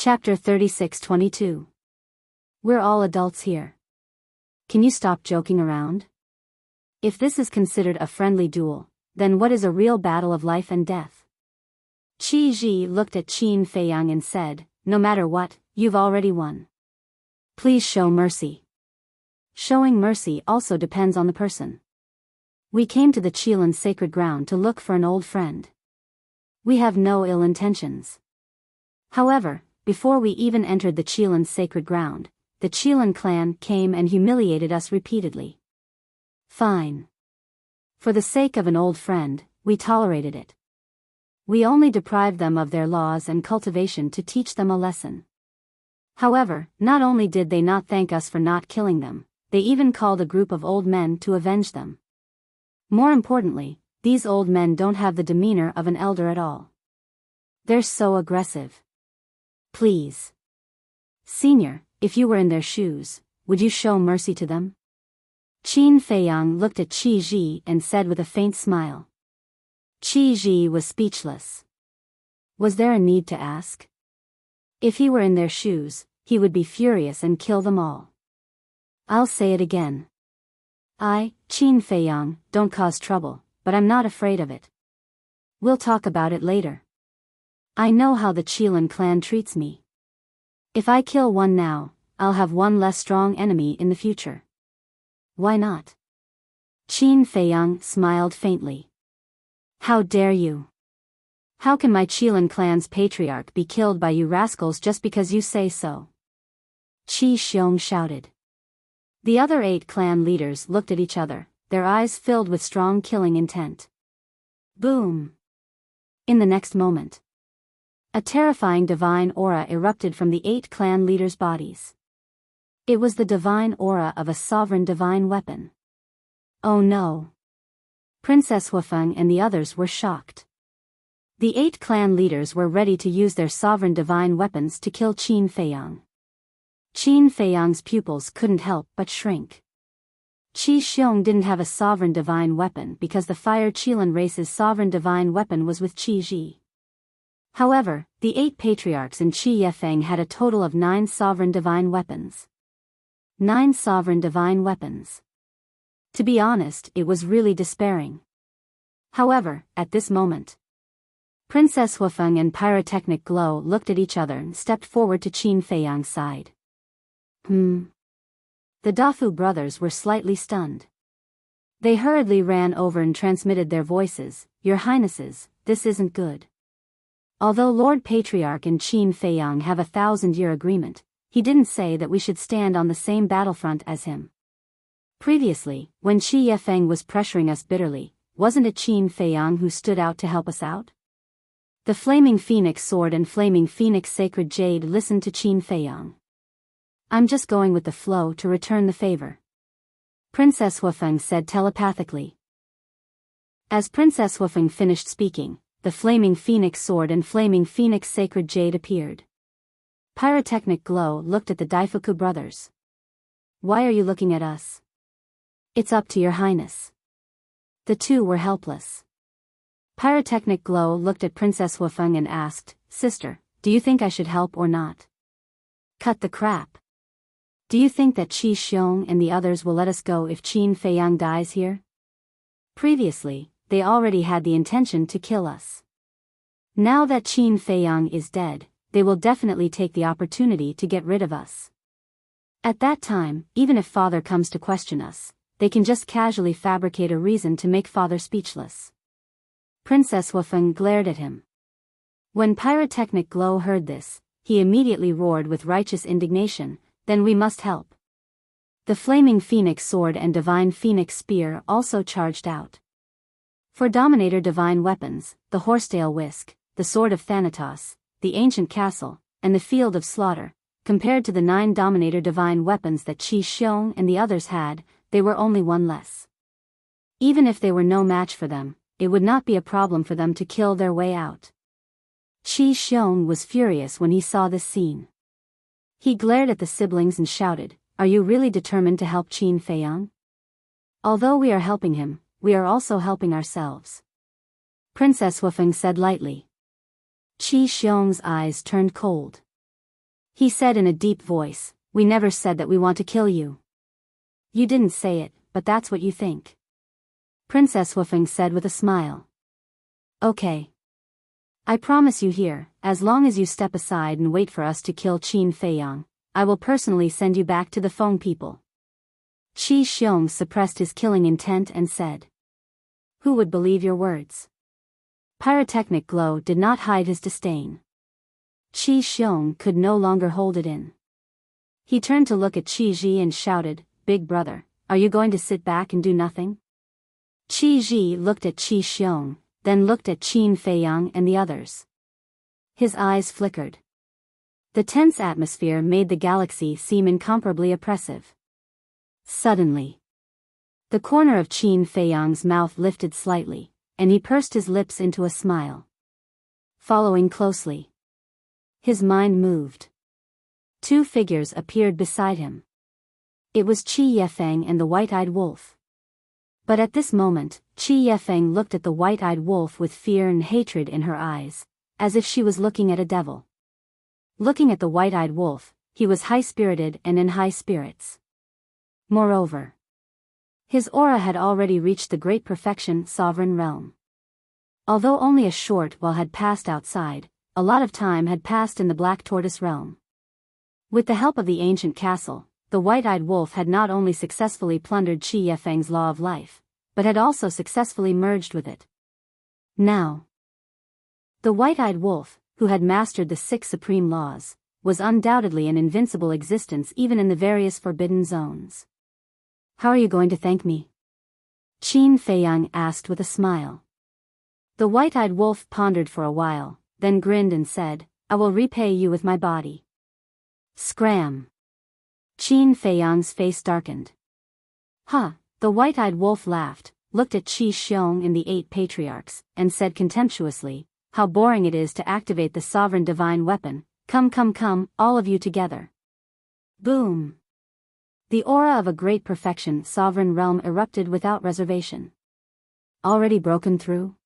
Chapter 36-22. We're all adults here. Can you stop joking around? If this is considered a friendly duel, then what is a real battle of life and death? Qi Ji looked at Qin Feiyang and said, no matter what, you've already won. Please show mercy. Showing mercy also depends on the person. We came to the Qilan sacred ground to look for an old friend. We have no ill intentions. However, before we even entered the Qilan sacred ground, the Qilan clan came and humiliated us repeatedly. Fine. For the sake of an old friend, we tolerated it. We only deprived them of their laws and cultivation to teach them a lesson. However, not only did they not thank us for not killing them, they even called a group of old men to avenge them. More importantly, these old men don't have the demeanor of an elder at all. They're so aggressive. Please. Senior, if you were in their shoes, would you show mercy to them? Qin Feiyang looked at Qi Ji and said with a faint smile. Qi Ji was speechless. Was there a need to ask? If he were in their shoes, he would be furious and kill them all. I'll say it again. I, Qin Feiyang, don't cause trouble, but I'm not afraid of it. We'll talk about it later. I know how the Qilan clan treats me. If I kill one now, I'll have one less strong enemy in the future. Why not? Qin Feiyang smiled faintly. How dare you? How can my Qilan clan's patriarch be killed by you rascals just because you say so? Qi Xiong shouted. The other 8 clan leaders looked at each other, their eyes filled with strong killing intent. Boom! In the next moment, a terrifying divine aura erupted from the 8 clan leaders' bodies. It was the divine aura of a sovereign divine weapon. Oh no! Princess Huafeng and the others were shocked. The 8 clan leaders were ready to use their sovereign divine weapons to kill Qin Feiyang. Qin Feiyang's pupils couldn't help but shrink. Qi Xiong didn't have a sovereign divine weapon because the Fire Qilan race's sovereign divine weapon was with Qi Ji. However, the 8 patriarchs in Qi Yefeng had a total of 9 sovereign divine weapons. 9 sovereign divine weapons. To be honest, it was really despairing. However, at this moment, Princess Huafeng and Pyrotechnic Glow looked at each other and stepped forward to Qin Feiyang's side. The Dafu brothers were slightly stunned. They hurriedly ran over and transmitted their voices, Your Highnesses, this isn't good. Although Lord Patriarch and Qin Feiyang have a 1,000-year agreement, he didn't say that we should stand on the same battlefront as him. Previously, when Qi Yefeng was pressuring us bitterly, wasn't it Qin Feiyang who stood out to help us out? The Flaming Phoenix Sword and Flaming Phoenix Sacred Jade listened to Qin Feiyang. I'm just going with the flow to return the favor. Princess Huafeng said telepathically. As Princess Huafeng finished speaking, the Flaming Phoenix Sword and Flaming Phoenix Sacred Jade appeared. Pyrotechnic Glow looked at the Daifuku brothers. Why are you looking at us? It's up to your highness. The two were helpless. Pyrotechnic Glow looked at Princess Huafeng and asked, Sister, do you think I should help or not? Cut the crap. Do you think that Qi Xiong and the others will let us go if Qin Feiyang dies here? Previously, they already had the intention to kill us. Now that Qin Feiyang is dead, they will definitely take the opportunity to get rid of us. At that time, even if Father comes to question us, they can just casually fabricate a reason to make Father speechless. Princess Huafeng glared at him. When Pyrotechnic Glow heard this, he immediately roared with righteous indignation, Then we must help. The Flaming Phoenix Sword and Divine Phoenix Spear also charged out. For Dominator Divine Weapons, the Horsetail Whisk, the Sword of Thanatos, the Ancient Castle, and the Field of Slaughter, compared to the 9 Dominator Divine Weapons that Qi Xiong and the others had, they were only one less. Even if they were no match for them, it would not be a problem for them to kill their way out. Qi Xiong was furious when he saw this scene. He glared at the siblings and shouted, Are you really determined to help Qin Feiyang? Although we are helping him, we are also helping ourselves. Princess Huafeng said lightly. Qi Xiong's eyes turned cold. He said in a deep voice, "We never said that we want to kill you." "You didn't say it, but that's what you think," Princess Wufeng said with a smile. "Okay. I promise you here, as long as you step aside and wait for us to kill Qin Feiyang, I will personally send you back to the Feng people." Qi Xiong suppressed his killing intent and said, "Who would believe your words?" Pyrotechnic glow did not hide his disdain. Qi Xiong could no longer hold it in. He turned to look at Qi Ji and shouted, "Big brother, are you going to sit back and do nothing?" Qi Ji looked at Qi Xiong, then looked at Qin Feiyang and the others. His eyes flickered. The tense atmosphere made the galaxy seem incomparably oppressive. Suddenly, the corner of Qin Feiyang's mouth lifted slightly, and he pursed his lips into a smile. Following closely, his mind moved. Two figures appeared beside him. It was Qi Yefeng and the white-eyed wolf. But at this moment, Qi Yefeng looked at the white-eyed wolf with fear and hatred in her eyes, as if she was looking at a devil. Looking at the white-eyed wolf, he was high-spirited and in high spirits. Moreover, his aura had already reached the great perfection sovereign realm. Although only a short while had passed outside, a lot of time had passed in the Black Tortoise realm. With the help of the ancient castle, the white-eyed wolf had not only successfully plundered Qi Yefeng's law of life, but had also successfully merged with it. Now, the white-eyed wolf, who had mastered the 6 supreme laws, was undoubtedly an invincible existence even in the various forbidden zones. "How are you going to thank me?" Qin Feiyang asked with a smile. The white-eyed wolf pondered for a while, then grinned and said, "I will repay you with my body." Scram! Qin Feiyang's face darkened. "Huh!" The white-eyed wolf laughed, looked at Qi Xiong and the 8 patriarchs, and said contemptuously, "How boring it is to activate the sovereign divine weapon. Come, all of you together." Boom! The aura of a great perfection sovereign realm erupted without reservation. Already broken through?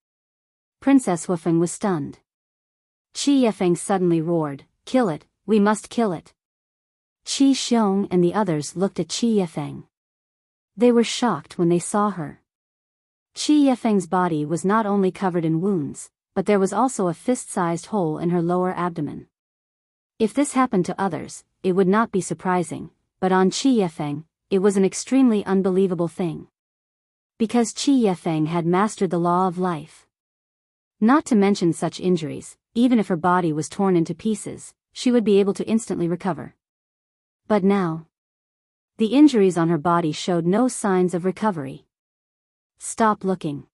Princess Wufeng was stunned. Qi Yefeng suddenly roared, "Kill it, we must kill it." Qi Xiong and the others looked at Qi Yefeng. They were shocked when they saw her. Qi Yefeng's body was not only covered in wounds, but there was also a fist-sized hole in her lower abdomen. If this happened to others, it would not be surprising, but on Qi Yefeng, it was an extremely unbelievable thing. Because Qi Yefeng had mastered the law of life. Not to mention such injuries, even if her body was torn into pieces, she would be able to instantly recover. But now, the injuries on her body showed no signs of recovery. Stop looking.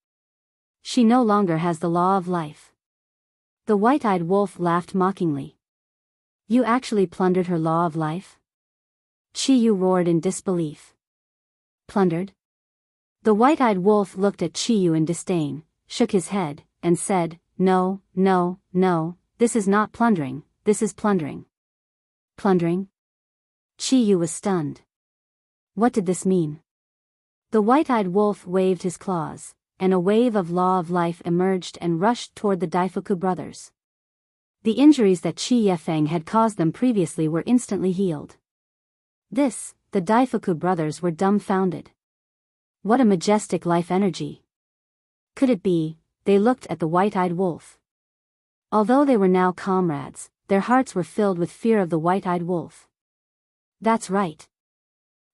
She no longer has the law of life. The white-eyed wolf laughed mockingly. "You actually plundered her law of life?" Qi Yu roared in disbelief. "Plundered?" The white-eyed wolf looked at Qi Yu in disdain, shook his head, and said, No, this is not plundering, this is plundering." Plundering? Qi Yu was stunned. What did this mean? The white-eyed wolf waved his claws, and a wave of law of life emerged and rushed toward the Daifuku brothers. The injuries that Qi Yefeng had caused them previously were instantly healed. The Daifuku brothers were dumbfounded. What a majestic life energy. Could it be? They looked at the white-eyed wolf. Although they were now comrades, their hearts were filled with fear of the white-eyed wolf. That's right.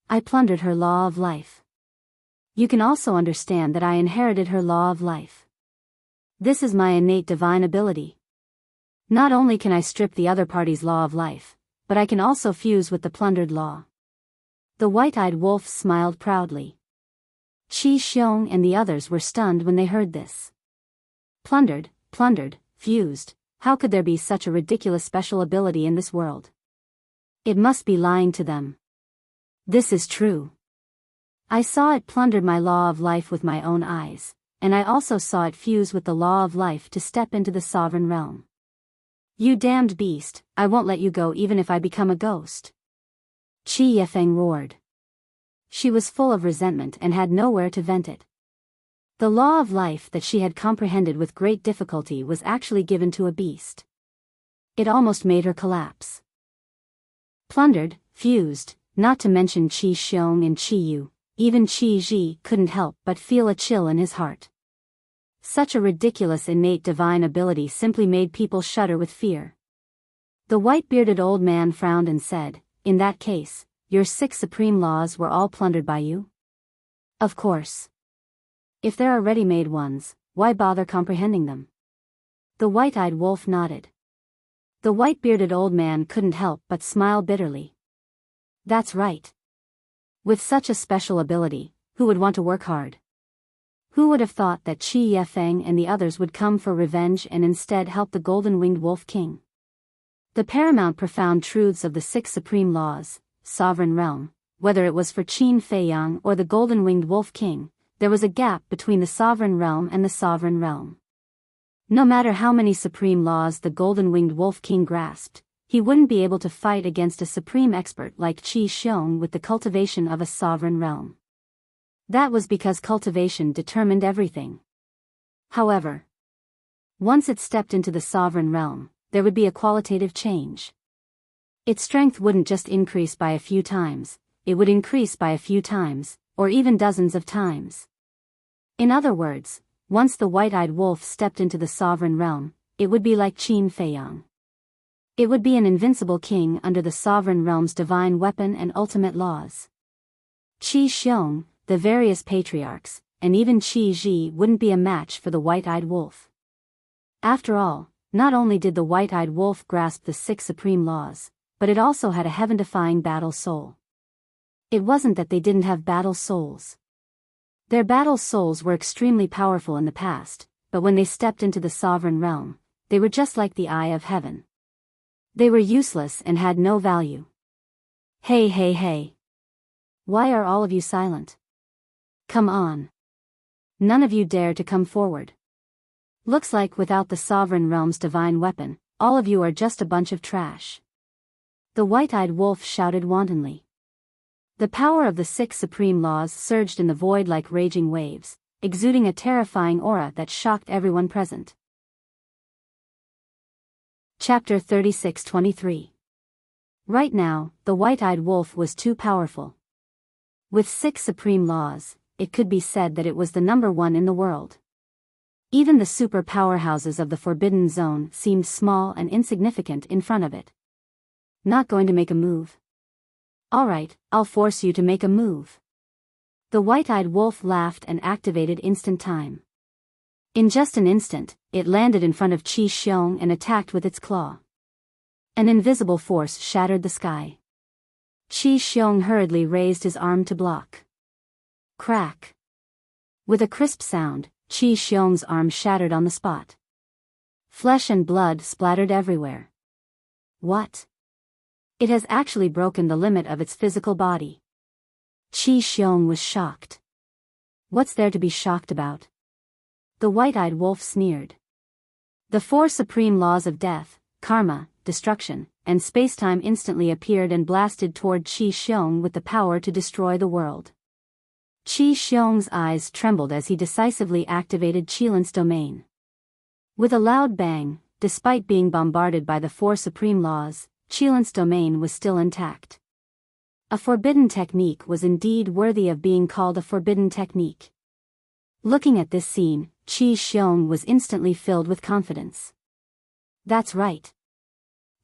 I plundered her law of life. You can also understand that I inherited her law of life. This is my innate divine ability. Not only can I strip the other party's law of life, but I can also fuse with the plundered law. The white-eyed wolf smiled proudly. Qi Xiong and the others were stunned when they heard this. Plundered, fused, how could there be such a ridiculous special ability in this world? It must be lying to them. This is true. I saw it plundered my law of life with my own eyes, and I also saw it fuse with the law of life to step into the sovereign realm. You damned beast, I won't let you go even if I become a ghost. Qi Yefeng roared. She was full of resentment and had nowhere to vent it. The law of life that she had comprehended with great difficulty was actually given to a beast. It almost made her collapse. Plundered, fused, not to mention Qi Xiong and Qi Yu, even Qi Ji couldn't help but feel a chill in his heart. Such a ridiculous innate divine ability simply made people shudder with fear. The white-bearded old man frowned and said, "In that case, your 6 supreme laws were all plundered by you?" "Of course. If there are ready-made ones, why bother comprehending them?" The white-eyed wolf nodded. The white-bearded old man couldn't help but smile bitterly. That's right. With such a special ability, who would want to work hard? Who would have thought that Qi Yefeng and the others would come for revenge and instead help the golden-winged wolf king? The paramount profound truths of the 6 supreme laws, sovereign realm, whether it was for Qin Feiyang or the golden-winged wolf king, there was a gap between the sovereign realm and the sovereign realm. No matter how many supreme laws the golden-winged wolf king grasped, he wouldn't be able to fight against a supreme expert like Qi Xiong with the cultivation of a sovereign realm. That was because cultivation determined everything. However, once it stepped into the sovereign realm, there would be a qualitative change. Its strength wouldn't just increase by a few times, it would increase by a few times, or even dozens of times. In other words, once the white-eyed wolf stepped into the sovereign realm, it would be like Qin Feiyang. It would be an invincible king under the sovereign realm's divine weapon and ultimate laws. Qi Xiong, the various patriarchs, and even Qi Ji wouldn't be a match for the white-eyed wolf. After all, not only did the white-eyed wolf grasp the 6 supreme laws, but it also had a heaven-defying battle soul. It wasn't that they didn't have battle souls. Their battle souls were extremely powerful in the past, but when they stepped into the sovereign realm, they were just like the eye of heaven. They were useless and had no value. Hey hey hey! Why are all of you silent? Come on. None of you dare to come forward. Looks like without the sovereign realm's divine weapon, all of you are just a bunch of trash. The white-eyed wolf shouted wantonly. The power of the 6 supreme laws surged in the void like raging waves, exuding a terrifying aura that shocked everyone present. Chapter 36-23. Right now, the white-eyed wolf was too powerful. With 6 supreme laws, it could be said that it was the number 1 in the world. Even the super powerhouses of the Forbidden Zone seemed small and insignificant in front of it. Not going to make a move? Alright, I'll force you to make a move. The white-eyed wolf laughed and activated instant time. In just an instant, it landed in front of Qi Xiong and attacked with its claw. An invisible force shattered the sky. Qi Xiong hurriedly raised his arm to block. Crack. With a crisp sound, Qi Xiong's arm shattered on the spot. Flesh and blood splattered everywhere. What? It has actually broken the limit of its physical body. Qi Xiong was shocked. What's there to be shocked about? The white-eyed wolf sneered. The 4 supreme laws of death, karma, destruction, and space-time instantly appeared and blasted toward Qi Xiong with the power to destroy the world. Qi Xiong's eyes trembled as he decisively activated Qilin's domain. With a loud bang, despite being bombarded by the 4 supreme laws, Qilin's domain was still intact. A forbidden technique was indeed worthy of being called a forbidden technique. Looking at this scene, Qi Xiong was instantly filled with confidence. That's right.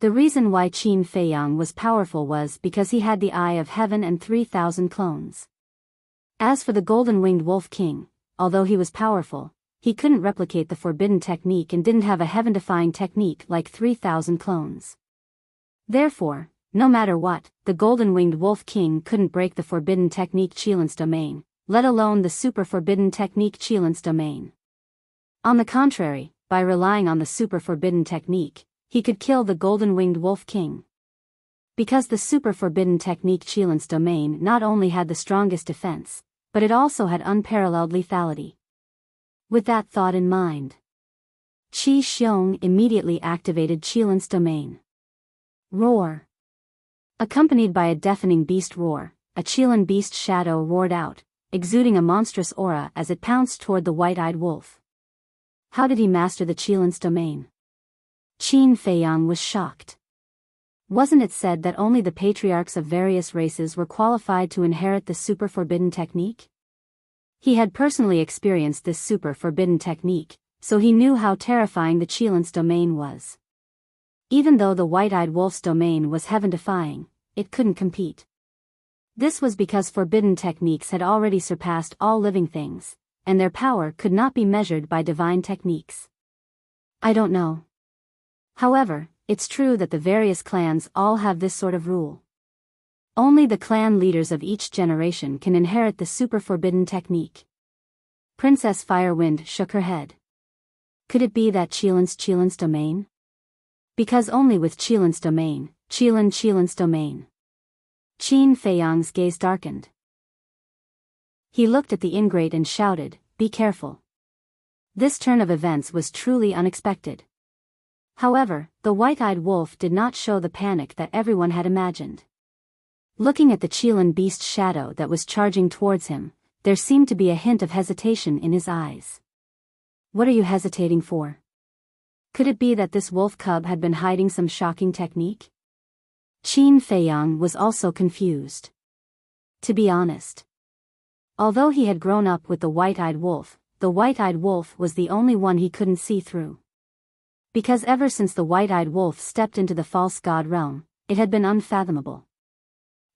The reason why Qin Feiyang was powerful was because he had the Eye of Heaven and 3,000 clones. As for the golden-winged wolf king, although he was powerful, he couldn't replicate the forbidden technique and didn't have a heaven-defying technique like 3,000 clones. Therefore, no matter what, the golden-winged wolf king couldn't break the forbidden technique Qilin's domain, let alone the super forbidden technique Qilin's domain. On the contrary, by relying on the super forbidden technique, he could kill the golden-winged wolf king. Because the super forbidden technique Qilin's domain not only had the strongest defense, but it also had unparalleled lethality. With that thought in mind, Qi Xiong immediately activated Qilin's domain. Roar. Accompanied by a deafening beast roar, a Qilin beast shadow roared out, exuding a monstrous aura as it pounced toward the white-eyed wolf. How did he master the Qilin's domain? Qin Feiyang was shocked. Wasn't it said that only the patriarchs of various races were qualified to inherit the super forbidden technique? He had personally experienced this super forbidden technique, so he knew how terrifying the Qilins domain was. Even though the white-eyed wolf's domain was heaven-defying, it couldn't compete. This was because forbidden techniques had already surpassed all living things, and their power could not be measured by divine techniques. I don't know. However, it's true that the various clans all have this sort of rule. Only the clan leaders of each generation can inherit the super forbidden technique. Princess Firewind shook her head. Could it be that Qilin's domain? Because only with Qilin's domain, Qilin's domain. Qin Feiyang's gaze darkened. He looked at the ingrate and shouted, "Be careful." This turn of events was truly unexpected. However, the white-eyed wolf did not show the panic that everyone had imagined. Looking at the Qilin beast's shadow that was charging towards him, there seemed to be a hint of hesitation in his eyes. What are you hesitating for? Could it be that this wolf cub had been hiding some shocking technique? Qin Feiyang was also confused. To be honest. Although he had grown up with the white-eyed wolf was the only one he couldn't see through. Because ever since the white-eyed wolf stepped into the false god realm, it had been unfathomable.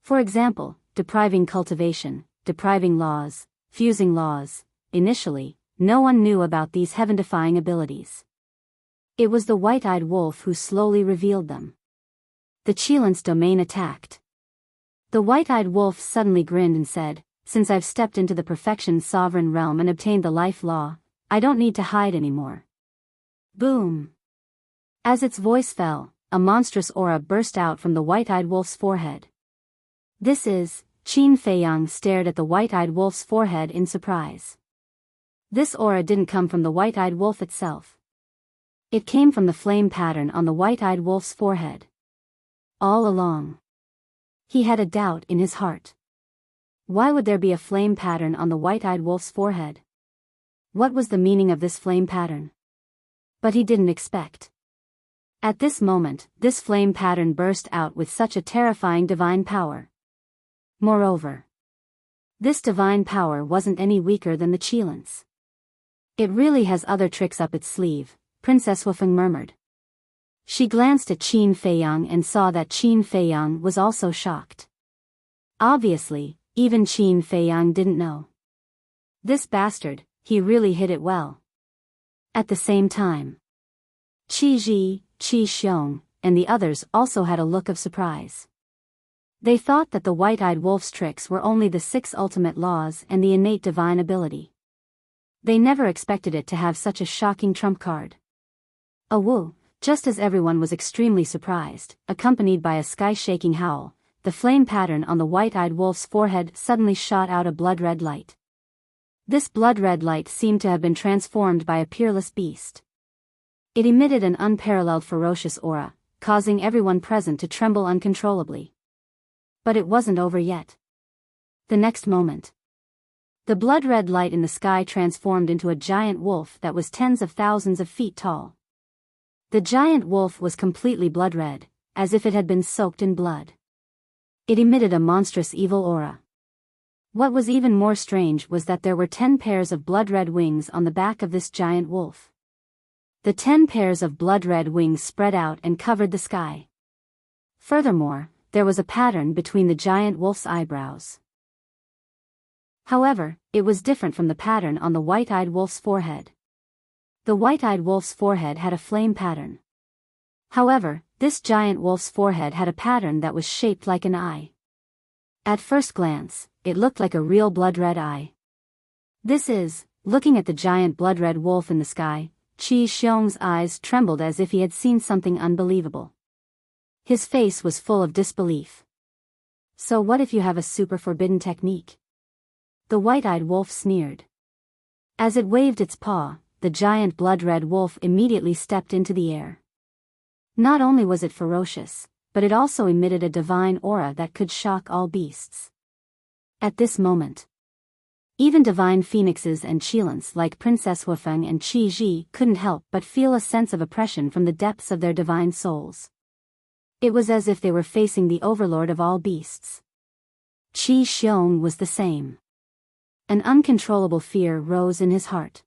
For example, depriving cultivation, depriving laws, fusing laws. Initially, no one knew about these heaven-defying abilities. It was the white-eyed wolf who slowly revealed them. The Qilin's domain attacked. The white-eyed wolf suddenly grinned and said, "Since I've stepped into the perfection sovereign realm and obtained the life law, I don't need to hide anymore." Boom! As its voice fell, a monstrous aura burst out from the white-eyed wolf's forehead. This is, Qin Feiyang stared at the white-eyed wolf's forehead in surprise. This aura didn't come from the white-eyed wolf itself. It came from the flame pattern on the white-eyed wolf's forehead. All along, he had a doubt in his heart. Why would there be a flame pattern on the white-eyed wolf's forehead? What was the meaning of this flame pattern? But he didn't expect. At this moment, this flame pattern burst out with such a terrifying divine power. Moreover, this divine power wasn't any weaker than the Qilin's. "It really has other tricks up its sleeve," Princess Wufeng murmured. She glanced at Qin Feiyang and saw that Qin Feiyang was also shocked. Obviously, even Qin Feiyang didn't know. This bastard, he really hid it well. At the same time, Qi Ji, Qi Xiong, and the others also had a look of surprise. They thought that the white-eyed wolf's tricks were only the 6 ultimate laws and the innate divine ability. They never expected it to have such a shocking trump card. Woo! Just as everyone was extremely surprised, accompanied by a sky-shaking howl, the flame pattern on the white-eyed wolf's forehead suddenly shot out a blood-red light. This blood-red light seemed to have been transformed by a peerless beast. It emitted an unparalleled ferocious aura, causing everyone present to tremble uncontrollably. But it wasn't over yet. The next moment, the blood-red light in the sky transformed into a giant wolf that was tens of thousands of feet tall. The giant wolf was completely blood-red, as if it had been soaked in blood. It emitted a monstrous evil aura. What was even more strange was that there were 10 pairs of blood-red wings on the back of this giant wolf. The 10 pairs of blood-red wings spread out and covered the sky. Furthermore, there was a pattern between the giant wolf's eyebrows. However, it was different from the pattern on the white-eyed wolf's forehead. The white-eyed wolf's forehead had a flame pattern. However, this giant wolf's forehead had a pattern that was shaped like an eye. At first glance, it looked like a real blood-red eye. Looking at the giant blood-red wolf in the sky, Qi Xiong's eyes trembled as if he had seen something unbelievable. His face was full of disbelief. "So what if you have a super forbidden technique?" The white-eyed wolf sneered. As it waved its paw, the giant blood-red wolf immediately stepped into the air. Not only was it ferocious, but it also emitted a divine aura that could shock all beasts. At this moment, even divine phoenixes and Qilins like Princess Wufeng and Qi Ji couldn't help but feel a sense of oppression from the depths of their divine souls. It was as if they were facing the overlord of all beasts. Qi Xiong was the same. An uncontrollable fear rose in his heart.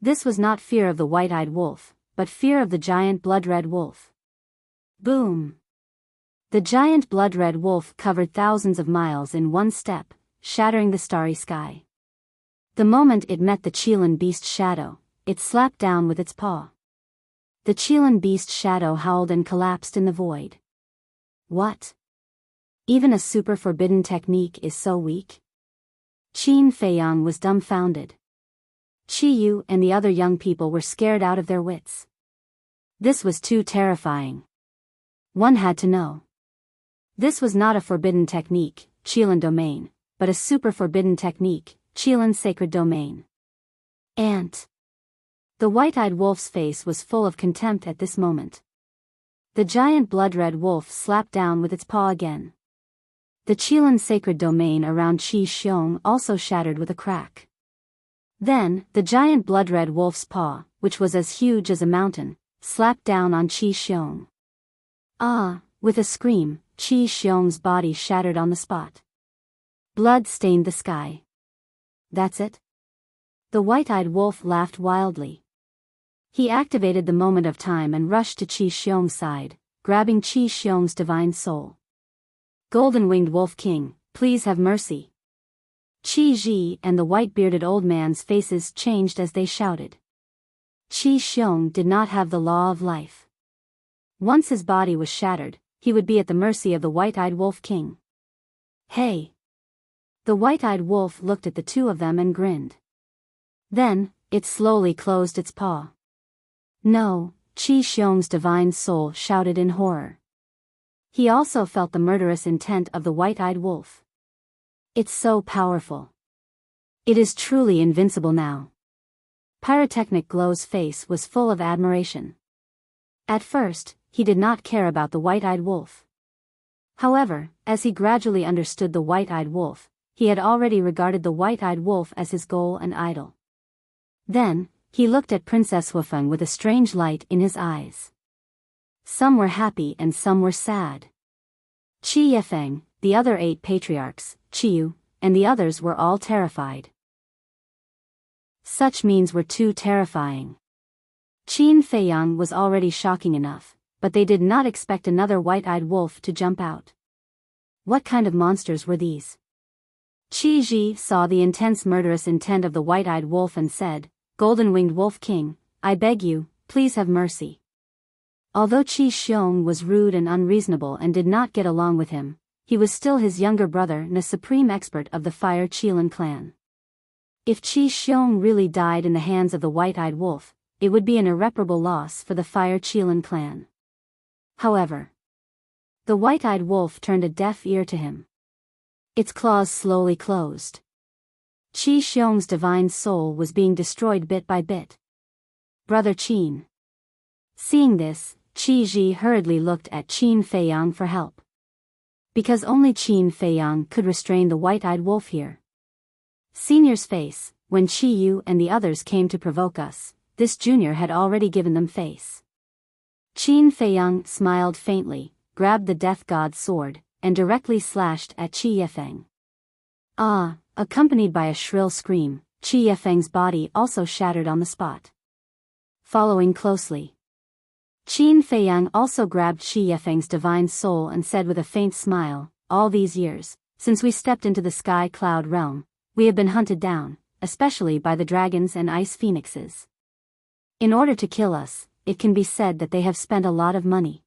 This was not fear of the white-eyed wolf, but fear of the giant blood-red wolf. Boom! The giant blood-red wolf covered thousands of miles in one step, shattering the starry sky. The moment it met the Qilin beast shadow, it slapped down with its paw. The Qilin beast shadow howled and collapsed in the void. What? Even a super forbidden technique is so weak? Qin Feiyang was dumbfounded. Qi Yu and the other young people were scared out of their wits. This was too terrifying. One had to know. This was not a forbidden technique, Qilin domain, but a super forbidden technique, Qilin sacred domain. Ant. The white-eyed wolf's face was full of contempt at this moment. The giant blood-red wolf slapped down with its paw again. The Qilin sacred domain around Qi Xiong also shattered with a crack. Then, the giant blood-red wolf's paw, which was as huge as a mountain, slapped down on Qi Xiong. Ah! With a scream, Qi Xiong's body shattered on the spot. Blood stained the sky. That's it? The white-eyed wolf laughed wildly. He activated the moment of time and rushed to Qi Xiong's side, grabbing Qi Xiong's divine soul. Golden-winged Wolf King, please have mercy. Qi Ji and the white-bearded old man's faces changed as they shouted. Qi Xiong did not have the law of life. Once his body was shattered, he would be at the mercy of the white-eyed Wolf King. Hey! The white-eyed wolf looked at the two of them and grinned. Then, it slowly closed its paw. No, Qi Xiong's divine soul shouted in horror. He also felt the murderous intent of the white-eyed wolf. It's so powerful. It is truly invincible now. Pyrotechnic Glow's face was full of admiration. At first, he did not care about the white-eyed wolf. However, as he gradually understood the white-eyed wolf, he had already regarded the white-eyed wolf as his goal and idol. Then, he looked at Princess Wufeng with a strange light in his eyes. Some were happy and some were sad. Qi Yifeng, the other 8 patriarchs, Qiyu, and the others were all terrified. Such means were too terrifying. Qin Feiyang was already shocking enough, but they did not expect another white-eyed wolf to jump out. What kind of monsters were these? Qi Ji saw the intense murderous intent of the white-eyed wolf and said, Golden-winged Wolf King, I beg you, please have mercy. Although Qi Xiong was rude and unreasonable and did not get along with him, he was still his younger brother and a supreme expert of the Fire Qilin clan. If Qi Xiong really died in the hands of the white-eyed wolf, it would be an irreparable loss for the Fire Qilin clan. However, the white-eyed wolf turned a deaf ear to him. Its claws slowly closed. Qi Xiong's divine soul was being destroyed bit by bit. Brother Qin. Seeing this, Qi Ji hurriedly looked at Qin Feiyang for help. Because only Qin Feiyang could restrain the white-eyed wolf here. Senior's face, when Qi Yu and the others came to provoke us, this junior had already given them face. Qin Feiyang smiled faintly, grabbed the death god's sword, and directly slashed at Qi Yifeng. Ah! Accompanied by a shrill scream, Qi Yifeng's body also shattered on the spot. Following closely, Qin Feiyang also grabbed Qi Yifeng's divine soul and said with a faint smile, all these years, since we stepped into the sky cloud realm, we have been hunted down, especially by the dragons and ice phoenixes. In order to kill us, it can be said that they have spent a lot of money.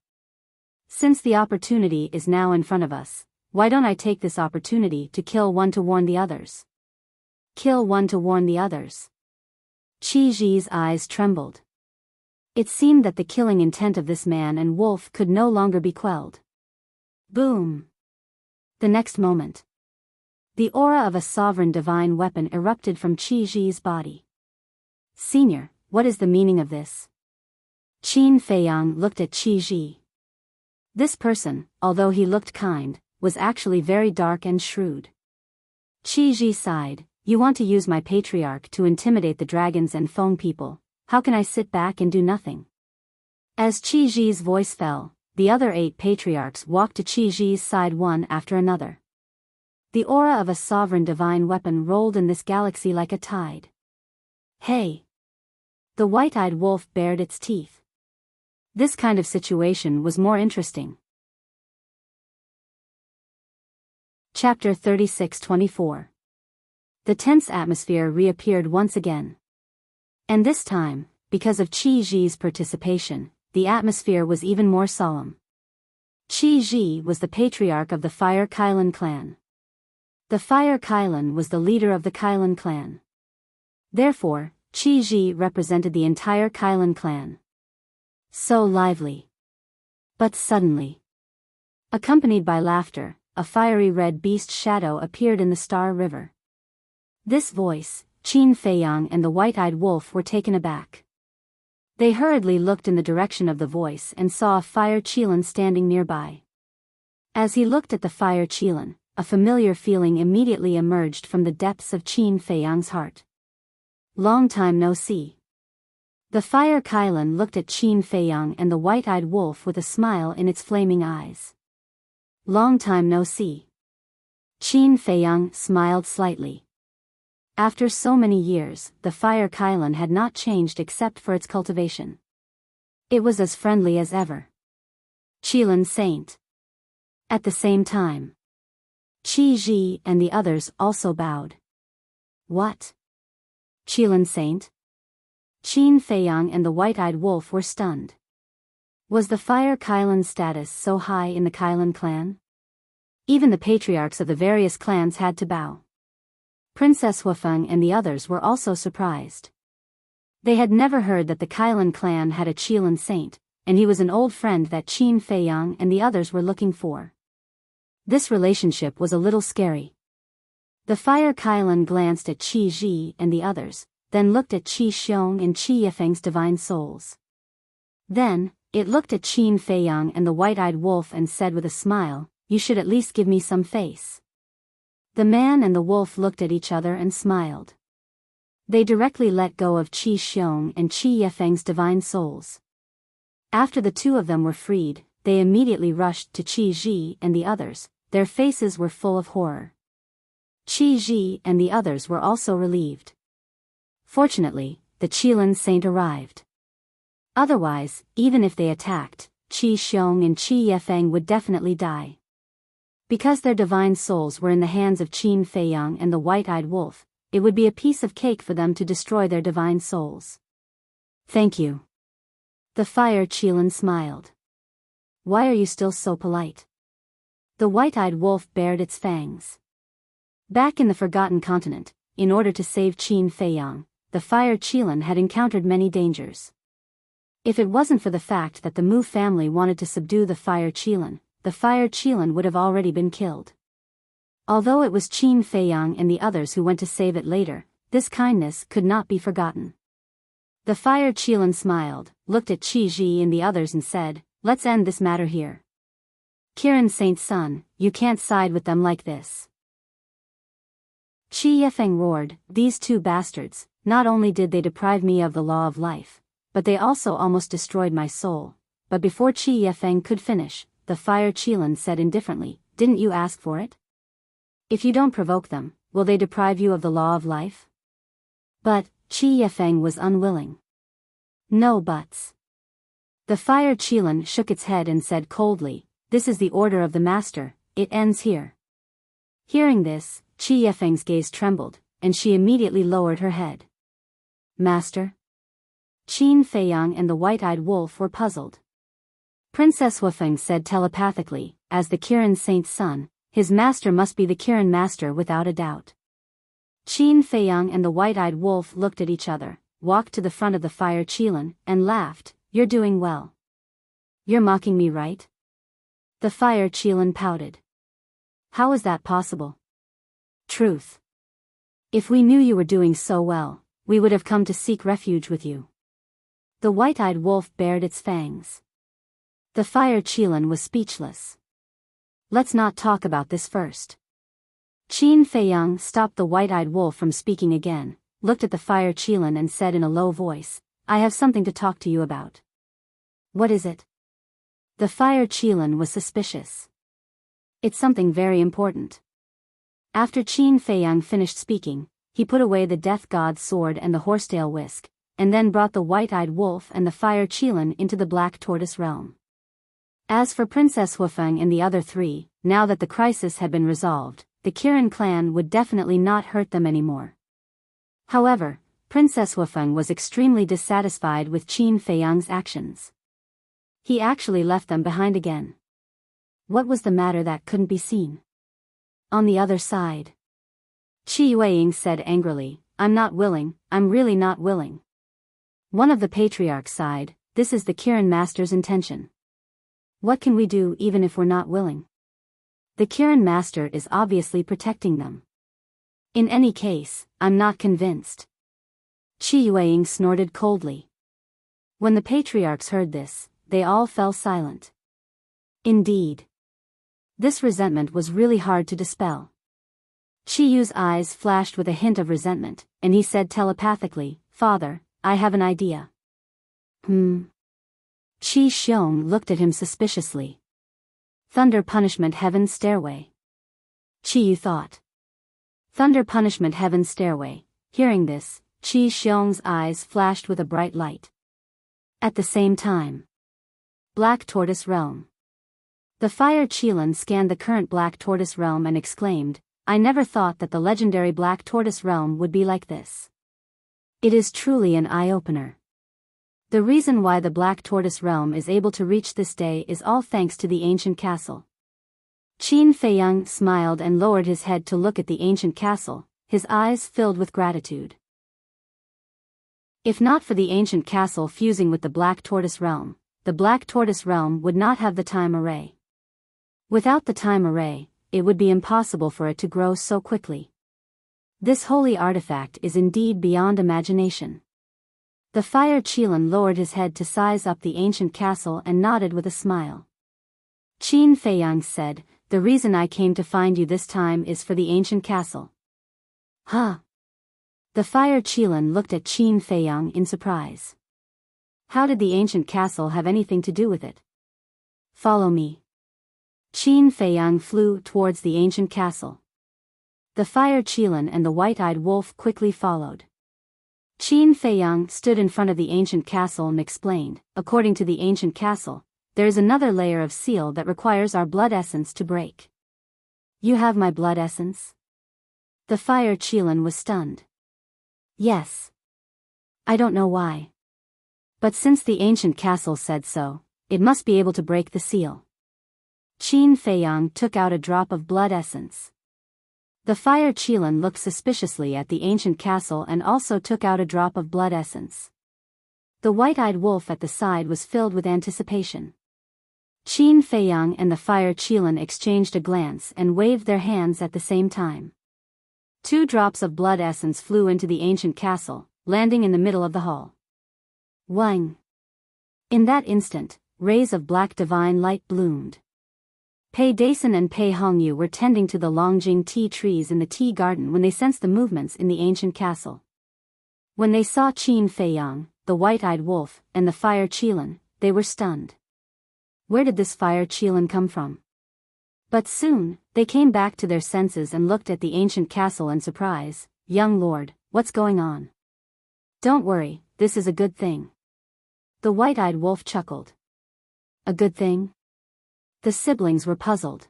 Since the opportunity is now in front of us, why don't I take this opportunity to kill one to warn the others? Kill one to warn the others. Qi Ji's eyes trembled. It seemed that the killing intent of this man and wolf could no longer be quelled. Boom! The next moment, the aura of a sovereign divine weapon erupted from Qi Ji's body. Senior, what is the meaning of this? Qin Feiyang looked at Qi Ji. This person, although he looked kind, was actually very dark and shrewd. Qi Ji sighed, you want to use my patriarch to intimidate the dragons and Feng people, how can I sit back and do nothing? As Qi Ji's voice fell, the other 8 patriarchs walked to Qi Ji's side one after another. The aura of a sovereign divine weapon rolled in this galaxy like a tide. Hey! The white-eyed wolf bared its teeth. This kind of situation was more interesting. Chapter 36-24. The tense atmosphere reappeared once again. And this time, because of Qi Ji's participation, the atmosphere was even more solemn. Qi Ji was the patriarch of the Fire Kailan clan. The Fire Kailan was the leader of the Kailan clan. Therefore, Qi Ji represented the entire Kailan clan. So lively. But suddenly, accompanied by laughter, a fiery red beast shadow appeared in the Star River. This voice, Qin Feiyang and the white-eyed wolf were taken aback. They hurriedly looked in the direction of the voice and saw a fire Qilin standing nearby. As he looked at the fire Qilin, a familiar feeling immediately emerged from the depths of Qin Feiyang's heart. Long time no see. The fire Kailan looked at Qin Feiyang and the white-eyed wolf with a smile in its flaming eyes. Long time no see. Qin Feiyang smiled slightly. After so many years, the Fire Kailan had not changed except for its cultivation. It was as friendly as ever. Qilin Saint. At the same time, Qi Ji and the others also bowed. What? Qilin Saint? Qin Feiyang and the white-eyed wolf were stunned. Was the Fire Kailan's status so high in the Kailan clan? Even the patriarchs of the various clans had to bow. Princess Huafeng and the others were also surprised. They had never heard that the Kailan clan had a Qilin Saint, and he was an old friend that Qin Feiyang and the others were looking for. This relationship was a little scary. The Fire Kailan glanced at Qi Ji and the others, then looked at Qi Xiong and Qi Yifeng's divine souls. Then, it looked at Qin Feiyang and the white-eyed wolf and said with a smile, "You should at least give me some face." The man and the wolf looked at each other and smiled. They directly let go of Qi Xiong and Qi Yifeng's divine souls. After the two of them were freed, they immediately rushed to Qi Ji and the others. Their faces were full of horror. Qi Ji and the others were also relieved. Fortunately, the Qilin Saint arrived. Otherwise, even if they attacked, Qi Xiong and Qi Yifeng would definitely die. Because their divine souls were in the hands of Qin Feiyang and the white-eyed wolf, it would be a piece of cake for them to destroy their divine souls. Thank you. The Fire Qilin smiled. Why are you still so polite? The white-eyed wolf bared its fangs. Back in the Forgotten Continent, in order to save Qin Feiyang, the Fire Qilin had encountered many dangers. If it wasn't for the fact that the Mu family wanted to subdue the Fire Qilin, the Fire Qilin would have already been killed. Although it was Qin Feiyang and the others who went to save it later, this kindness could not be forgotten. The Fire Qilin smiled, looked at Qi Ji and the others and said, "Let's end this matter here. Kirin Saint's son, you can't side with them like this." Qi Yifeng roared, "These two bastards, not only did they deprive me of the law of life, but they also almost destroyed my soul." But before Qi Yifeng could finish, the Fire Qilin said indifferently, "Didn't you ask for it? If you don't provoke them, will they deprive you of the law of life?" But Qi Yifeng was unwilling. No buts. The Fire Qilin shook its head and said coldly, "This is the order of the master, it ends here." Hearing this, Qi Yifeng's gaze trembled, and she immediately lowered her head. Master? Qin Feiyang and the white-eyed wolf were puzzled. Princess Huafeng said telepathically, as the Kirin Saint's son, his master must be the Kirin master without a doubt. Qin Feiyang and the white-eyed wolf looked at each other, walked to the front of the Fire Qilin, and laughed, "You're doing well. You're mocking me, right?" The Fire Qilin pouted. "How is that possible?" "Truth. If we knew you were doing so well, we would have come to seek refuge with you." The white-eyed wolf bared its fangs. The Fire Qilin was speechless. "Let's not talk about this first." Qin Feiyang stopped the white-eyed wolf from speaking again, looked at the Fire Qilin and said in a low voice, "I have something to talk to you about." "What is it?" The fire Qilin was suspicious. It's something very important. After Qin Feiyang finished speaking, he put away the death god's sword and the horsetail whisk, and then brought the white-eyed wolf and the fire Qilin into the black tortoise realm. As for Princess Hufeng and the other three, now that the crisis had been resolved, the Kirin clan would definitely not hurt them anymore. However, Princess Hufeng was extremely dissatisfied with Qin Feiyang's actions. He actually left them behind again. What was the matter that couldn't be seen? On the other side, Qi Yueying said angrily, I'm not willing, I'm really not willing. One of the patriarchs sighed, this is the Kirin master's intention. What can we do even if we're not willing? The Kirin master is obviously protecting them. In any case, I'm not convinced. Qi Yueying snorted coldly. When the patriarchs heard this, they all fell silent. Indeed. This resentment was really hard to dispel. Qi Yu's eyes flashed with a hint of resentment, and he said telepathically, Father, I have an idea. Qi Xiong looked at him suspiciously. Thunder punishment heaven's stairway. Qi Yu thought. Thunder punishment heaven's stairway. Hearing this, Qi Xiong's eyes flashed with a bright light. At the same time, Black Tortoise Realm. The fire Qilin scanned the current Black Tortoise Realm and exclaimed, I never thought that the legendary Black Tortoise Realm would be like this. It is truly an eye-opener. The reason why the Black Tortoise Realm is able to reach this day is all thanks to the ancient castle. Qin Feiyang smiled and lowered his head to look at the ancient castle, his eyes filled with gratitude. If not for the ancient castle fusing with the Black Tortoise Realm, the Black Tortoise Realm would not have the time array. Without the time array, it would be impossible for it to grow so quickly. This holy artifact is indeed beyond imagination. The fire Qilin lowered his head to size up the ancient castle and nodded with a smile. Qin Feiyang said, the reason I came to find you this time is for the ancient castle. Huh? The fire Qilin looked at Qin Feiyang in surprise. How did the ancient castle have anything to do with it? Follow me. Qin Feiyang flew towards the ancient castle. The fire Qilin and the white-eyed wolf quickly followed. Qin Feiyang stood in front of the ancient castle and explained, according to the ancient castle, there is another layer of seal that requires our blood essence to break. You have my blood essence? The fire Qilin was stunned. Yes. I don't know why. But since the ancient castle said so, it must be able to break the seal. Qin Feiyang took out a drop of blood essence. The fire Qilin looked suspiciously at the ancient castle and also took out a drop of blood essence. The white-eyed wolf at the side was filled with anticipation. Qin Feiyang and the fire Qilin exchanged a glance and waved their hands at the same time. 2 drops of blood essence flew into the ancient castle, landing in the middle of the hall. Wang! In that instant, rays of black divine light bloomed. Pei Dason and Pei Hongyu were tending to the Longjing tea trees in the tea garden when they sensed the movements in the ancient castle. When they saw Qin Feiyang, the white-eyed wolf, and the fire Qilin, they were stunned. Where did this fire Qilin come from? But soon, they came back to their senses and looked at the ancient castle in surprise. Young lord, what's going on? Don't worry, this is a good thing. The white-eyed wolf chuckled. A good thing? The siblings were puzzled.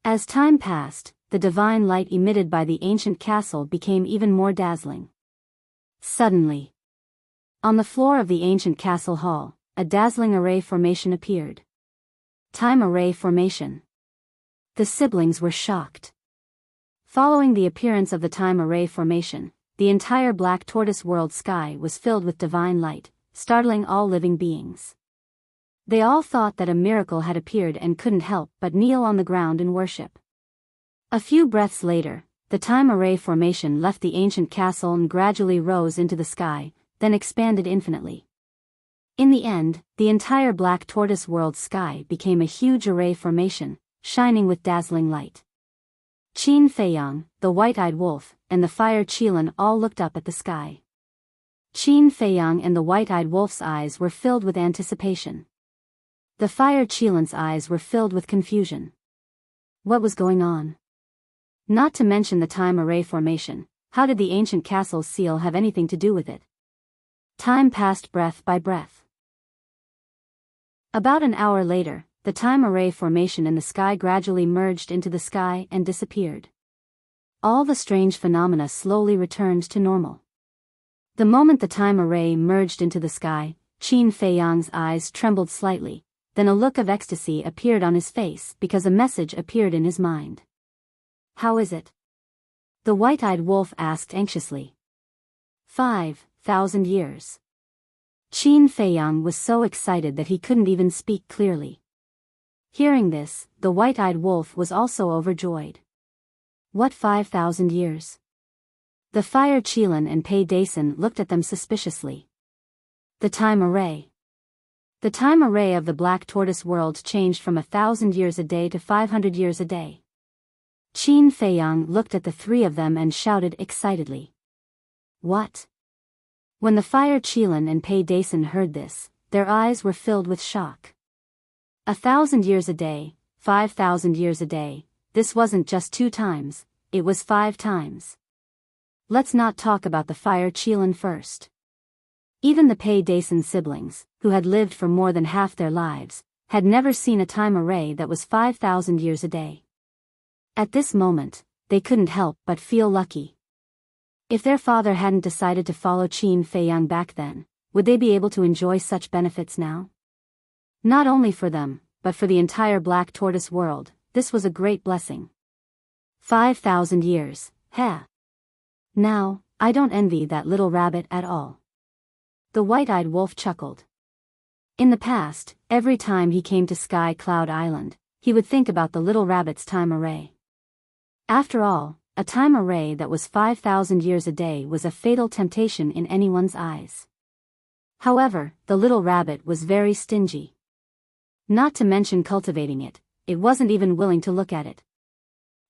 As time passed, the divine light emitted by the ancient castle became even more dazzling. Suddenly, on the floor of the ancient castle hall, a dazzling array formation appeared. Time array formation. The siblings were shocked. Following the appearance of the time array formation, the entire Black Tortoise world sky was filled with divine light, startling all living beings. They all thought that a miracle had appeared and couldn't help but kneel on the ground in worship. A few breaths later, the time array formation left the ancient castle and gradually rose into the sky, then expanded infinitely. In the end, the entire Black Tortoise world sky became a huge array formation, shining with dazzling light. Qin Feiyang, the white-eyed wolf, and the fire Qilin all looked up at the sky. Qin Feiyang and the white-eyed wolf's eyes were filled with anticipation. The fire Qilan's eyes were filled with confusion. What was going on? Not to mention the time array formation, how did the ancient castle's seal have anything to do with it? Time passed breath by breath. About an hour later, the time array formation in the sky gradually merged into the sky and disappeared. All the strange phenomena slowly returned to normal. The moment the time array merged into the sky, Qin Feiyang's eyes trembled slightly, then a look of ecstasy appeared on his face because a message appeared in his mind. How is it? The white-eyed wolf asked anxiously. 5,000 years. Qin Feiyang was so excited that he couldn't even speak clearly. Hearing this, the white-eyed wolf was also overjoyed. What 5,000 years? The fire Qilan and Pei Dason looked at them suspiciously. The time array. The time array of the Black Tortoise world changed from 1,000 years a day to 500 years a day. Qin Feiyang looked at the three of them and shouted excitedly. What? When the fire Qilan and Pei Dason heard this, their eyes were filled with shock. 1,000 years a day, 5,000 years a day, this wasn't just 2 times, it was 5 times. Let's not talk about the fire Qilan first. Even the Pei Dason siblings, who had lived for more than half their lives, had never seen a time array that was 5,000 years a day. At this moment, they couldn't help but feel lucky. If their father hadn't decided to follow Qin Feiyang back then, would they be able to enjoy such benefits now? Not only for them, but for the entire Black Tortoise world, this was a great blessing. 5,000 years, heh. Now, I don't envy that little rabbit at all. The white-eyed wolf chuckled. In the past, every time he came to Sky Cloud Island, he would think about the little rabbit's time array. After all, a time array that was 5,000 years a day was a fatal temptation in anyone's eyes. However, the little rabbit was very stingy. Not to mention cultivating it, it wasn't even willing to look at it.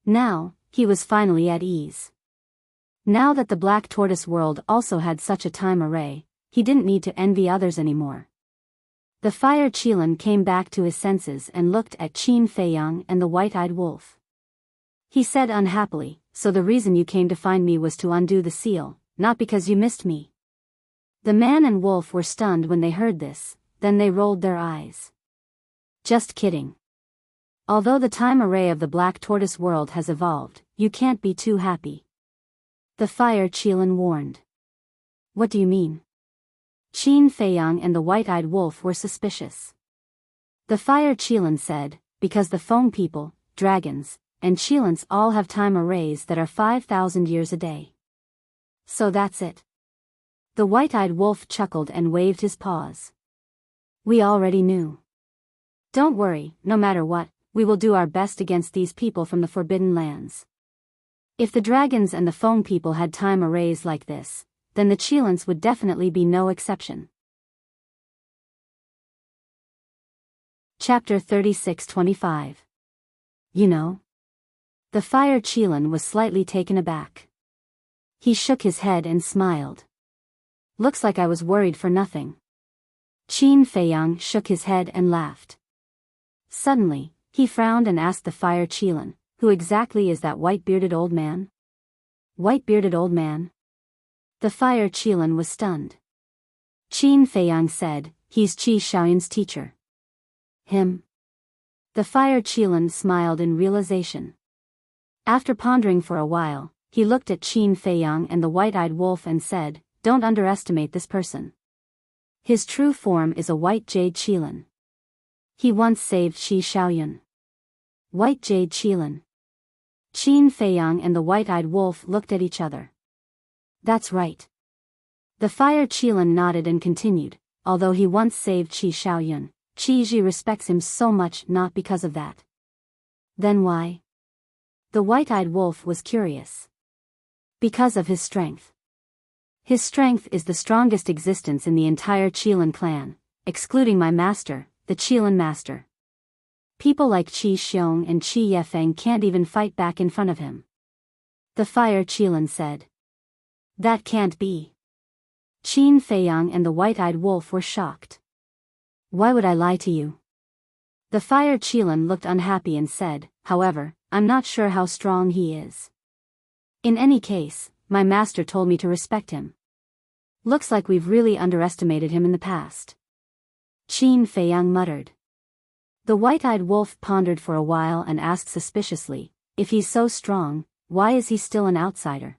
Now, he was finally at ease. Now that the Black Tortoise world also had such a time array, he didn't need to envy others anymore. The fire Qilan came back to his senses and looked at Qin Feiyang and the white-eyed wolf. He said unhappily, so the reason you came to find me was to undo the seal, not because you missed me. The man and wolf were stunned when they heard this, then they rolled their eyes. Just kidding. Although the time array of the Black Tortoise world has evolved, you can't be too happy. The fire Qilan warned. What do you mean? Qin Feiyang and the white-eyed wolf were suspicious. The fire Qilan said, because the Feng people, dragons, and Qilans all have time arrays that are 5,000 years a day. So that's it. The white-eyed wolf chuckled and waved his paws. We already knew. Don't worry, no matter what, we will do our best against these people from the Forbidden Lands. If the dragons and the Feng people had time arrays like this, then the Qilans would definitely be no exception. Chapter 36-25. You know? The fire Qilan was slightly taken aback. He shook his head and smiled. Looks like I was worried for nothing. Qin Feiyang shook his head and laughed. Suddenly, he frowned and asked the fire Qilan, who exactly is that white-bearded old man? White-bearded old man? The fire Qilan was stunned. Qin Feiyang said, he's Qi Xiaoyun's teacher. Him? The fire Qilan smiled in realization. After pondering for a while, he looked at Qin Feiyang and the white-eyed wolf and said, don't underestimate this person. His true form is a white jade Qilan. He once saved Qi Xiaoyun. White jade Qilan. Qin Feiyang and the white-eyed wolf looked at each other. That's right. The fire Qilan nodded and continued, although he once saved Qi Xiaoyun, Qi Ji respects him so much not because of that. Then why? The white-eyed wolf was curious. Because of his strength. His strength is the strongest existence in the entire Qilan clan, excluding my master, the Qilan master. People like Qi Xiong and Qi Yefeng can't even fight back in front of him. The fire Qilan said. That can't be. Qin Feiyang and the white-eyed wolf were shocked. Why would I lie to you? The fire Qilin looked unhappy and said, however, I'm not sure how strong he is. In any case, my master told me to respect him. Looks like we've really underestimated him in the past. Qin Feiyang muttered. The white-eyed wolf pondered for a while and asked suspiciously, if he's so strong, why is he still an outsider?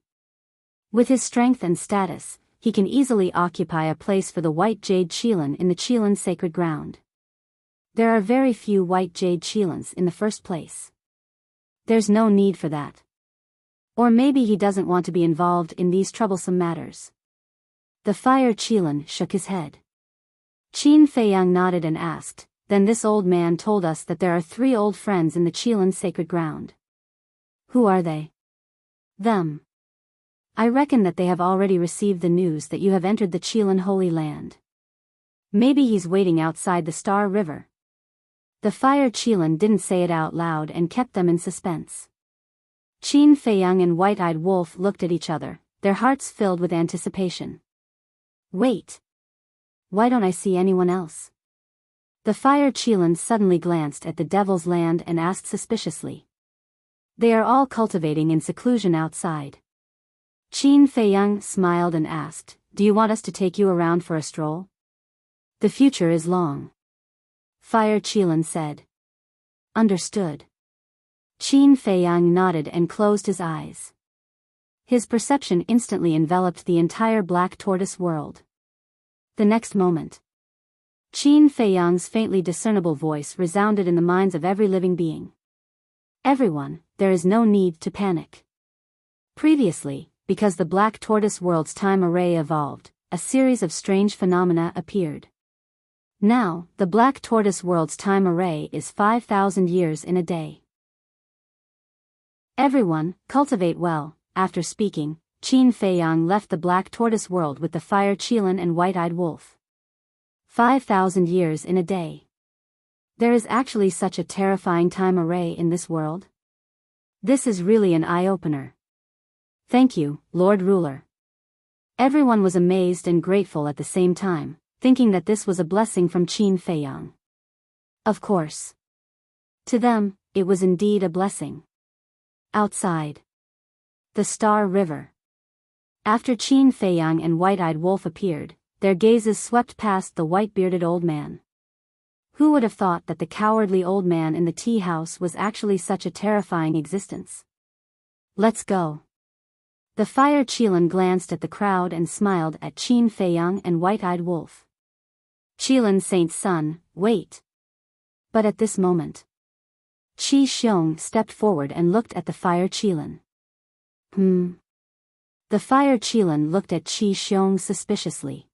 With his strength and status, he can easily occupy a place for the white jade Qilin in the Qilin sacred ground. There are very few white jade Qilins in the first place. There's no need for that. Or maybe he doesn't want to be involved in these troublesome matters. The fire Qilin shook his head. Qin Feiyang nodded and asked, then this old man told us that there are 3 old friends in the Qilin sacred ground. Who are they? Them. I reckon that they have already received the news that you have entered the Qilin Holy Land. Maybe he's waiting outside the Star River. The fire Qilin didn't say it out loud and kept them in suspense. Qin Feiyang and White-Eyed Wolf looked at each other, their hearts filled with anticipation. Wait. Why don't I see anyone else? The fire Qilin suddenly glanced at the Devil's Land and asked suspiciously. They are all cultivating in seclusion outside. Qin Feiyang smiled and asked, do you want us to take you around for a stroll? The future is long. Fire Qilin said. Understood. Qin Feiyang nodded and closed his eyes. His perception instantly enveloped the entire black tortoise world. The next moment, Qin Feiyang's faintly discernible voice resounded in the minds of every living being. Everyone, there is no need to panic. Previously, because the black tortoise world's time array evolved, a series of strange phenomena appeared. Now, the black tortoise world's time array is 5,000 years in a day. Everyone, cultivate well. After speaking, Qin Feiyang left the black tortoise world with the fire Qilin and white-eyed wolf. 5,000 years in a day. There is actually such a terrifying time array in this world? This is really an eye-opener. Thank you, Lord Ruler. Everyone was amazed and grateful at the same time, thinking that this was a blessing from Qin Feiyang. Of course. To them, it was indeed a blessing. Outside. The Star River. After Qin Feiyang and White-Eyed Wolf appeared, their gazes swept past the white-bearded old man. Who would have thought that the cowardly old man in the tea house was actually such a terrifying existence? Let's go. The fire Qilin glanced at the crowd and smiled at Qin Feiyang and White-Eyed Wolf. Qilin Saint's son, wait. But at this moment, Qi Xiong stepped forward and looked at the fire Qilin. The fire Qilin looked at Qi Xiong suspiciously.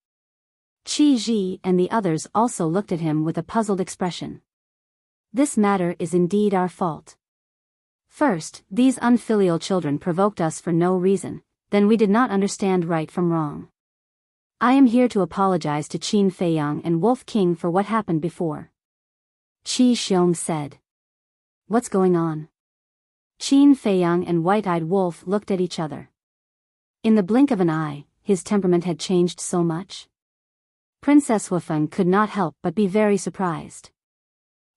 Qi Ji and the others also looked at him with a puzzled expression. This matter is indeed our fault. First, these unfilial children provoked us for no reason, then we did not understand right from wrong. I am here to apologize to Qin Feiyang and Wolf King for what happened before. Qi Xiong said. What's going on? Qin Feiyang and White-Eyed Wolf looked at each other. In the blink of an eye, his temperament had changed so much. Princess Wufeng could not help but be very surprised.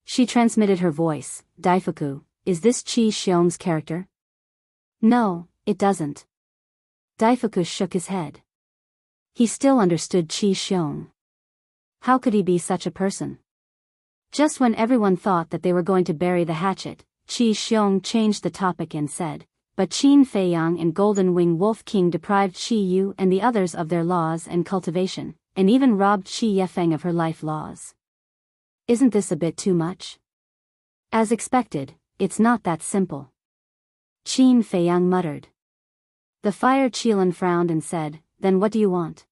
She transmitted her voice, Daifuku, is this Qi Xiong's character? No, it doesn't. Daifuku shook his head. He still understood Qi Xiong. How could he be such a person? Just when everyone thought that they were going to bury the hatchet, Qi Xiong changed the topic and said, but Qin Feiyang and Golden Wing Wolf King deprived Qi Yu and the others of their laws and cultivation, and even robbed Qi Yefeng of her life laws. Isn't this a bit too much? As expected, it's not that simple. Qin Feiyang muttered. The fire Qilin frowned and said, then what do you want?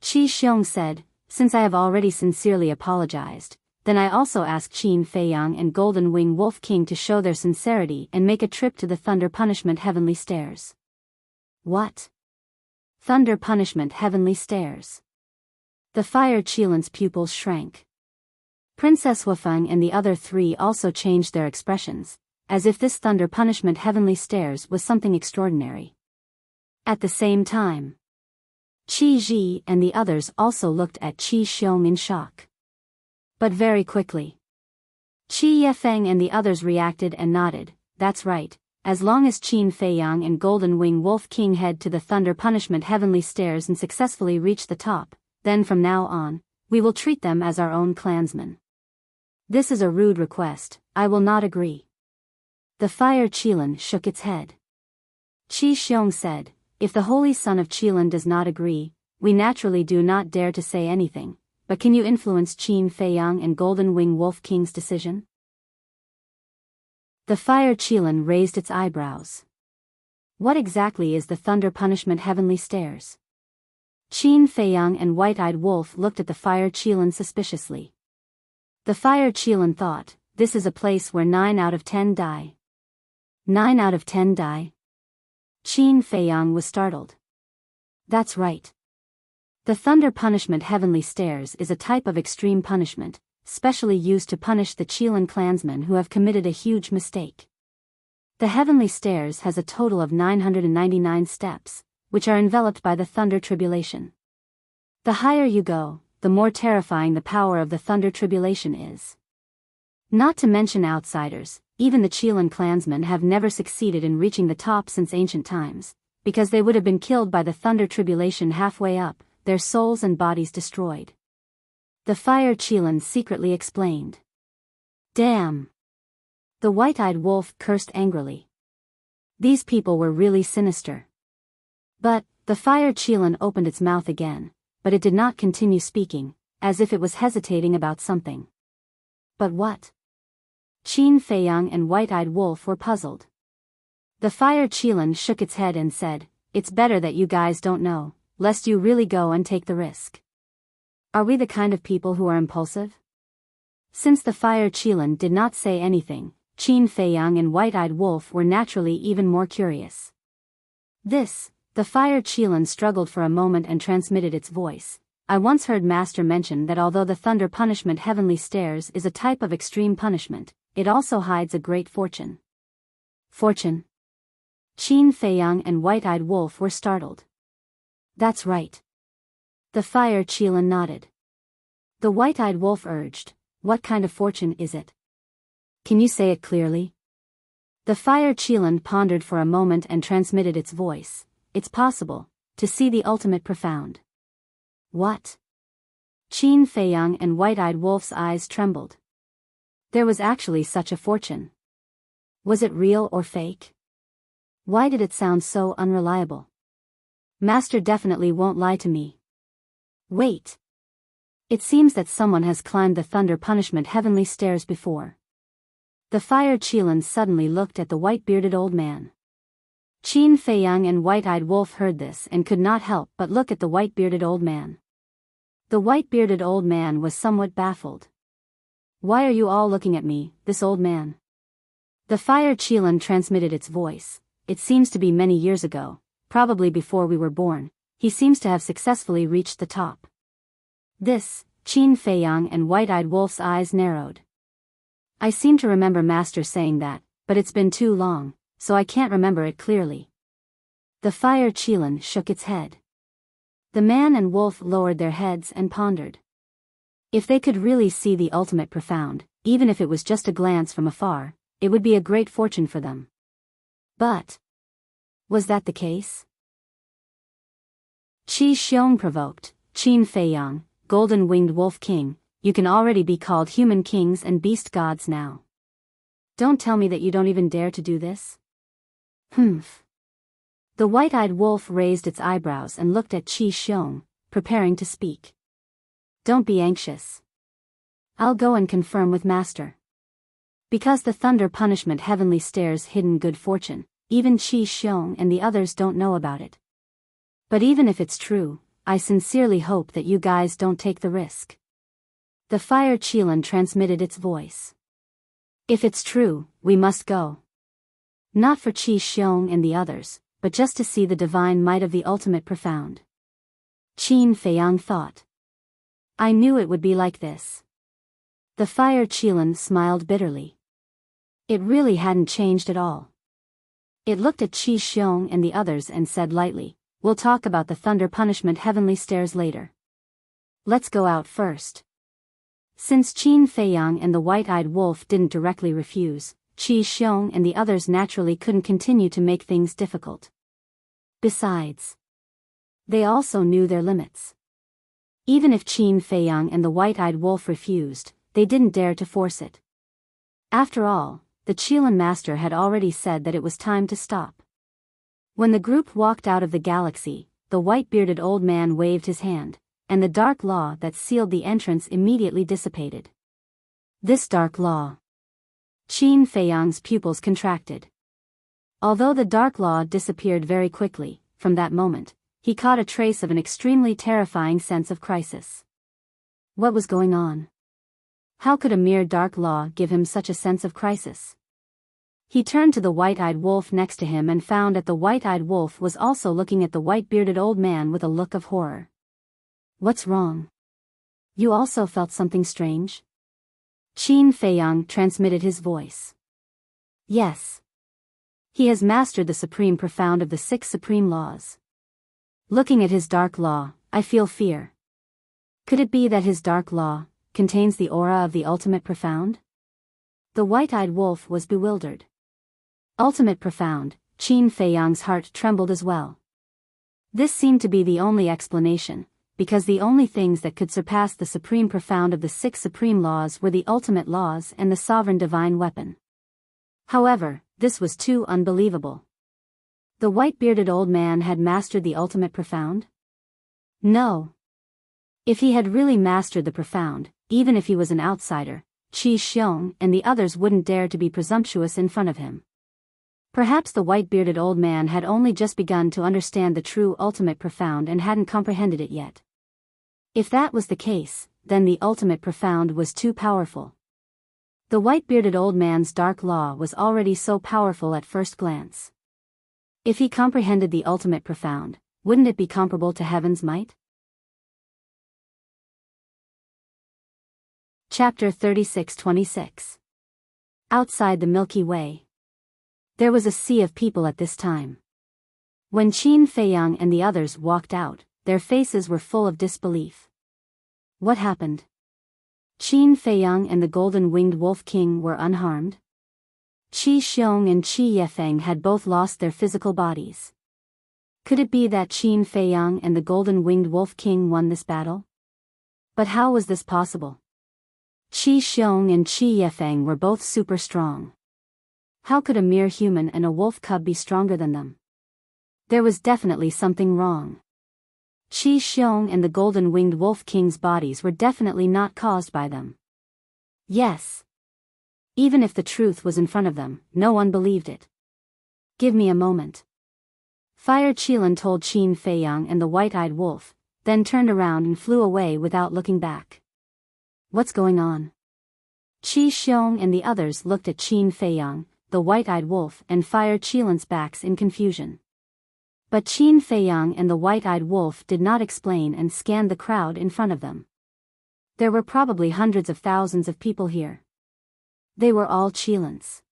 Qi Xiong said, since I have already sincerely apologized, then I also ask Qin Feiyang and Golden Wing Wolf King to show their sincerity and make a trip to the Thunder Punishment Heavenly Stairs. What? Thunder Punishment Heavenly Stairs. The fire Qilin's pupils shrank. Princess Wufeng and the other 3 also changed their expressions, as if this Thunder Punishment Heavenly Stairs was something extraordinary. At the same time, Qi Ji and the others also looked at Qi Xiong in shock. But very quickly, Qi Yefeng and the others reacted and nodded. That's right. As long as Qin Feiyang and Golden Wing Wolf King head to the Thunder Punishment Heavenly Stairs and successfully reach the top, then from now on, we will treat them as our own clansmen. This is a rude request, I will not agree. The Fire Qilin shook its head. Qi Xiong said, if the Holy Son of Qilin does not agree, we naturally do not dare to say anything, but can you influence Qin Feiyang and Golden Wing Wolf King's decision? The Fire Qilin raised its eyebrows. What exactly is the Thunder Punishment Heavenly Stairs? Qin Feiyang and White-Eyed Wolf looked at the Fire Qilin suspiciously. The Fire Qilin thought, this is a place where 9 out of 10 die. 9 out of 10 die? Qin Feiyang was startled. That's right. The Thunder Punishment Heavenly Stairs is a type of extreme punishment, specially used to punish the Qilin clansmen who have committed a huge mistake. The Heavenly Stairs has a total of 999 steps, which are enveloped by the Thunder Tribulation. The higher you go, the more terrifying the power of the Thunder Tribulation is. Not to mention outsiders, even the Qilin clansmen have never succeeded in reaching the top since ancient times, because they would have been killed by the Thunder Tribulation halfway up, their souls and bodies destroyed. The Fire Qilin secretly explained. Damn! The White-Eyed Wolf cursed angrily. These people were really sinister. But, the Fire Qilin opened its mouth again, but it did not continue speaking, as if it was hesitating about something. But what? Qin Feiyang and White-Eyed Wolf were puzzled. The Fire Qilin shook its head and said, it's better that you guys don't know, lest you really go and take the risk. Are we the kind of people who are impulsive? Since the Fire Qilin did not say anything, Qin Feiyang and White-Eyed Wolf were naturally even more curious. The Fire Qilin struggled for a moment and transmitted its voice. I once heard Master mention that although the Thunder Punishment Heavenly Stairs is a type of extreme punishment, it also hides a great fortune. Fortune? Qin Feiyang and White-Eyed Wolf were startled. That's right. The Fire Qilin nodded. The White-Eyed Wolf urged, what kind of fortune is it? Can you say it clearly? The Fire Qilin pondered for a moment and transmitted its voice. It's possible, to see the ultimate profound. What? Qin Feiyang and White-Eyed Wolf's eyes trembled. There was actually such a fortune. Was it real or fake? Why did it sound so unreliable? Master definitely won't lie to me. Wait. It seems that someone has climbed the Thunder Punishment Heavenly Stairs before. The Fire Qilin suddenly looked at the white-bearded old man. Qin Feiyang and White-Eyed Wolf heard this and could not help but look at the white-bearded old man. The white-bearded old man was somewhat baffled. Why are you all looking at me, this old man? The Fire Qilin transmitted its voice. It seems to be many years ago, probably before we were born, he seems to have successfully reached the top. Qin Feiyang and White-Eyed Wolf's eyes narrowed. I seem to remember Master saying that, but it's been too long, so I can't remember it clearly. The Fire Qilin shook its head. The man and wolf lowered their heads and pondered. If they could really see the ultimate profound, even if it was just a glance from afar, it would be a great fortune for them. But was that the case? Qi Xiong provoked, Qin Feiyang, Golden-Winged Wolf King, you can already be called human kings and beast gods now. Don't tell me that you don't even dare to do this? Humph. The White-Eyed Wolf raised its eyebrows and looked at Qi Xiong, preparing to speak. Don't be anxious. I'll go and confirm with Master. Because the Thunder Punishment Heavenly Stairs hidden good fortune, even Qi Xiong and the others don't know about it. But even if it's true, I sincerely hope that you guys don't take the risk. The Fire Qilin transmitted its voice. If it's true, we must go. Not for Qi Xiong and the others, but just to see the divine might of the ultimate profound. Qin Feiyang thought. I knew it would be like this. The Fire Qilin smiled bitterly. It really hadn't changed at all. It looked at Qi Xiong and the others and said lightly, we'll talk about the Thunder Punishment Heavenly Stairs later. Let's go out first. Since Qin Feiyang and the white-eyed wolf didn't directly refuse, Qi Xiong and the others naturally couldn't continue to make things difficult. Besides, they also knew their limits. Even if Qin Feiyang and the white-eyed wolf refused, they didn't dare to force it. After all, the Qilin master had already said that it was time to stop. When the group walked out of the galaxy, the white-bearded old man waved his hand, and the dark law that sealed the entrance immediately dissipated. This dark law. Qin Feiyang's pupils contracted. Although the dark law disappeared very quickly, from that moment, he caught a trace of an extremely terrifying sense of crisis. What was going on? How could a mere dark law give him such a sense of crisis? He turned to the white-eyed wolf next to him and found that the white-eyed wolf was also looking at the white-bearded old man with a look of horror. What's wrong? You also felt something strange? Qin Feiyang transmitted his voice. Yes. He has mastered the supreme profound of the 6 supreme laws. Looking at his dark law, I feel fear. Could it be that his dark law contains the aura of the ultimate profound? The white-eyed wolf was bewildered. Ultimate profound, Qin Feiyang's heart trembled as well. This seemed to be the only explanation, because the only things that could surpass the supreme profound of the 6 supreme laws were the ultimate laws and the sovereign divine weapon. However, this was too unbelievable. The white-bearded old man had mastered the ultimate profound? No. If he had really mastered the profound, even if he was an outsider, Qi Xiong and the others wouldn't dare to be presumptuous in front of him. Perhaps the white-bearded old man had only just begun to understand the true ultimate profound and hadn't comprehended it yet. If that was the case, then the ultimate profound was too powerful. The white-bearded old man's dark law was already so powerful at first glance. If he comprehended the ultimate profound, wouldn't it be comparable to heaven's might? Chapter 36-26. Outside the Milky Way. There was a sea of people at this time. When Qin Feiyang and the others walked out, their faces were full of disbelief. What happened? Qin Feiyang and the golden-winged wolf king were unharmed? Qi Xiong and Qi Yefeng had both lost their physical bodies. Could it be that Qin Feiyang and the golden-winged wolf king won this battle? But how was this possible? Qi Xiong and Qi Yefeng were both super strong. How could a mere human and a wolf cub be stronger than them? There was definitely something wrong. Qi Xiong and the golden-winged wolf king's bodies were definitely not caused by them. Yes. Even if the truth was in front of them, no one believed it. Give me a moment. Fire Qilin told Qin Feiyang and the white-eyed wolf, then turned around and flew away without looking back. What's going on? Qi Xiong and the others looked at Qin Feiyang, the white-eyed wolf and Fire Qilin's backs in confusion. But Qin Feiyang and the white-eyed wolf did not explain and scanned the crowd in front of them. There were probably hundreds of thousands of people here. They were all Qilins.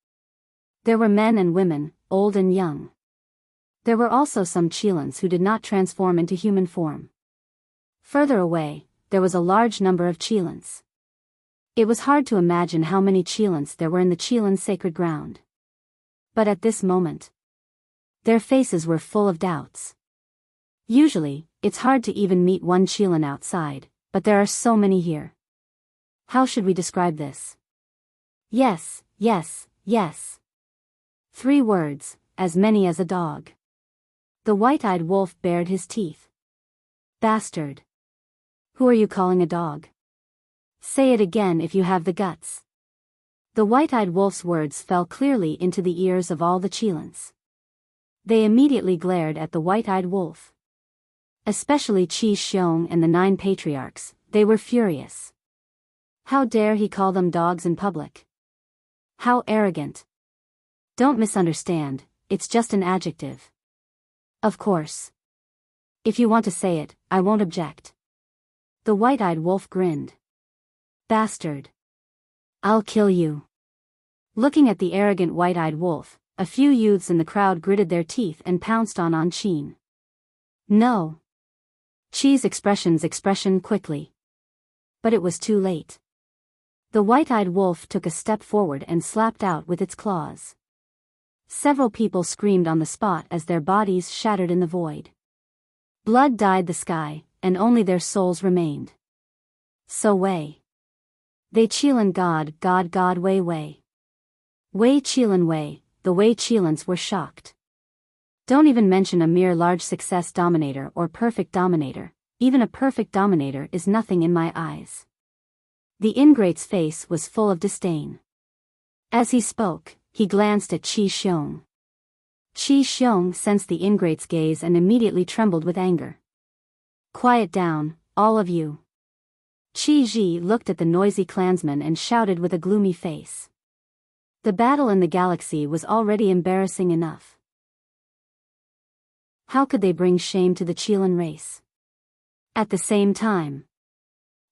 There were men and women, old and young. There were also some Qilins who did not transform into human form. Further away, there was a large number of Qilins. It was hard to imagine how many Qilins there were in the Qilin sacred ground. But at this moment, their faces were full of doubts. Usually, it's hard to even meet one Qilin outside, but there are so many here. How should we describe this? Yes, yes, yes. 3 words, as many as a dog. The white-eyed wolf bared his teeth. Bastard. Who are you calling a dog? Say it again if you have the guts. The white-eyed wolf's words fell clearly into the ears of all the Qilins. They immediately glared at the white-eyed wolf. Especially Qi Xiong and the 9 patriarchs, they were furious. How dare he call them dogs in public? How arrogant. Don't misunderstand, it's just an adjective. Of course. If you want to say it, I won't object. The white-eyed wolf grinned. Bastard. I'll kill you. Looking at the arrogant white-eyed wolf, a few youths in the crowd gritted their teeth and pounced on Qin. No. Qi's expression quickly. But it was too late. The white-eyed wolf took a step forward and slapped out with its claws. Several people screamed on the spot as their bodies shattered in the void. Blood dyed the sky, and only their souls remained. So Wei. They Qilan God, God, God, Wei, Wei. Wei Qilan Wei, the Wei Qilans were shocked. Don't even mention a mere large success dominator or perfect dominator, even a perfect dominator is nothing in my eyes. The ingrate's face was full of disdain. As he spoke, he glanced at Qi Xiong. Qi Xiong sensed the ingrate's gaze and immediately trembled with anger. Quiet down, all of you. Qi Ji looked at the noisy clansmen and shouted with a gloomy face. The battle in the galaxy was already embarrassing enough. How could they bring shame to the Qilan race? At the same time,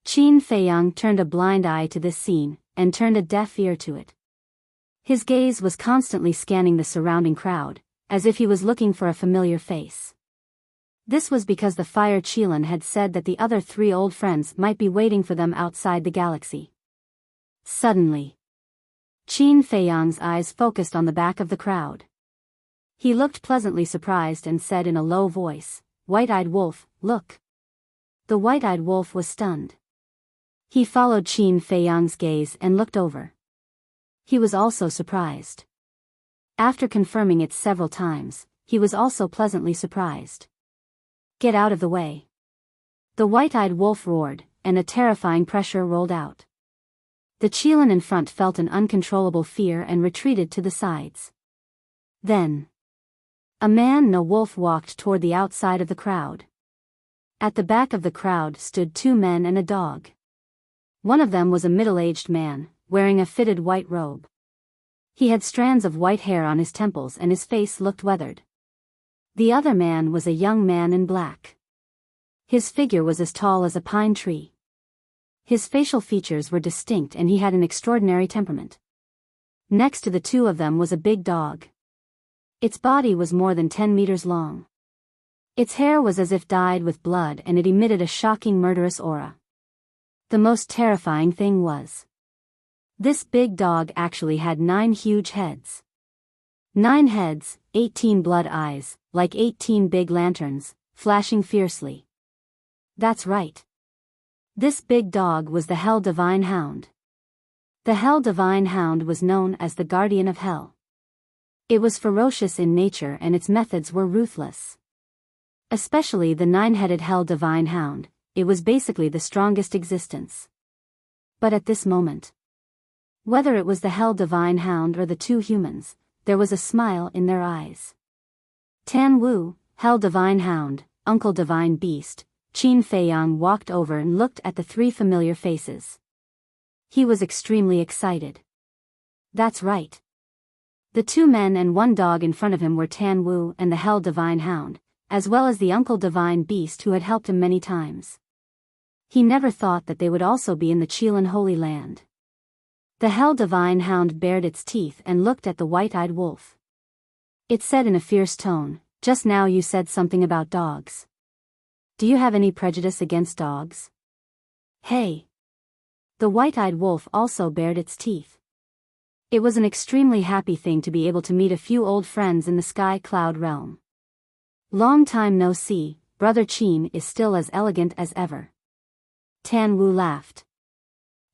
Qin Feiyang turned a blind eye to this scene, and turned a deaf ear to it. His gaze was constantly scanning the surrounding crowd, as if he was looking for a familiar face. This was because the Fire Qilan had said that the other three old friends might be waiting for them outside the galaxy. Suddenly, Qin Feiyang's eyes focused on the back of the crowd. He looked pleasantly surprised and said in a low voice, "White-eyed wolf, look." The white-eyed wolf was stunned. He followed Qin Feiyang's gaze and looked over. He was also surprised. After confirming it several times, he was also pleasantly surprised. "Get out of the way." The white-eyed wolf roared, and a terrifying pressure rolled out. The Qilan in front felt an uncontrollable fear and retreated to the sides. Then, a man no wolf walked toward the outside of the crowd. At the back of the crowd stood two men and a dog. One of them was a middle-aged man, wearing a fitted white robe. He had strands of white hair on his temples and his face looked weathered. The other man was a young man in black. His figure was as tall as a pine tree. His facial features were distinct and he had an extraordinary temperament. Next to the two of them was a big dog. Its body was more than 10 meters long. Its hair was as if dyed with blood and it emitted a shocking murderous aura. The most terrifying thing was, this big dog actually had 9 huge heads. 9 heads, 18 blood eyes, like 18 big lanterns, flashing fiercely. That's right. This big dog was the Hell Divine Hound. The Hell Divine Hound was known as the Guardian of Hell. It was ferocious in nature and its methods were ruthless. Especially the 9-headed Hell Divine Hound, it was basically the strongest existence. But at this moment, whether it was the Hell Divine Hound or the two humans, there was a smile in their eyes. Tan Wu, Hell Divine Hound, Uncle Divine Beast, Qin Feiyang walked over and looked at the 3 familiar faces. He was extremely excited. That's right. The 2 men and 1 dog in front of him were Tan Wu and the Hell Divine Hound, as well as the Uncle Divine Beast who had helped him many times. He never thought that they would also be in the Qilan Holy Land. The Hell Divine Hound bared its teeth and looked at the white-eyed wolf. It said in a fierce tone, "Just now you said something about dogs. Do you have any prejudice against dogs?" "Hey!" The white-eyed wolf also bared its teeth. It was an extremely happy thing to be able to meet a few old friends in the sky cloud realm. "Long time no see, Brother Qin is still as elegant as ever." Tan Wu laughed.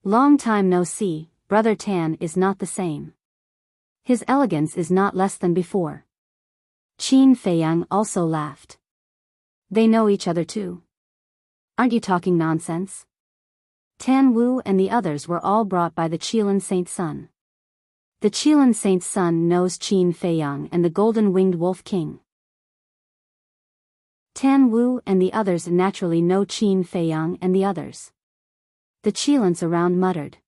"Long time no see, Brother Tan is not the same. His elegance is not less than before." Qin Feiyang also laughed. "They know each other too. Aren't you talking nonsense?" Tan Wu and the others were all brought by the Qilan Saint Sun. The Qilan Saint Sun knows Qin Feiyang and the Golden-Winged Wolf King. Tan Wu and the others naturally know Qin Feiyang and the others. The Qilans around muttered.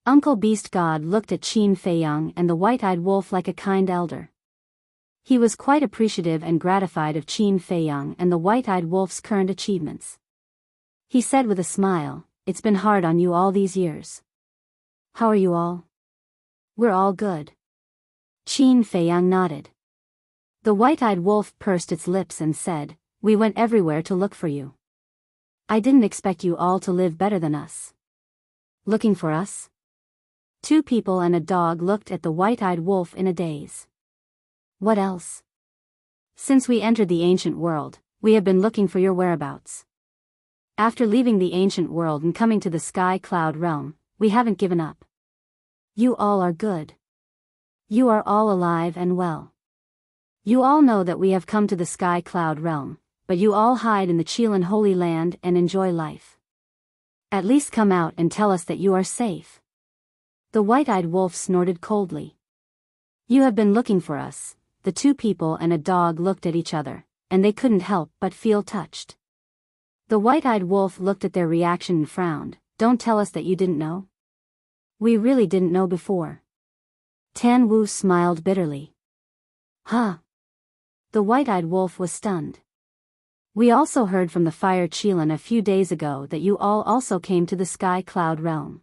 Uncle Beast God looked at Qin Feiyang and the white-eyed wolf like a kind elder. He was quite appreciative and gratified of Qin Feiyang and the white-eyed wolf's current achievements. He said with a smile, "It's been hard on you all these years. How are you all?" "We're all good." Qin Feiyang nodded. The white-eyed wolf pursed its lips and said, "We went everywhere to look for you. I didn't expect you all to live better than us." "Looking for us?" Two people and a dog looked at the white-eyed wolf in a daze. What else? Since we entered the ancient world, we have been looking for your whereabouts. After leaving the ancient world and coming to the sky cloud realm, we haven't given up. You all are good. You are all alive and well. You all know that we have come to the sky cloud realm, but you all hide in the Chilan Holy Land and enjoy life. At least come out and tell us that you are safe. The white-eyed wolf snorted coldly. You have been looking for us. The two people and a dog looked at each other, and they couldn't help but feel touched. The white-eyed wolf looked at their reaction and frowned. Don't tell us that you didn't know? We really didn't know before. Tan Wu smiled bitterly. Huh? The white-eyed wolf was stunned. We also heard from the fire Chilan a few days ago that you all also came to the sky cloud realm.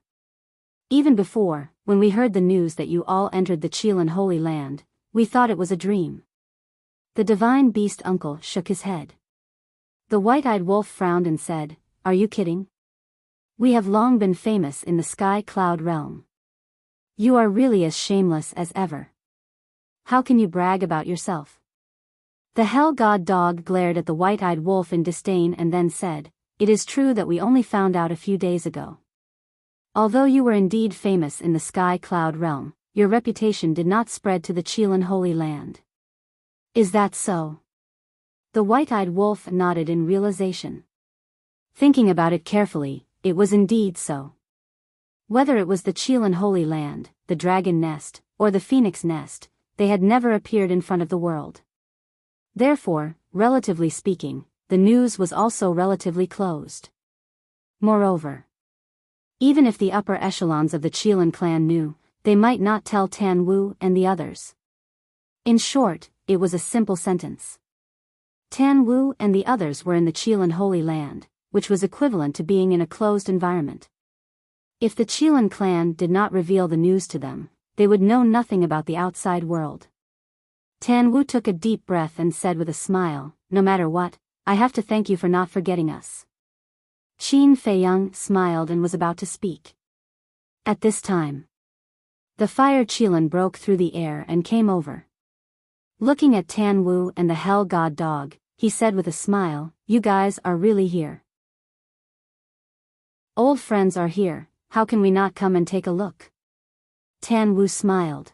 Even before, when we heard the news that you all entered the Chilan Holy Land, we thought it was a dream. The divine beast uncle shook his head. The white-eyed wolf frowned and said, Are you kidding? We have long been famous in the sky cloud realm. You are really as shameless as ever. How can you brag about yourself? The hell god dog glared at the white-eyed wolf in disdain and then said, It is true that we only found out a few days ago. Although you were indeed famous in the sky cloud realm, your reputation did not spread to the Chilan Holy Land. Is that so? The white-eyed wolf nodded in realization. Thinking about it carefully, it was indeed so. Whether it was the Chilan Holy Land, the Dragon Nest, or the Phoenix Nest, they had never appeared in front of the world. Therefore, relatively speaking, the news was also relatively closed. Moreover, even if the upper echelons of the Chilan clan knew, they might not tell Tan Wu and the others. In short, it was a simple sentence. Tan Wu and the others were in the Chilan Holy Land, which was equivalent to being in a closed environment. If the Chilan clan did not reveal the news to them, they would know nothing about the outside world. Tan Wu took a deep breath and said with a smile, No matter what, I have to thank you for not forgetting us. Qin Feiyang smiled and was about to speak. At this time, the fire Chilan broke through the air and came over. Looking at Tan Wu and the hell god dog, he said with a smile, You guys are really here. Old friends are here, how can we not come and take a look? Tan Wu smiled.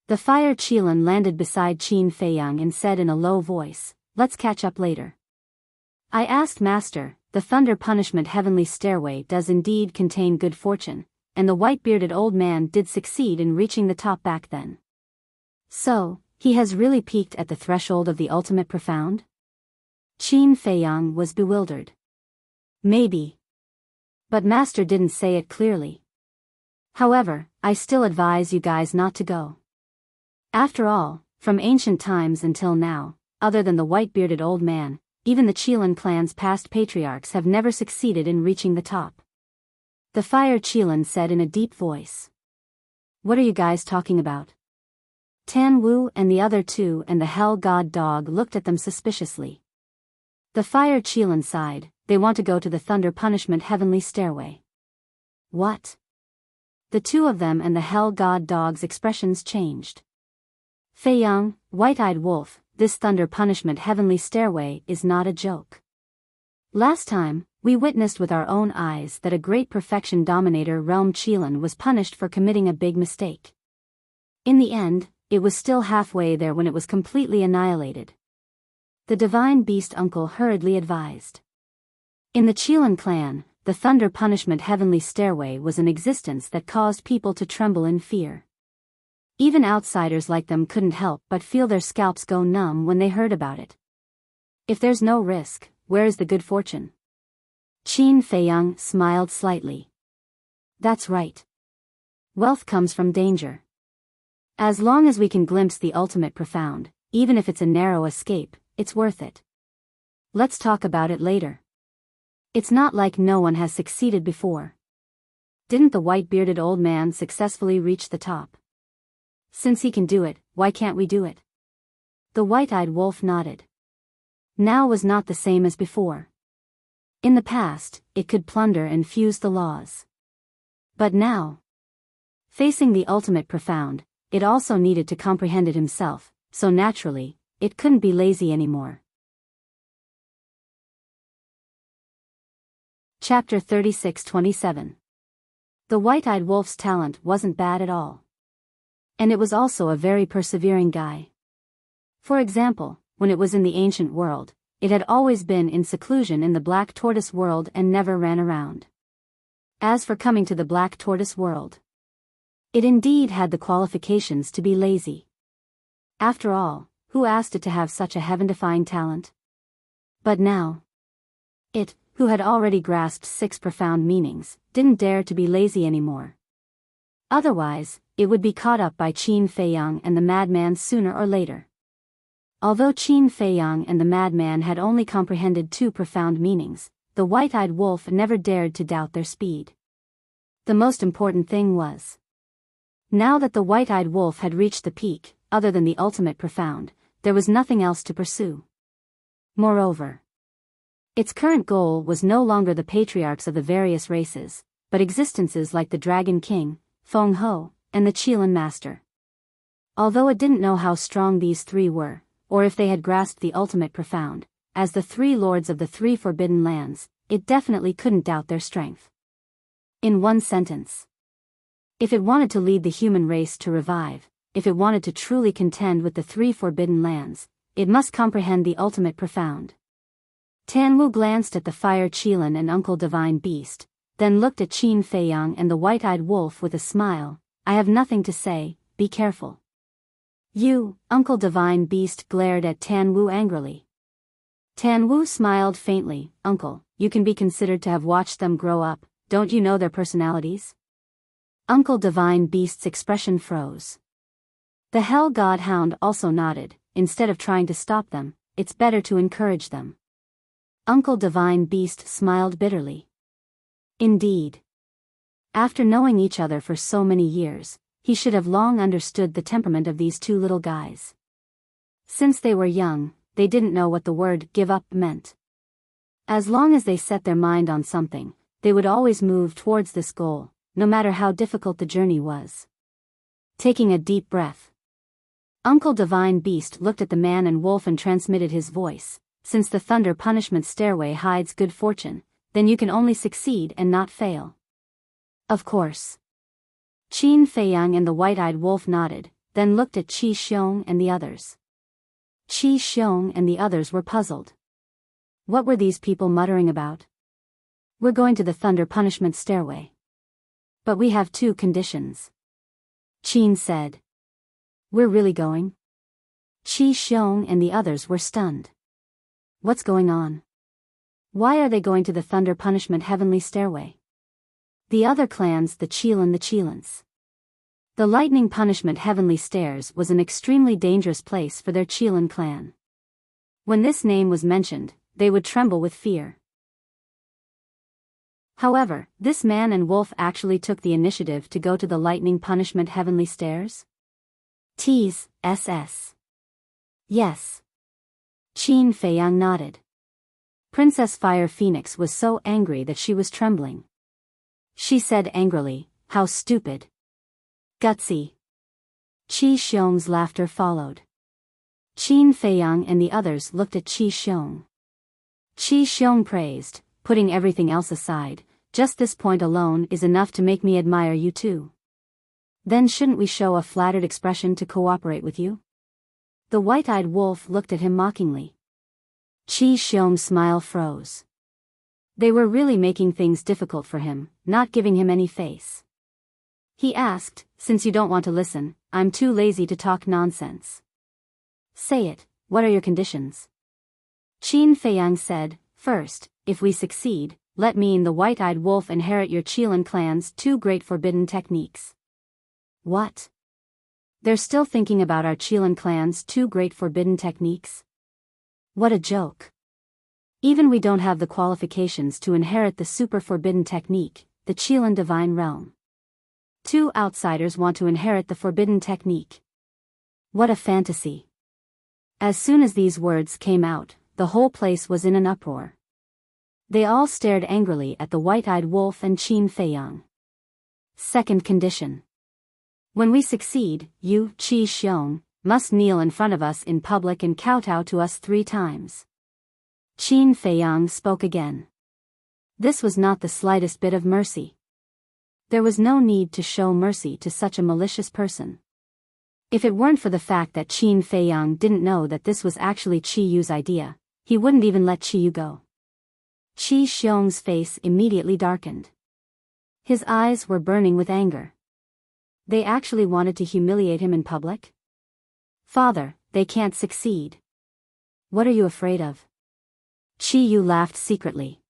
The fire Chilan landed beside Qin Feiyang and said in a low voice, Let's catch up later. I asked Master, the Thunder Punishment Heavenly Stairway does indeed contain good fortune, and the white-bearded old man did succeed in reaching the top back then. So, he has really peaked at the threshold of the ultimate profound? Qin Feiyang was bewildered. Maybe. But Master didn't say it clearly. However, I still advise you guys not to go. After all, from ancient times until now, other than the white-bearded old man, even the Chilan clan's past patriarchs have never succeeded in reaching the top. The fire Chilan said in a deep voice. What are you guys talking about? Tan Wu and the other two and the hell god dog looked at them suspiciously. The fire Chilan sighed, They want to go to the Thunder Punishment Heavenly Stairway. What? The two of them and the hell god dog's expressions changed. Feiyang, white-eyed wolf, this Thunder Punishment Heavenly Stairway is not a joke. Last time, we witnessed with our own eyes that a great perfection dominator realm Chilan was punished for committing a big mistake. In the end, it was still halfway there when it was completely annihilated. The divine beast uncle hurriedly advised. In the Chilan clan, the Thunder Punishment Heavenly Stairway was an existence that caused people to tremble in fear. Even outsiders like them couldn't help but feel their scalps go numb when they heard about it. If there's no risk, where is the good fortune? Qin Feiyang smiled slightly. That's right. Wealth comes from danger. As long as we can glimpse the ultimate profound, even if it's a narrow escape, it's worth it. Let's talk about it later. It's not like no one has succeeded before. Didn't the white-bearded old man successfully reach the top? Since he can do it, why can't we do it? The white-eyed wolf nodded. Now was not the same as before. In the past, it could plunder and fuse the laws. But now, Facing the ultimate profound, it also needed to comprehend it himself, so naturally, it couldn't be lazy anymore. Chapter 36-27. The white-eyed wolf's talent wasn't bad at all. And it was also a very persevering guy. For example, when it was in the ancient world, it had always been in seclusion in the black tortoise world and never ran around. As for coming to the black tortoise world, it indeed had the qualifications to be lazy. After all, who asked it to have such a heaven-defying talent? But now, it, who had already grasped 6 profound meanings, didn't dare to be lazy anymore. Otherwise, it would be caught up by Qin Feiyang and the madman sooner or later. Although Qin Feiyang and the madman had only comprehended 2 profound meanings, the white-eyed wolf never dared to doubt their speed. The most important thing was, now that the white-eyed wolf had reached the peak, other than the ultimate profound, there was nothing else to pursue. Moreover, its current goal was no longer the patriarchs of the various races, but existences like the Dragon King, Feng Ho, and the Qilin Master. Although it didn't know how strong these 3 were, or if they had grasped the ultimate profound, as the 3 lords of the 3 forbidden lands, it definitely couldn't doubt their strength. In one sentence, if it wanted to lead the human race to revive, if it wanted to truly contend with the 3 forbidden lands, it must comprehend the ultimate profound. Tanwu glanced at the fire Qilin and Uncle Divine Beast, then looked at Qin Feiyang and the white-eyed wolf with a smile. I have nothing to say, be careful. You, Uncle Divine Beast glared at Tanwu angrily. Tanwu smiled faintly. Uncle, you can be considered to have watched them grow up, don't you know their personalities? Uncle Divine Beast's expression froze. The Hell God Hound also nodded. Instead of trying to stop them, it's better to encourage them. Uncle Divine Beast smiled bitterly. Indeed. After knowing each other for so many years, he should have long understood the temperament of these 2 little guys. Since they were young, they didn't know what the word give up meant. As long as they set their mind on something, they would always move towards this goal, no matter how difficult the journey was. Taking a deep breath, Uncle Divine Beast looked at the man and wolf and transmitted his voice. Since the thunder punishment stairway hides good fortune, then you can only succeed and not fail. Of course. Qin Feiyang and the white-eyed wolf nodded, then looked at Qi Xiong and the others. Qi Xiong and the others were puzzled. What were these people muttering about? We're going to the thunder punishment stairway. But we have 2 conditions. Qin said. We're really going? Qi Xiong and the others were stunned. What's going on? Why are they going to the thunder punishment heavenly stairway? The other clans, the Qilins. The lightning punishment heavenly stairs was an extremely dangerous place for their Qilin clan. When this name was mentioned, they would tremble with fear. However, this man and wolf actually took the initiative to go to the lightning punishment heavenly stairs? Tease, SS. Yes. Qin Feiyang nodded. Princess Fire Phoenix was so angry that she was trembling. She said angrily, how stupid. Gutsy. Qi Xiong's laughter followed. Qin Feiyang and the others looked at Qi Xiong. Qi Xiong praised, putting everything else aside, just this point alone is enough to make me admire you too. Then shouldn't we show a flattered expression to cooperate with you? The white-eyed wolf looked at him mockingly. Qi Xiong's smile froze. They were really making things difficult for him, not giving him any face. He asked, since you don't want to listen, I'm too lazy to talk nonsense. Say it, what are your conditions? Qin Feiyang said, first, if we succeed, let me and the white-eyed wolf inherit your Qilin clan's 2 great forbidden techniques. What? They're still thinking about our Qilin clan's 2 great forbidden techniques? What a joke. Even we don't have the qualifications to inherit the super forbidden technique, the Qilin divine realm. 2 outsiders want to inherit the forbidden technique. What a fantasy. As soon as these words came out, the whole place was in an uproar. They all stared angrily at the white-eyed wolf and Qin Feiyang. Second condition. When we succeed, you, Qi Xiong, must kneel in front of us in public and kowtow to us 3 times. Qin Feiyang spoke again. This was not the slightest bit of mercy. There was no need to show mercy to such a malicious person. If it weren't for the fact that Qin Feiyang didn't know that this was actually Qi Yu's idea, he wouldn't even let Qi Yu go. Qi Xiong's face immediately darkened. His eyes were burning with anger. They actually wanted to humiliate him in public? Father, they can't succeed. What are you afraid of? Qi Yu laughed secretly.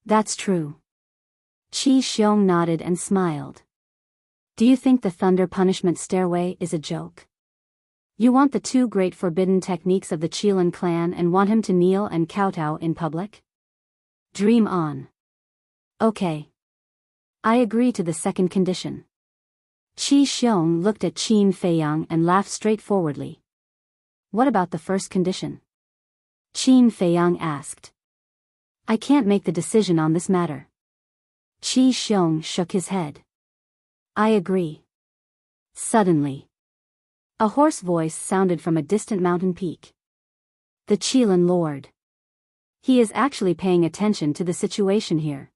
That's true. Qi Xiong nodded and smiled. Do you think the thunder punishment stairway is a joke? You want the 2 great forbidden techniques of the Qilin clan and want him to kneel and kowtow in public? Dream on. Okay. I agree to the second condition. Qi Xiong looked at Qin Feiyang and laughed straightforwardly. What about the first condition? Qin Feiyang asked. I can't make the decision on this matter. Qi Xiong shook his head. I agree. Suddenly, a hoarse voice sounded from a distant mountain peak. The Qilin Lord. He is actually paying attention to the situation here.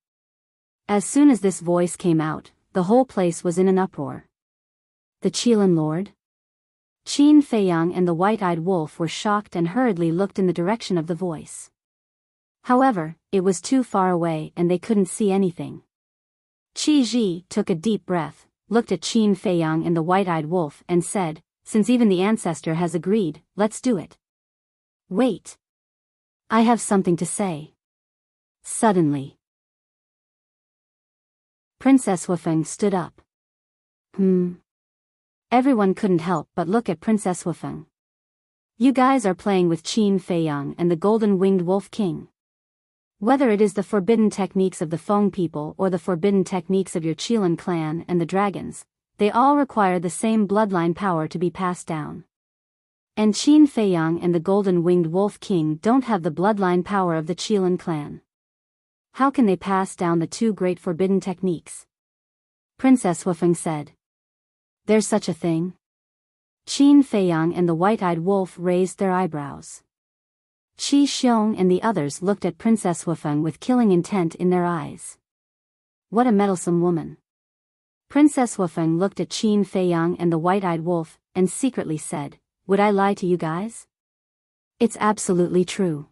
As soon as this voice came out, the whole place was in an uproar. The Qilin Lord? Qin Feiyang and the white-eyed wolf were shocked and hurriedly looked in the direction of the voice. However, it was too far away and they couldn't see anything. Qi Ji took a deep breath, looked at Qin Feiyang and the white-eyed wolf and said, since even the ancestor has agreed, let's do it. Wait. I have something to say. Suddenly, Princess Wufeng stood up. Everyone couldn't help but look at Princess Wufeng. You guys are playing with Qin Feiyang and the golden-winged wolf king. Whether it is the forbidden techniques of the Feng people or the forbidden techniques of your Qilin clan and the dragons, they all require the same bloodline power to be passed down. And Qin Feiyang and the golden-winged wolf king don't have the bloodline power of the Qilin clan. How can they pass down the 2 great forbidden techniques? Princess Wufeng said. There's such a thing? Qin Feiyang and the white-eyed wolf raised their eyebrows. Qi Xiong and the others looked at Princess Wufeng with killing intent in their eyes. What a meddlesome woman. Princess Wufeng looked at Qin Feiyang and the white-eyed wolf, and secretly said, would I lie to you guys? It's absolutely true.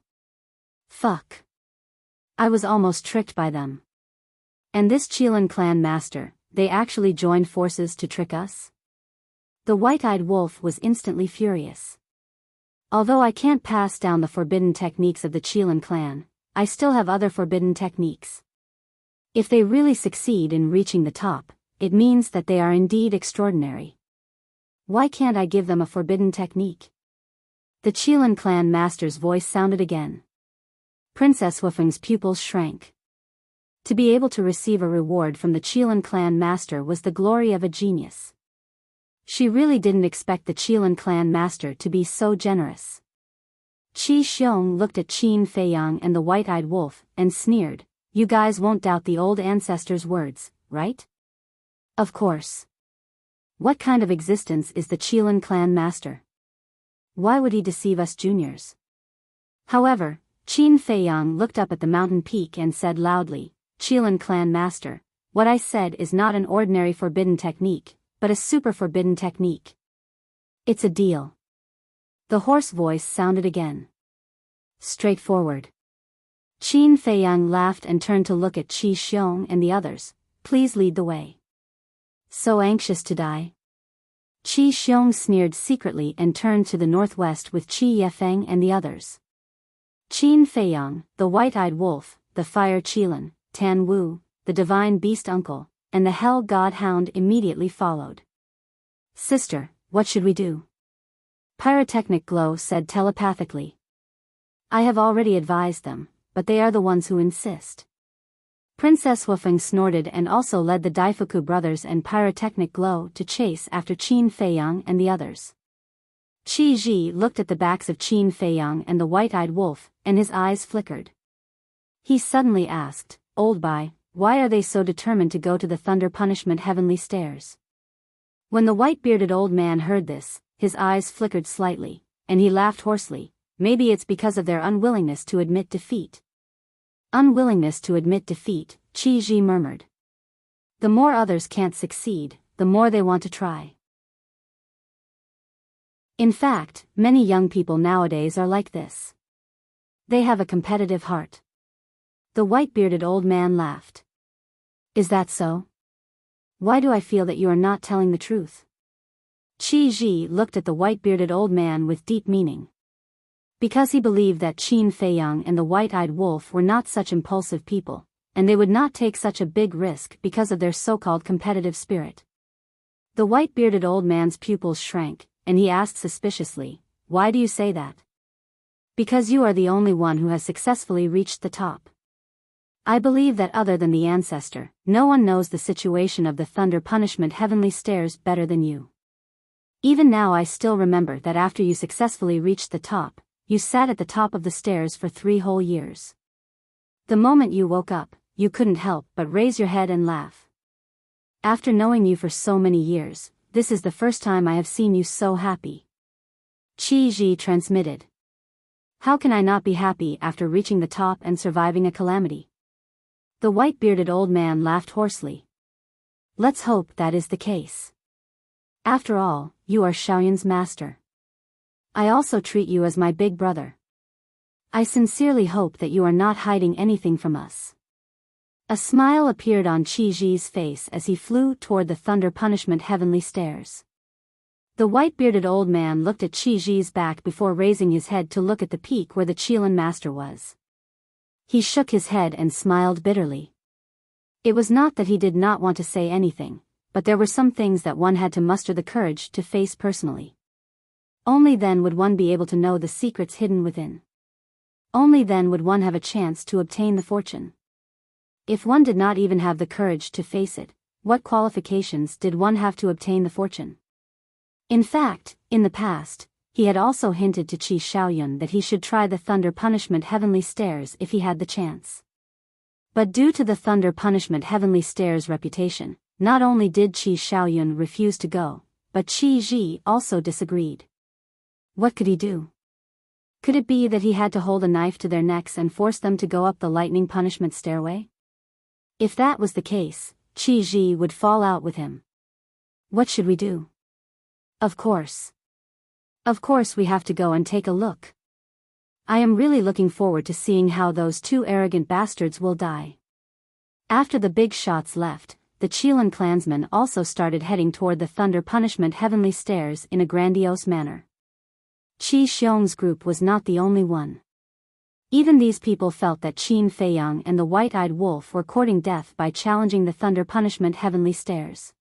Fuck. I was almost tricked by them. And this Qilin clan master, they actually joined forces to trick us? The white-eyed wolf was instantly furious. Although I can't pass down the forbidden techniques of the Qilin clan, I still have other forbidden techniques. If they really succeed in reaching the top, it means that they are indeed extraordinary. Why can't I give them a forbidden technique? The Qilin clan master's voice sounded again. Princess Wufeng's pupils shrank. To be able to receive a reward from the Qilin clan master was the glory of a genius. She really didn't expect the Qilin clan master to be so generous. Qi Xiong looked at Qin Feiyang and the white-eyed wolf, and sneered, you guys won't doubt the old ancestor's words, right? Of course. What kind of existence is the Qilin clan master? Why would he deceive us juniors? However, Qin Feiyang looked up at the mountain peak and said loudly, Qilin clan master, what I said is not an ordinary forbidden technique, but a super forbidden technique. It's a deal. The hoarse voice sounded again. Straightforward. Qin Feiyang laughed and turned to look at Qi Xiong and the others. Please lead the way. So anxious to die? Qi Xiong sneered secretly and turned to the northwest with Qi Yefeng and the others. Qin Feiyang, the white-eyed wolf, the fire Qilin, Tan Wu, the divine beast uncle, and the hell god hound immediately followed. Sister, what should we do? Pyrotechnic Glow said telepathically. I have already advised them, but they are the ones who insist. Princess Wufeng snorted and also led the Daifuku brothers and Pyrotechnic Glow to chase after Qin Feiyang and the others. Qi Ji looked at the backs of Qin Feiyang and the white-eyed wolf, and his eyes flickered. He suddenly asked, Old Bai, why are they so determined to go to the Thunder Punishment Heavenly Stairs? When the white-bearded old man heard this, his eyes flickered slightly, and he laughed hoarsely. Maybe it's because of their unwillingness to admit defeat. Unwillingness to admit defeat, Qi Ji murmured. The more others can't succeed, the more they want to try. In fact, many young people nowadays are like this. They have a competitive heart. The white-bearded old man laughed. Is that so? Why do I feel that you are not telling the truth? Qi Ji looked at the white-bearded old man with deep meaning. Because he believed that Qin Feiyang and the white-eyed wolf were not such impulsive people, and they would not take such a big risk because of their so-called competitive spirit. The white-bearded old man's pupils shrank, and he asked suspiciously, "Why do you say that?" "Because you are the only one who has successfully reached the top. I believe that other than the ancestor, no one knows the situation of the thunder punishment heavenly stairs better than you. Even now I still remember that after you successfully reached the top, you sat at the top of the stairs for 3 whole years. The moment you woke up, you couldn't help but raise your head and laugh. After knowing you for so many years, this is the first time I have seen you so happy." Qi Ji transmitted. How can I not be happy after reaching the top and surviving a calamity? The white-bearded old man laughed hoarsely. Let's hope that is the case. After all, you are Xiaoyun's master. I also treat you as my big brother. I sincerely hope that you are not hiding anything from us. A smile appeared on Qi Ji's face as he flew toward the thunder punishment heavenly stairs. The white-bearded old man looked at Qi Ji's back before raising his head to look at the peak where the Qilin master was. He shook his head and smiled bitterly. It was not that he did not want to say anything, but there were some things that one had to muster the courage to face personally. Only then would one be able to know the secrets hidden within. Only then would one have a chance to obtain the fortune. If one did not even have the courage to face it, what qualifications did one have to obtain the fortune? In fact, in the past, he had also hinted to Qi Xiaoyun that he should try the thunder punishment heavenly stairs if he had the chance. But due to the thunder punishment heavenly stairs reputation, not only did Qi Xiaoyun refuse to go, but Qi Ji also disagreed. What could he do? Could it be that he had to hold a knife to their necks and force them to go up the lightning punishment stairway? If that was the case, Qi Ji would fall out with him. What should we do? Of course we have to go and take a look. I am really looking forward to seeing how those 2 arrogant bastards will die. After the big shots left, the Qilin clansmen also started heading toward the thunder punishment heavenly stairs in a grandiose manner. Qi Xiong's group was not the only one. Even these people felt that Qin Feiyang and the white-eyed wolf were courting death by challenging the thunder punishment heavenly stairs.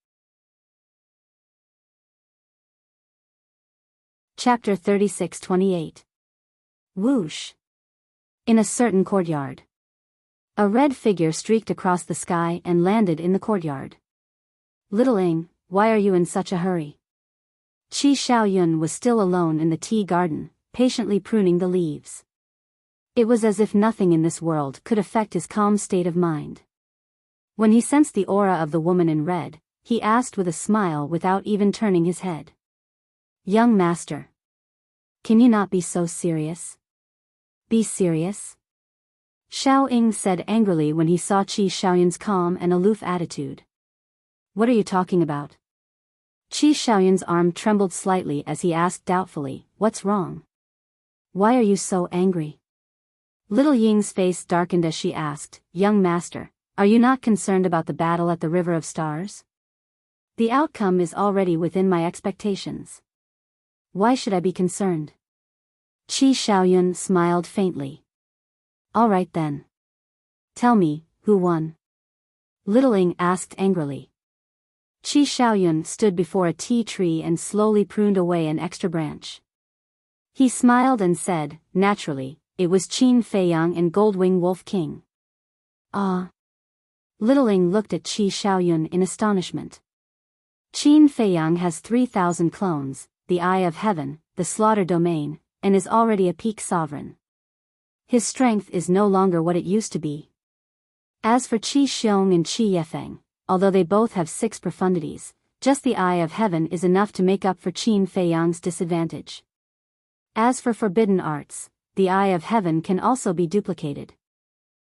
Chapter 36-28. Whoosh. In a certain courtyard. A red figure streaked across the sky and landed in the courtyard. Little Ing, why are you in such a hurry? Qi Xiaoyun was still alone in the tea garden, patiently pruning the leaves. It was as if nothing in this world could affect his calm state of mind. When he sensed the aura of the woman in red, he asked with a smile without even turning his head. Young master. Can you not be so serious? Be serious? Xiao Ying said angrily when he saw Qi Xiaoyun's calm and aloof attitude. What are you talking about? Qi Xiaoyun's arm trembled slightly as he asked doubtfully, what's wrong? Why are you so angry? Little Ying's face darkened as she asked, young master, are you not concerned about the battle at the River of Stars? The outcome is already within my expectations. Why should I be concerned? Qi Xiaoyun smiled faintly. All right then. Tell me, who won? Little Ying asked angrily. Qi Xiaoyun stood before a tea tree and slowly pruned away an extra branch. He smiled and said, naturally, it was Qin Feiyang and Goldwing Wolf King. Ah. Little Ying looked at Qi Xiaoyun in astonishment. Qin Feiyang has 3,000 clones, the Eye of Heaven, the Slaughter Domain, and is already a peak sovereign. His strength is no longer what it used to be. As for Qi Xiong and Qi Yefeng, although they both have 6 profundities, Just the eye of heaven is enough to make up for Qin Feiyang's disadvantage. As for forbidden arts, the eye of heaven can also be duplicated.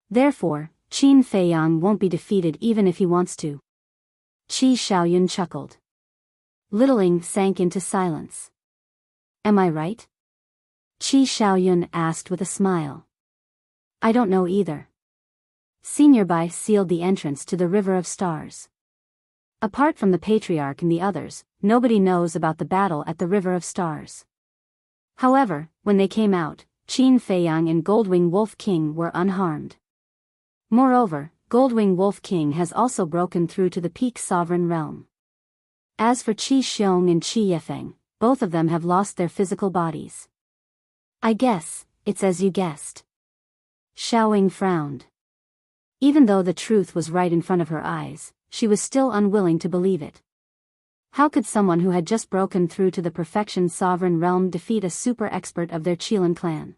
Therefore, Qin Feiyang won't be defeated even if he wants to. Qi Xiaoyun chuckled. Littling sank into silence. Am I right? Qi Xiaoyun asked with a smile. I don't know either. Senior Bai sealed the entrance to the River of Stars. Apart from the Patriarch and the others, nobody knows about the battle at the River of Stars. However, when they came out, Qin Feiyang and Goldwing Wolf King were unharmed. Moreover, Goldwing Wolf King has also broken through to the Peak Sovereign Realm. As for Qi Xiong and Qi Yefeng, both of them have lost their physical bodies. I guess, it's as you guessed. Xiaoying frowned. Even though the truth was right in front of her eyes, she was still unwilling to believe it. How could someone who had just broken through to the Perfection Sovereign Realm defeat a super expert of their Qilin clan?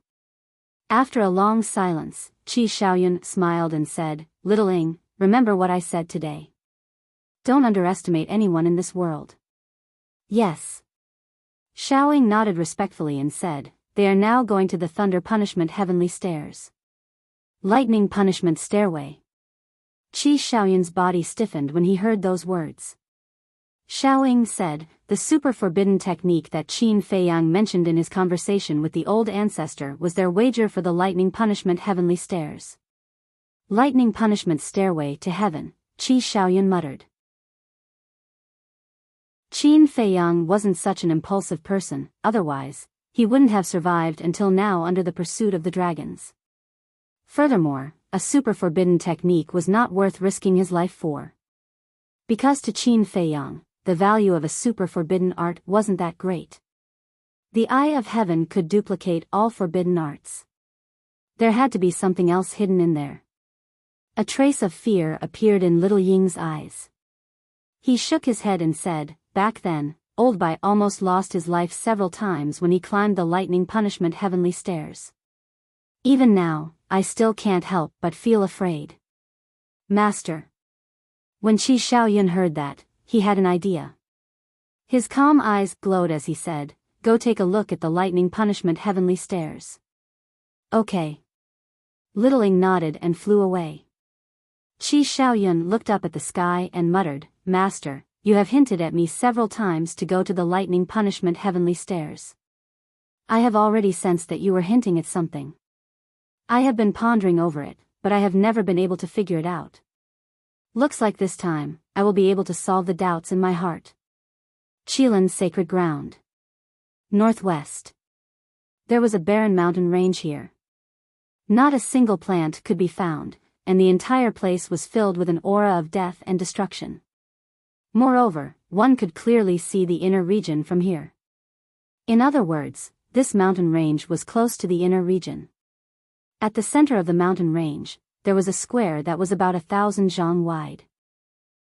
After a long silence, Qi Xiaoyun smiled and said, Littling, remember what I said today. Don't underestimate anyone in this world. Yes. Xiaoying nodded respectfully and said, They are now going to the Thunder Punishment Heavenly Stairs. Lightning Punishment Stairway. Qi Xiaoyun's body stiffened when he heard those words. Xiaoying said, the super forbidden technique that Qin Feiyang mentioned in his conversation with the old ancestor was their wager for the Lightning Punishment Heavenly Stairs. Lightning Punishment Stairway to Heaven, Qi Xiaoyun muttered. Qin Feiyang wasn't such an impulsive person, otherwise, he wouldn't have survived until now under the pursuit of the dragons. Furthermore, a super forbidden technique was not worth risking his life for. Because to Qin Feiyang, the value of a super forbidden art wasn't that great. The eye of heaven could duplicate all forbidden arts. There had to be something else hidden in there. A trace of fear appeared in Little Ying's eyes. He shook his head and said, Back then, Old Bai almost lost his life several times when he climbed the Lightning Punishment Heavenly Stairs. Even now, I still can't help but feel afraid. Master. When Qi Xiaoyun heard that, he had an idea. His calm eyes glowed as he said, Go take a look at the Lightning Punishment Heavenly Stairs. Okay. Littling nodded and flew away. Qi Xiaoyun looked up at the sky and muttered, Master, you have hinted at me several times to go to the Lightning Punishment Heavenly Stairs. I have already sensed that you were hinting at something. I have been pondering over it, but I have never been able to figure it out. Looks like this time, I will be able to solve the doubts in my heart. Qilin's sacred ground. Northwest. There was a barren mountain range here. Not a single plant could be found, and the entire place was filled with an aura of death and destruction. Moreover, one could clearly see the inner region from here. In other words, this mountain range was close to the inner region. At the center of the mountain range, there was a square that was about 1,000 zhang wide.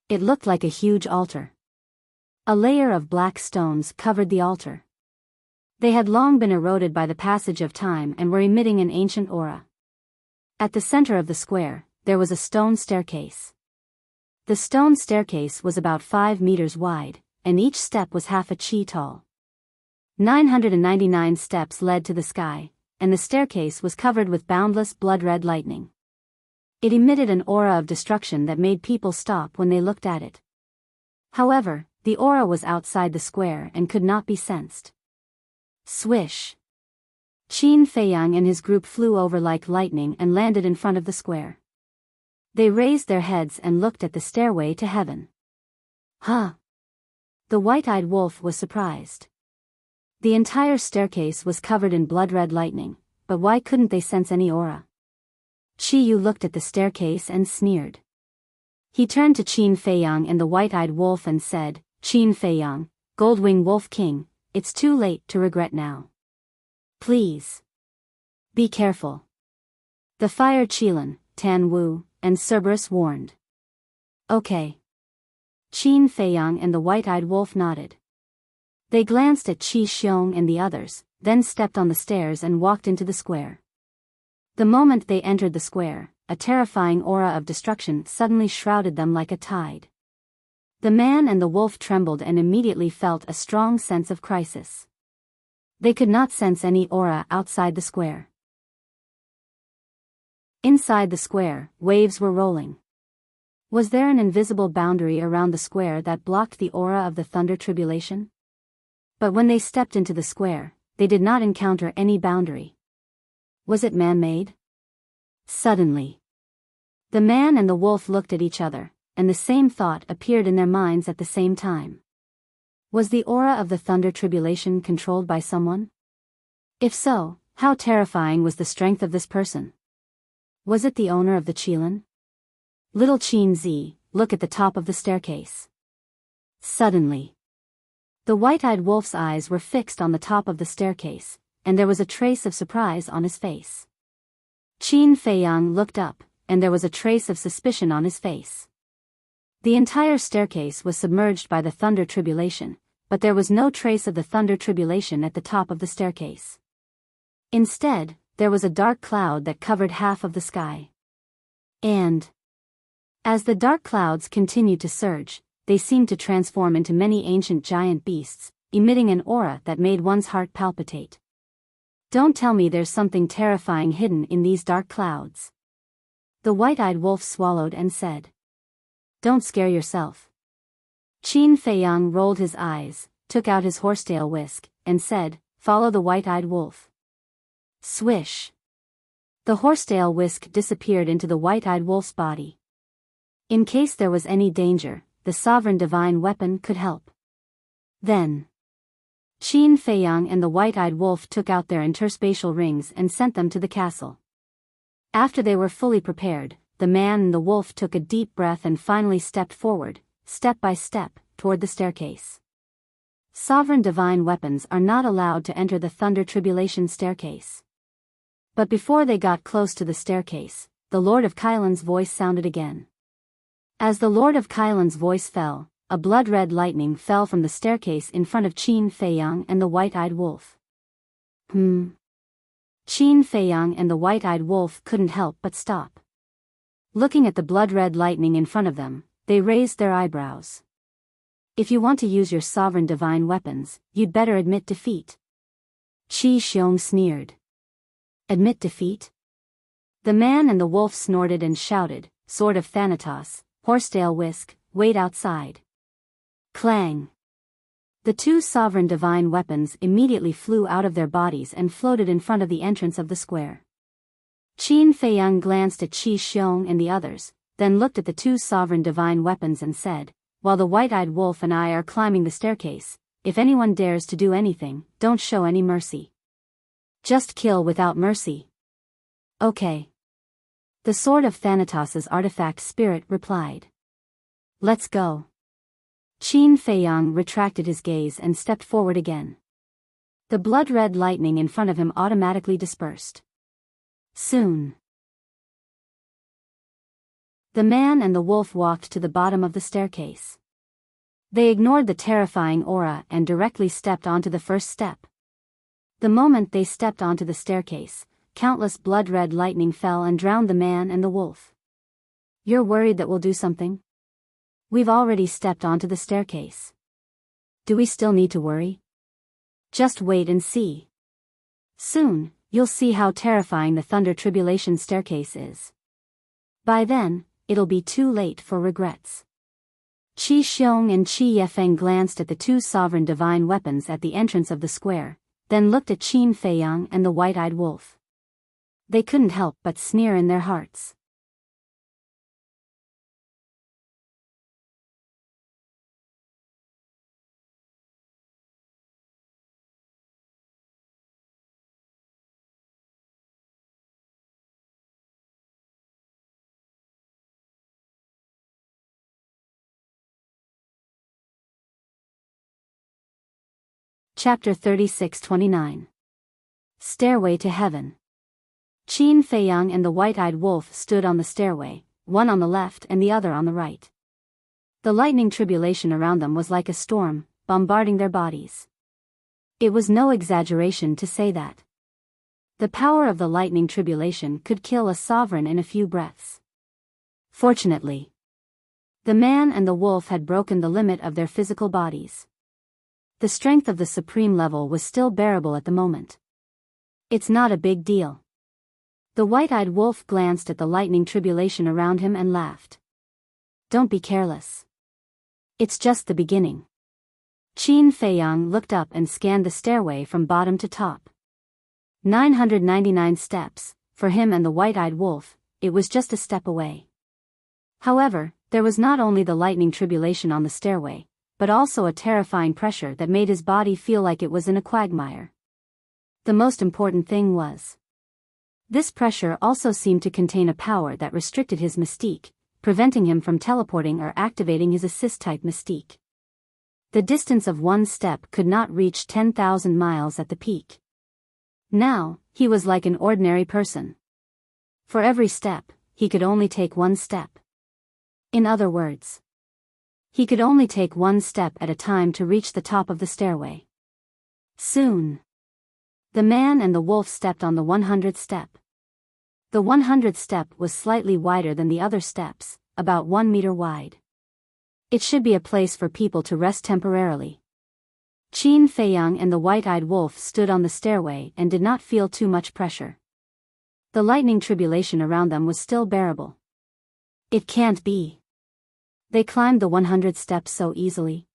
It looked like a huge altar. A layer of black stones covered the altar. They had long been eroded by the passage of time and were emitting an ancient aura. At the center of the square, there was a stone staircase. The stone staircase was about 5 meters wide, and each step was half a qi tall. 999 steps led to the sky, and the staircase was covered with boundless blood-red lightning. It emitted an aura of destruction that made people stop when they looked at it. However, the aura was outside the square and could not be sensed. Swish! Qin Feiyang and his group flew over like lightning and landed in front of the square. They raised their heads and looked at the stairway to heaven. Huh! The white-eyed wolf was surprised. The entire staircase was covered in blood-red lightning, but why couldn't they sense any aura? Qi Yu looked at the staircase and sneered. He turned to Qin Feiyang and the white-eyed wolf and said, Qin Feiyang, Goldwing Wolf King, it's too late to regret now. Please. Be careful. The Fire Qilin, Tan Wu, and Cerberus warned. Okay. Qin Feiyang and the white-eyed wolf nodded. They glanced at Qi Xiong and the others, then stepped on the stairs and walked into the square. The moment they entered the square, a terrifying aura of destruction suddenly shrouded them like a tide. The man and the wolf trembled and immediately felt a strong sense of crisis. They could not sense any aura outside the square. Inside the square, waves were rolling. Was there an invisible boundary around the square that blocked the aura of the thunder tribulation? But when they stepped into the square, they did not encounter any boundary. Was it man-made? Suddenly, the man and the wolf looked at each other, and the same thought appeared in their minds at the same time. Was the aura of the thunder tribulation controlled by someone? If so, how terrifying was the strength of this person? Was it the owner of the Qilin? Little Qin Zi, look at the top of the staircase. Suddenly, the white-eyed wolf's eyes were fixed on the top of the staircase, and there was a trace of surprise on his face. Qin Feiyang looked up, and there was a trace of suspicion on his face. The entire staircase was submerged by the thunder tribulation, but there was no trace of the thunder tribulation at the top of the staircase. Instead, there was a dark cloud that covered half of the sky. And as the dark clouds continued to surge, they seemed to transform into many ancient giant beasts, emitting an aura that made one's heart palpitate. Don't tell me there's something terrifying hidden in these dark clouds. The white-eyed wolf swallowed and said, "Don't scare yourself." Qin Feiyang rolled his eyes, took out his horsetail whisk, and said, "Follow the white-eyed wolf." Swish! The horsetail whisk disappeared into the white-eyed wolf's body. In case there was any danger, the sovereign divine weapon could help. Then, Qin Feiyang and the white-eyed wolf took out their interspatial rings and sent them to the castle. After they were fully prepared, the man and the wolf took a deep breath and finally stepped forward, step by step, toward the staircase. Sovereign divine weapons are not allowed to enter the thunder tribulation staircase. But before they got close to the staircase, the Lord of Kailan's voice sounded again. As the Lord of Kailan's voice fell, a blood-red lightning fell from the staircase in front of Qin Feiyang and the white-eyed wolf. Qin Feiyang and the white-eyed wolf couldn't help but stop. Looking at the blood-red lightning in front of them, they raised their eyebrows. "If you want to use your sovereign divine weapons, you'd better admit defeat." Qi Xiong sneered. "Admit defeat?" The man and the wolf snorted and shouted, "Sword of Thanatos, horsetail whisk, wait outside." Clang! The two sovereign divine weapons immediately flew out of their bodies and floated in front of the entrance of the square. Qin Feiyang glanced at Qi Xiong and the others, then looked at the two sovereign divine weapons and said, "While the white-eyed wolf and I are climbing the staircase, if anyone dares to do anything, don't show any mercy. Just kill without mercy." "Okay." The Sword of Thanatos' artifact spirit replied. "Let's go." Qin Feiyang retracted his gaze and stepped forward again. The blood-red lightning in front of him automatically dispersed. Soon, the man and the wolf walked to the bottom of the staircase. They ignored the terrifying aura and directly stepped onto the first step. The moment they stepped onto the staircase, countless blood-red lightning fell and drowned the man and the wolf. "You're worried that we'll do something? We've already stepped onto the staircase. Do we still need to worry? Just wait and see. Soon, you'll see how terrifying the thunder tribulation staircase is. By then, it'll be too late for regrets." Qi Xiong and Qi Yefeng glanced at the two sovereign divine weapons at the entrance of the square, then looked at Qin Feiyang and the white-eyed wolf. They couldn't help but sneer in their hearts. Chapter 36-29. Stairway to Heaven. Qin Feiyang and the white-eyed wolf stood on the stairway, one on the left and the other on the right. The lightning tribulation around them was like a storm, bombarding their bodies. It was no exaggeration to say that the power of the lightning tribulation could kill a sovereign in a few breaths. Fortunately, The man and the wolf had broken the limit of their physical bodies. The strength of the supreme level was still bearable at the moment. It's not a big deal. The white-eyed wolf glanced at the lightning tribulation around him and laughed. Don't be careless. It's just the beginning. Qin Feiyang looked up and scanned the stairway from bottom to top. 999 steps, for him and the white-eyed wolf, it was just a step away. However, there was not only the lightning tribulation on the stairway, but also a terrifying pressure that made his body feel like it was in a quagmire. The most important thing was, this pressure also seemed to contain a power that restricted his mystique, preventing him from teleporting or activating his assist-type mystique. The distance of one step could not reach 10,000 miles at the peak. Now, he was like an ordinary person. For every step, he could only take one step. In other words, he could only take one step at a time to reach the top of the stairway. Soon, the man and the wolf stepped on the 100th step. The 100th step was slightly wider than the other steps, about 1 meter wide. It should be a place for people to rest temporarily. Qin Feiyang and the white-eyed wolf stood on the stairway and did not feel too much pressure. The lightning tribulation around them was still bearable. It can't be. They climbed the 100 steps so easily.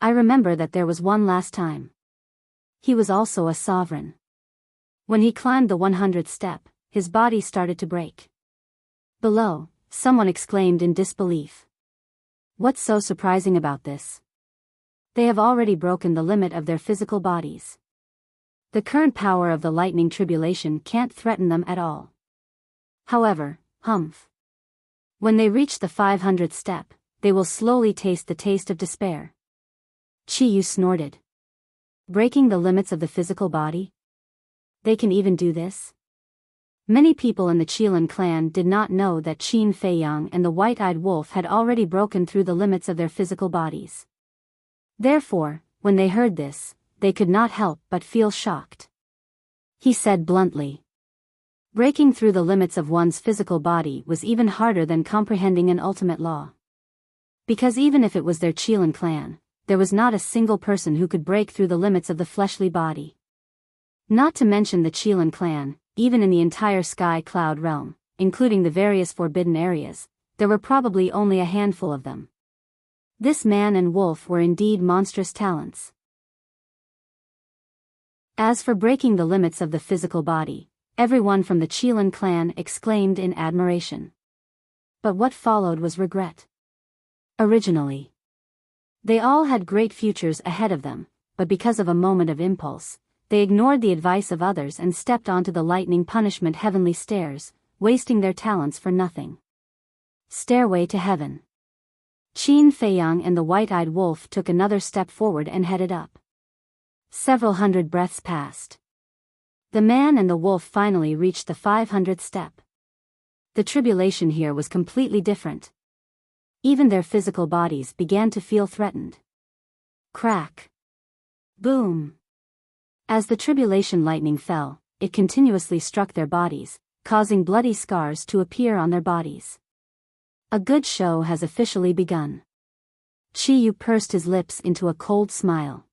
I remember that there was one last time. He was also a sovereign. When he climbed the 100th step, his body started to break. Below, someone exclaimed in disbelief. What's so surprising about this? They have already broken the limit of their physical bodies. The current power of the lightning tribulation can't threaten them at all. However, humph. When they reach the 500th step, they will slowly taste the taste of despair. Qiyu snorted. Breaking the limits of the physical body? They can even do this? Many people in the Qilin clan did not know that Qin Feiyang and the white-eyed wolf had already broken through the limits of their physical bodies. Therefore, when they heard this, they could not help but feel shocked. He said bluntly. Breaking through the limits of one's physical body was even harder than comprehending an ultimate law. Because even if it was their Qilin clan, there was not a single person who could break through the limits of the fleshly body. Not to mention the Qilin clan, even in the entire sky cloud realm, including the various forbidden areas, there were probably only a handful of them. This man and wolf were indeed monstrous talents. As for breaking the limits of the physical body, everyone from the Qilin clan exclaimed in admiration. But what followed was regret. Originally, they all had great futures ahead of them, but because of a moment of impulse, they ignored the advice of others and stepped onto the lightning punishment heavenly stairs, wasting their talents for nothing. Stairway to Heaven. Qin Feiyang and the white-eyed wolf took another step forward and headed up. Several hundred breaths passed. The man and the wolf finally reached the 500th step. The tribulation here was completely different. Even their physical bodies began to feel threatened. Crack. Boom. As the tribulation lightning fell, it continuously struck their bodies, causing bloody scars to appear on their bodies. A good show has officially begun. Qiyu pursed his lips into a cold smile.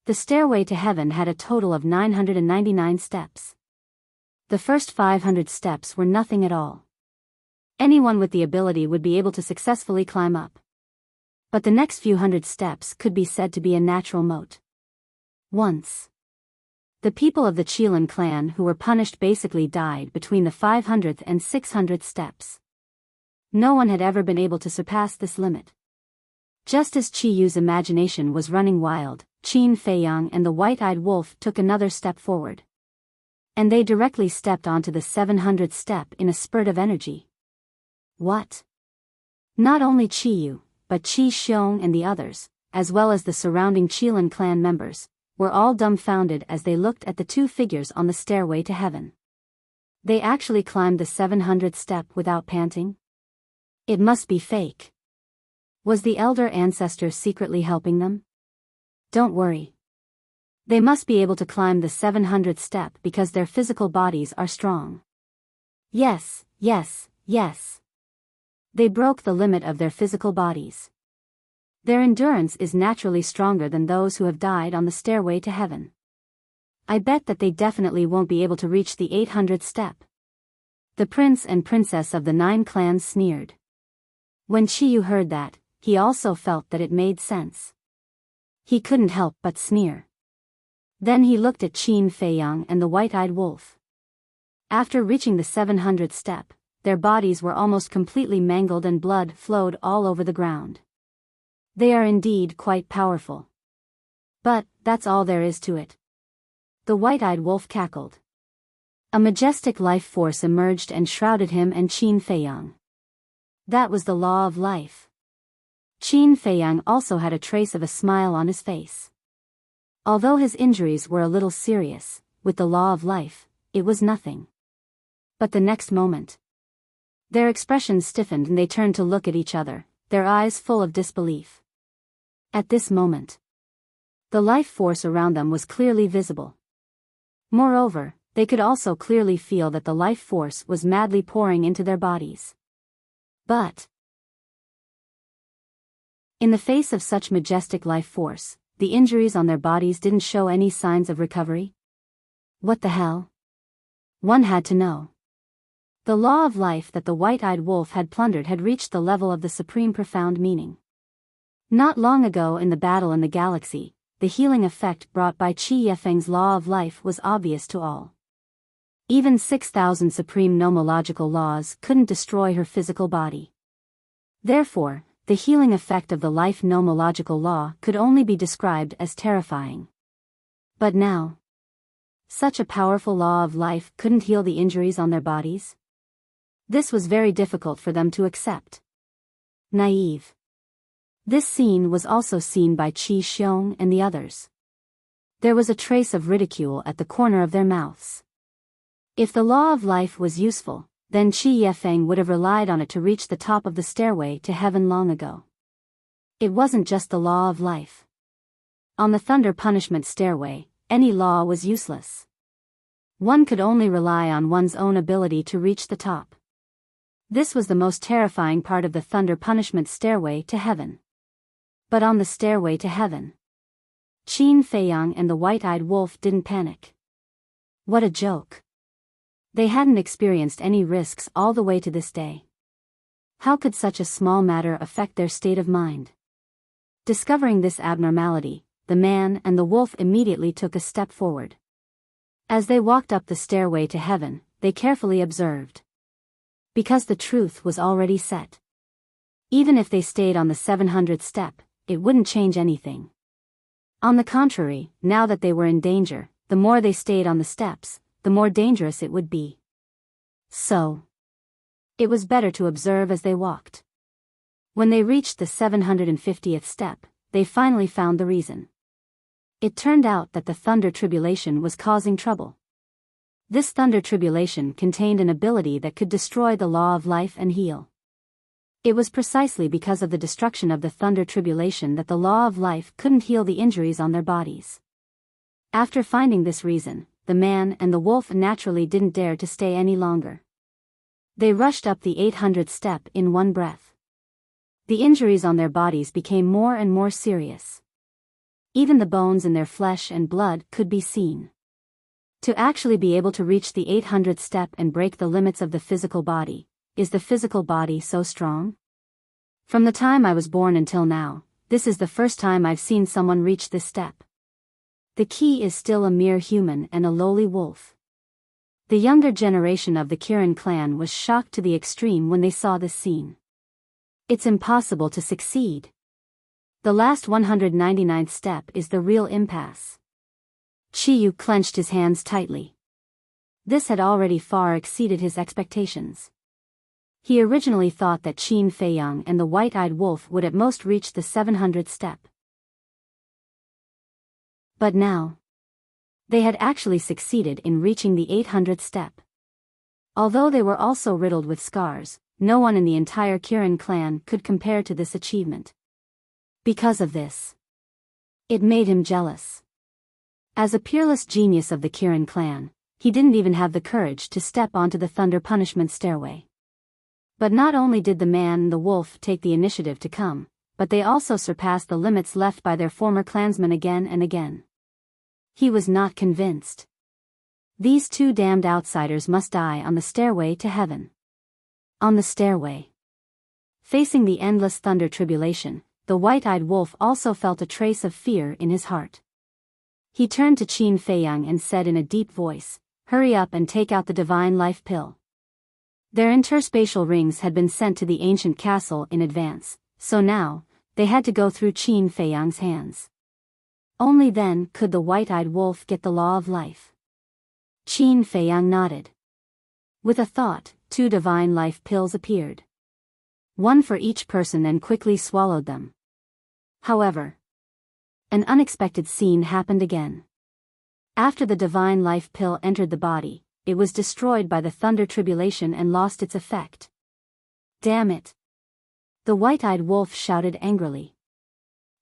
The stairway to heaven had a total of 999 steps. The first 500 steps were nothing at all. Anyone with the ability would be able to successfully climb up. But the next few hundred steps could be said to be a natural moat. Once, the people of the Qilin clan who were punished basically died between the 500th and 600th steps. No one had ever been able to surpass this limit. Just as Qiyu's imagination was running wild, Qin Feiyang and the white-eyed wolf took another step forward. And they directly stepped onto the 700th step in a spurt of energy. What? Not only Qiyu, but Qi Xiong and the others, as well as the surrounding Qilin clan members, were all dumbfounded as they looked at the two figures on the stairway to heaven. They actually climbed the 700th step without panting? It must be fake. Was the elder ancestor secretly helping them? Don't worry. They must be able to climb the 700th step because their physical bodies are strong. Yes, yes, yes. They broke the limit of their physical bodies. Their endurance is naturally stronger than those who have died on the stairway to heaven. I bet that they definitely won't be able to reach the 800th step. The prince and princess of the 9 clans sneered. When Chiyu heard that, he also felt that it made sense. He couldn't help but sneer. Then he looked at Qin Feiyang and the white-eyed wolf. After reaching the 700th step, their bodies were almost completely mangled and blood flowed all over the ground. They are indeed quite powerful. But that's all there is to it. The white-eyed wolf cackled. A majestic life force emerged and shrouded him and Qin Feiyang. That was the law of life. Qin Feiyang also had a trace of a smile on his face. Although his injuries were a little serious, with the law of life, it was nothing. But the next moment, their expressions stiffened and they turned to look at each other, their eyes full of disbelief. At this moment, the life force around them was clearly visible. Moreover, they could also clearly feel that the life force was madly pouring into their bodies. But in the face of such majestic life force, the injuries on their bodies didn't show any signs of recovery. What the hell? One had to know. The law of life that the white-eyed wolf had plundered had reached the level of the supreme profound meaning. Not long ago in the battle in the galaxy, the healing effect brought by Qi Yifeng's law of life was obvious to all. Even 6,000 supreme nomological laws couldn't destroy her physical body. Therefore, the healing effect of the life nomological law could only be described as terrifying. But now, such a powerful law of life couldn't heal the injuries on their bodies? This was very difficult for them to accept. Naive. This scene was also seen by Qi Xiong and the others. There was a trace of ridicule at the corner of their mouths. If the law of life was useful, then Qi Yifeng would have relied on it to reach the top of the stairway to heaven long ago. It wasn't just the law of life. On the thunder punishment stairway, any law was useless. One could only rely on one's own ability to reach the top. This was the most terrifying part of the thunder punishment stairway to heaven. But on the stairway to heaven, Qin Feiyang and the white-eyed wolf didn't panic. What a joke. They hadn't experienced any risks all the way to this day. How could such a small matter affect their state of mind? Discovering this abnormality, the man and the wolf immediately took a step forward. As they walked up the stairway to heaven, they carefully observed. Because the truth was already set. Even if they stayed on the 700th step, it wouldn't change anything. On the contrary, now that they were in danger, the more they stayed on the steps, the more dangerous it would be. So, it was better to observe as they walked. When they reached the 750th step, they finally found the reason. It turned out that the thunder tribulation was causing trouble. This thunder tribulation contained an ability that could destroy the law of life and heal. It was precisely because of the destruction of the thunder tribulation that the law of life couldn't heal the injuries on their bodies. After finding this reason, the man and the wolf naturally didn't dare to stay any longer. They rushed up the 800th step in one breath. The injuries on their bodies became more and more serious. Even the bones in their flesh and blood could be seen. To actually be able to reach the 800th step and break the limits of the physical body, is the physical body so strong? From the time I was born until now, this is the first time I've seen someone reach this step. The key is still a mere human and a lowly wolf. The younger generation of the Kirin clan was shocked to the extreme when they saw this scene. It's impossible to succeed. The last 199th step is the real impasse. Chiyu clenched his hands tightly. This had already far exceeded his expectations. He originally thought that Qin Feiyang and the white-eyed wolf would at most reach the 700th step. But now, they had actually succeeded in reaching the 800th step. Although they were also riddled with scars, no one in the entire Kirin clan could compare to this achievement. Because of this, it made him jealous. As a peerless genius of the Kirin clan, he didn't even have the courage to step onto the thunder punishment stairway. But not only did the man and the wolf take the initiative to come, but they also surpassed the limits left by their former clansmen again and again. He was not convinced. These two damned outsiders must die on the stairway to heaven. On the stairway. Facing the endless thunder tribulation, the white-eyed wolf also felt a trace of fear in his heart. He turned to Qin Feiyang and said in a deep voice, "Hurry up and take out the divine life pill." Their interspatial rings had been sent to the ancient castle in advance, so now, they had to go through Qin Feiyang's hands. Only then could the white-eyed wolf get the law of life. Qin Feiyang nodded. With a thought, 2 divine life pills appeared. One for each person and quickly swallowed them. However, an unexpected scene happened again. After the divine life pill entered the body, it was destroyed by the thunder tribulation and lost its effect. Damn it! The white-eyed wolf shouted angrily.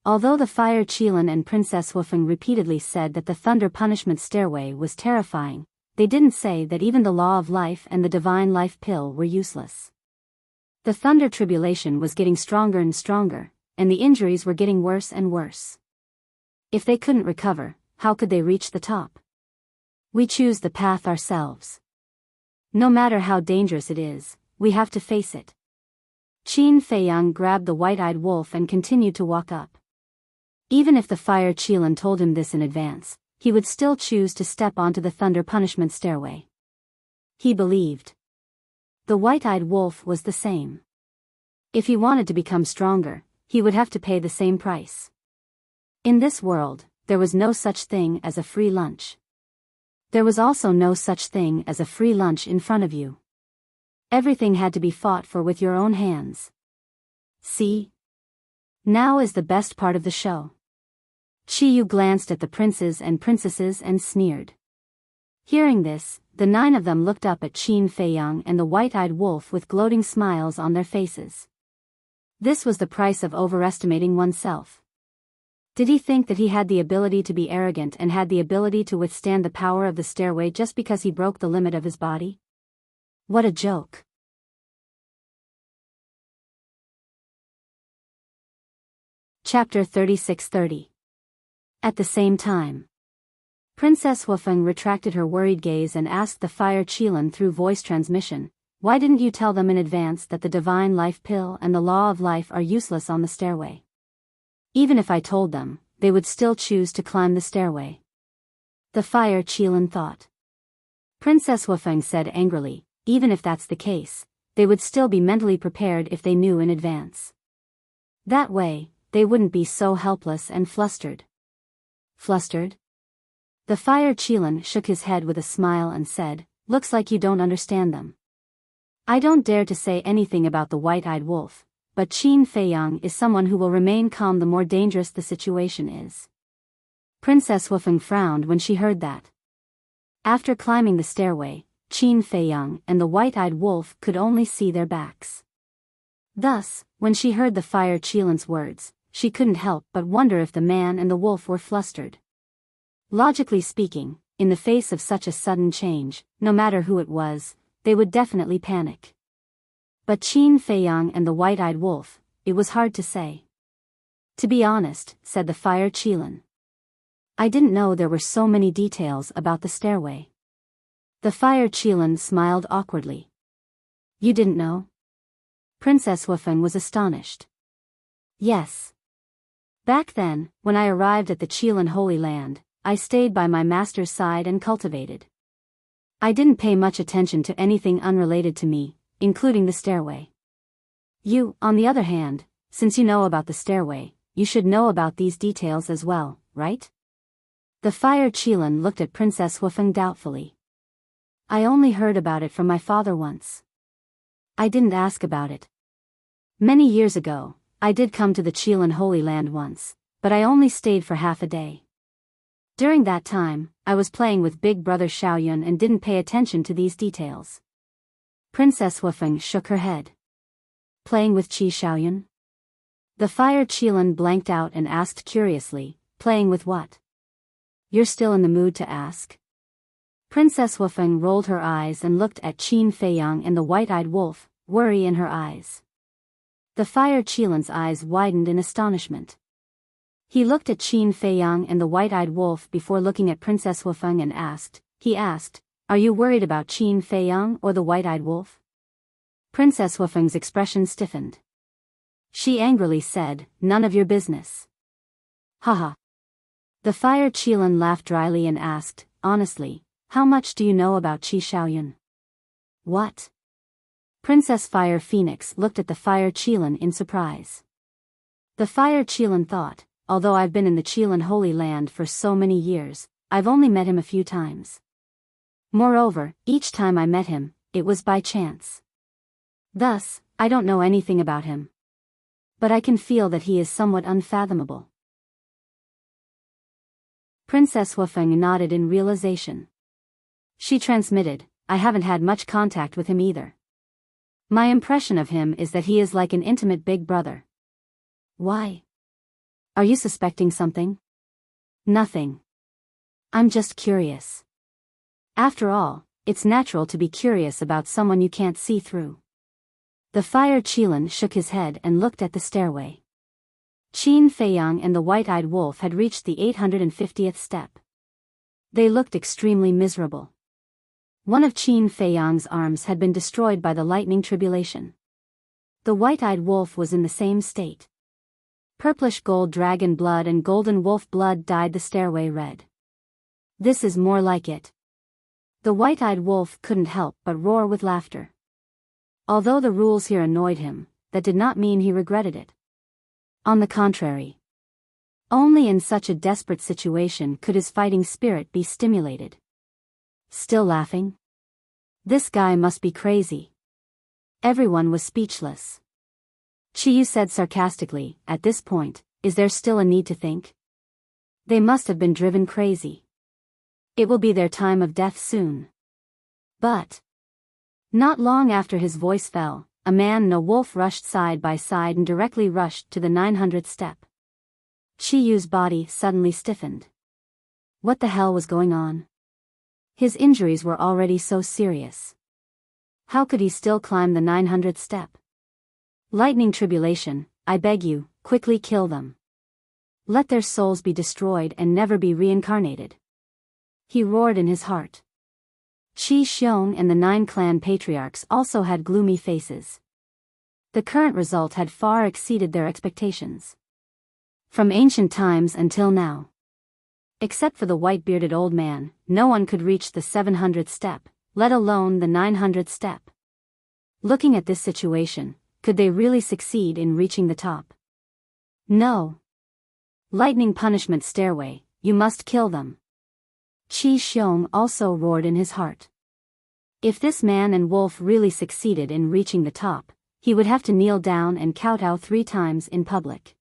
Although the Fire Qilin and Princess Wufeng repeatedly said that the thunder punishment stairway was terrifying, they didn't say that even the law of life and the divine life pill were useless. The thunder tribulation was getting stronger and stronger, and the injuries were getting worse and worse. If they couldn't recover, how could they reach the top? We choose the path ourselves. No matter how dangerous it is, we have to face it. Qin Feiyang grabbed the white-eyed wolf and continued to walk up. Even if the Fire Qilin told him this in advance, he would still choose to step onto the thunder punishment stairway. He believed. The white-eyed wolf was the same. If he wanted to become stronger, he would have to pay the same price. In this world, there was no such thing as a free lunch. There was also no such thing as a free lunch in front of you. Everything had to be fought for with your own hands. See? Now is the best part of the show. Qiyu glanced at the princes and princesses and sneered. Hearing this, the 9 of them looked up at Qin Feiyang and the white-eyed wolf with gloating smiles on their faces. This was the price of overestimating oneself. Did he think that he had the ability to be arrogant and had the ability to withstand the power of the stairway just because he broke the limit of his body? What a joke. Chapter 36:30. At the same time, Princess Wufeng retracted her worried gaze and asked the Fire Qilin through voice transmission, "Why didn't you tell them in advance that the divine life pill and the law of life are useless on the stairway? Even if I told them, they would still choose to climb the stairway." The Fire Qilin thought. Princess Wufeng said angrily, "Even if that's the case, they would still be mentally prepared if they knew in advance. That way, they wouldn't be so helpless and flustered." Flustered? The Fire Qilin shook his head with a smile and said, "Looks like you don't understand them. I don't dare to say anything about the white-eyed wolf, but Qin Feiyang is someone who will remain calm the more dangerous the situation is." Princess Wufeng frowned when she heard that. After climbing the stairway, Qin Feiyang and the white-eyed wolf could only see their backs. Thus, when she heard the Fire Qilin's words, she couldn't help but wonder if the man and the wolf were flustered. Logically speaking, in the face of such a sudden change, no matter who it was, they would definitely panic. But Qin Feiyang and the white-eyed wolf, it was hard to say. "To be honest," said the Fire Qilin, "I didn't know there were so many details about the stairway." The Fire Qilin smiled awkwardly. "You didn't know?" Princess Wufeng was astonished. "Yes. Back then, when I arrived at the Qilin Holy Land, I stayed by my master's side and cultivated. I didn't pay much attention to anything unrelated to me, including the stairway. You, on the other hand, since you know about the stairway, you should know about these details as well, right?" The Fire Qilin looked at Princess Wufeng doubtfully. "I only heard about it from my father once. I didn't ask about it. Many years ago, I did come to the Qilin Holy Land once, but I only stayed for half a day. During that time, I was playing with Big Brother Xiaoyun and didn't pay attention to these details." Princess Wufeng shook her head. "Playing with Qi Xiaoyun?" The Fire Qilin blanked out and asked curiously, "Playing with what? You're still in the mood to ask?" Princess Wufeng rolled her eyes and looked at Qin Feiyang and the white-eyed wolf, worry in her eyes. The fire Qilan's eyes widened in astonishment. He looked at Qin Feiyang and the white-eyed wolf before looking at Princess Wufeng and asked, "Are you worried about Qin Feiyang or the white-eyed wolf?" Princess Wufeng's expression stiffened. She angrily said, "None of your business." Haha. The fire Qilan laughed dryly and asked, "Honestly, how much do you know about Qi Shaoyun?" "What?" Princess Fire Phoenix looked at the fire Qilan in surprise. The fire Qilan thought, although I've been in the Qilan Holy Land for so many years, I've only met him a few times. Moreover, each time I met him, it was by chance. Thus, I don't know anything about him. But I can feel that he is somewhat unfathomable. Princess Wufeng nodded in realization. She transmitted, "I haven't had much contact with him either. My impression of him is that he is like an intimate big brother." "Why? Are you suspecting something?" "Nothing. I'm just curious. After all, it's natural to be curious about someone you can't see through." The fire Qilan shook his head and looked at the stairway. Qin Feiyang and the white-eyed wolf had reached the 850th step. They looked extremely miserable. One of Qin Feiyang's arms had been destroyed by the lightning tribulation. The white-eyed wolf was in the same state. Purplish gold dragon blood and golden wolf blood dyed the stairway red. "This is more like it." The white-eyed wolf couldn't help but roar with laughter. Although the rules here annoyed him, that did not mean he regretted it. On the contrary. Only in such a desperate situation could his fighting spirit be stimulated. Still laughing? This guy must be crazy. Everyone was speechless. Chiyu said sarcastically, "At this point, is there still a need to think? They must have been driven crazy. It will be their time of death soon." But not long after his voice fell, a man and a wolf rushed side by side and directly rushed to the 900th step. Chiyu's body suddenly stiffened. What the hell was going on? His injuries were already so serious. How could he still climb the 900th step? "Lightning tribulation, I beg you, quickly kill them. Let their souls be destroyed and never be reincarnated." He roared in his heart. Qi Xiong and the 9 clan patriarchs also had gloomy faces. The current result had far exceeded their expectations. From ancient times until now. Except for the white-bearded old man, no one could reach the 700th step, let alone the 900th step. Looking at this situation, could they really succeed in reaching the top? No. Lightning punishment stairway, you must kill them. Qi Xiong also roared in his heart. If this man and wolf really succeeded in reaching the top, he would have to kneel down and kowtow 3 times in public.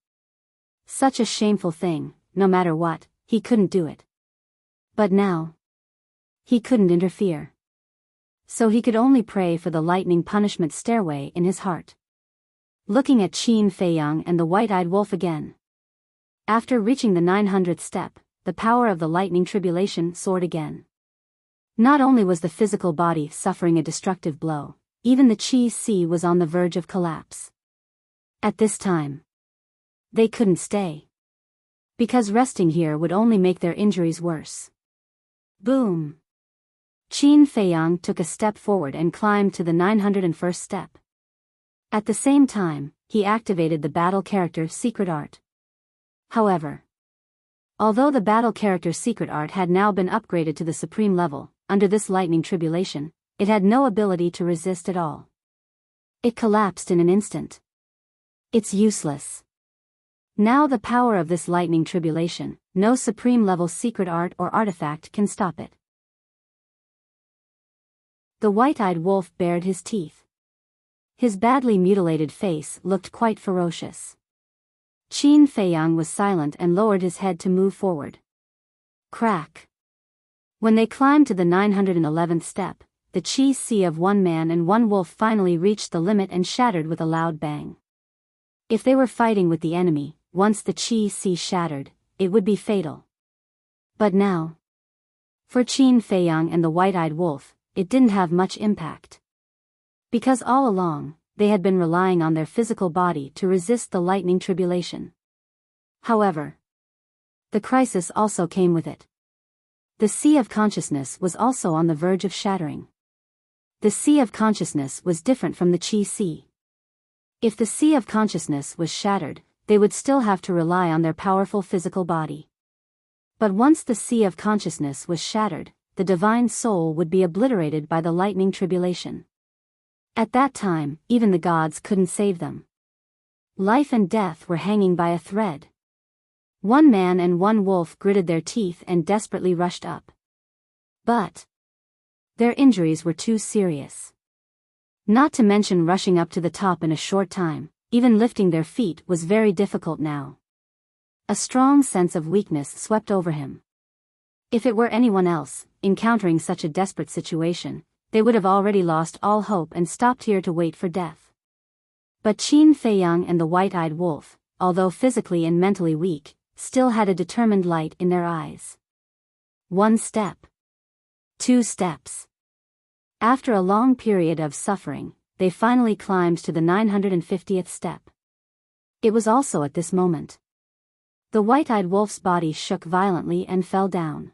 Such a shameful thing, no matter what, he couldn't do it. But now, he couldn't interfere. So he could only pray for the lightning punishment stairway in his heart. Looking at Qin Feiyang and the white-eyed wolf again. After reaching the 900th step, the power of the lightning tribulation soared again. Not only was the physical body suffering a destructive blow, even the Qi Si was on the verge of collapse. At this time, they couldn't stay. Because resting here would only make their injuries worse. Boom! Qin Feiyang took a step forward and climbed to the 901st step. At the same time, he activated the battle character secret art. However, although the battle character secret art had now been upgraded to the supreme level, under this lightning tribulation, it had no ability to resist at all. It collapsed in an instant. It's useless. Now the power of this lightning tribulation, no supreme level secret art or artifact can stop it. The white-eyed wolf bared his teeth. His badly mutilated face looked quite ferocious. Qin Feiyang was silent and lowered his head to move forward. Crack. When they climbed to the 911th step, the Qi Si of 1 man and 1 wolf finally reached the limit and shattered with a loud bang. If they were fighting with the enemy, once the Qi Si shattered, it would be fatal. But now, for Qin Feiyang and the white-eyed wolf, it didn't have much impact. Because all along, they had been relying on their physical body to resist the lightning tribulation. However, the crisis also came with it. The sea of consciousness was also on the verge of shattering. The sea of consciousness was different from the Qi sea. If the sea of consciousness was shattered, they would still have to rely on their powerful physical body. But once the sea of consciousness was shattered, the divine soul would be obliterated by the lightning tribulation. At that time, even the gods couldn't save them. Life and death were hanging by a thread. One man and one wolf gritted their teeth and desperately rushed up. But their injuries were too serious. Not to mention rushing up to the top in a short time, even lifting their feet was very difficult now. A strong sense of weakness swept over him. If it were anyone else, encountering such a desperate situation, they would have already lost all hope and stopped here to wait for death. But Qin Feiyang and the white-eyed wolf, although physically and mentally weak, still had a determined light in their eyes. 1 step. 2 steps. After a long period of suffering, they finally climbed to the 950th step. It was also at this moment. The white-eyed wolf's body shook violently and fell down.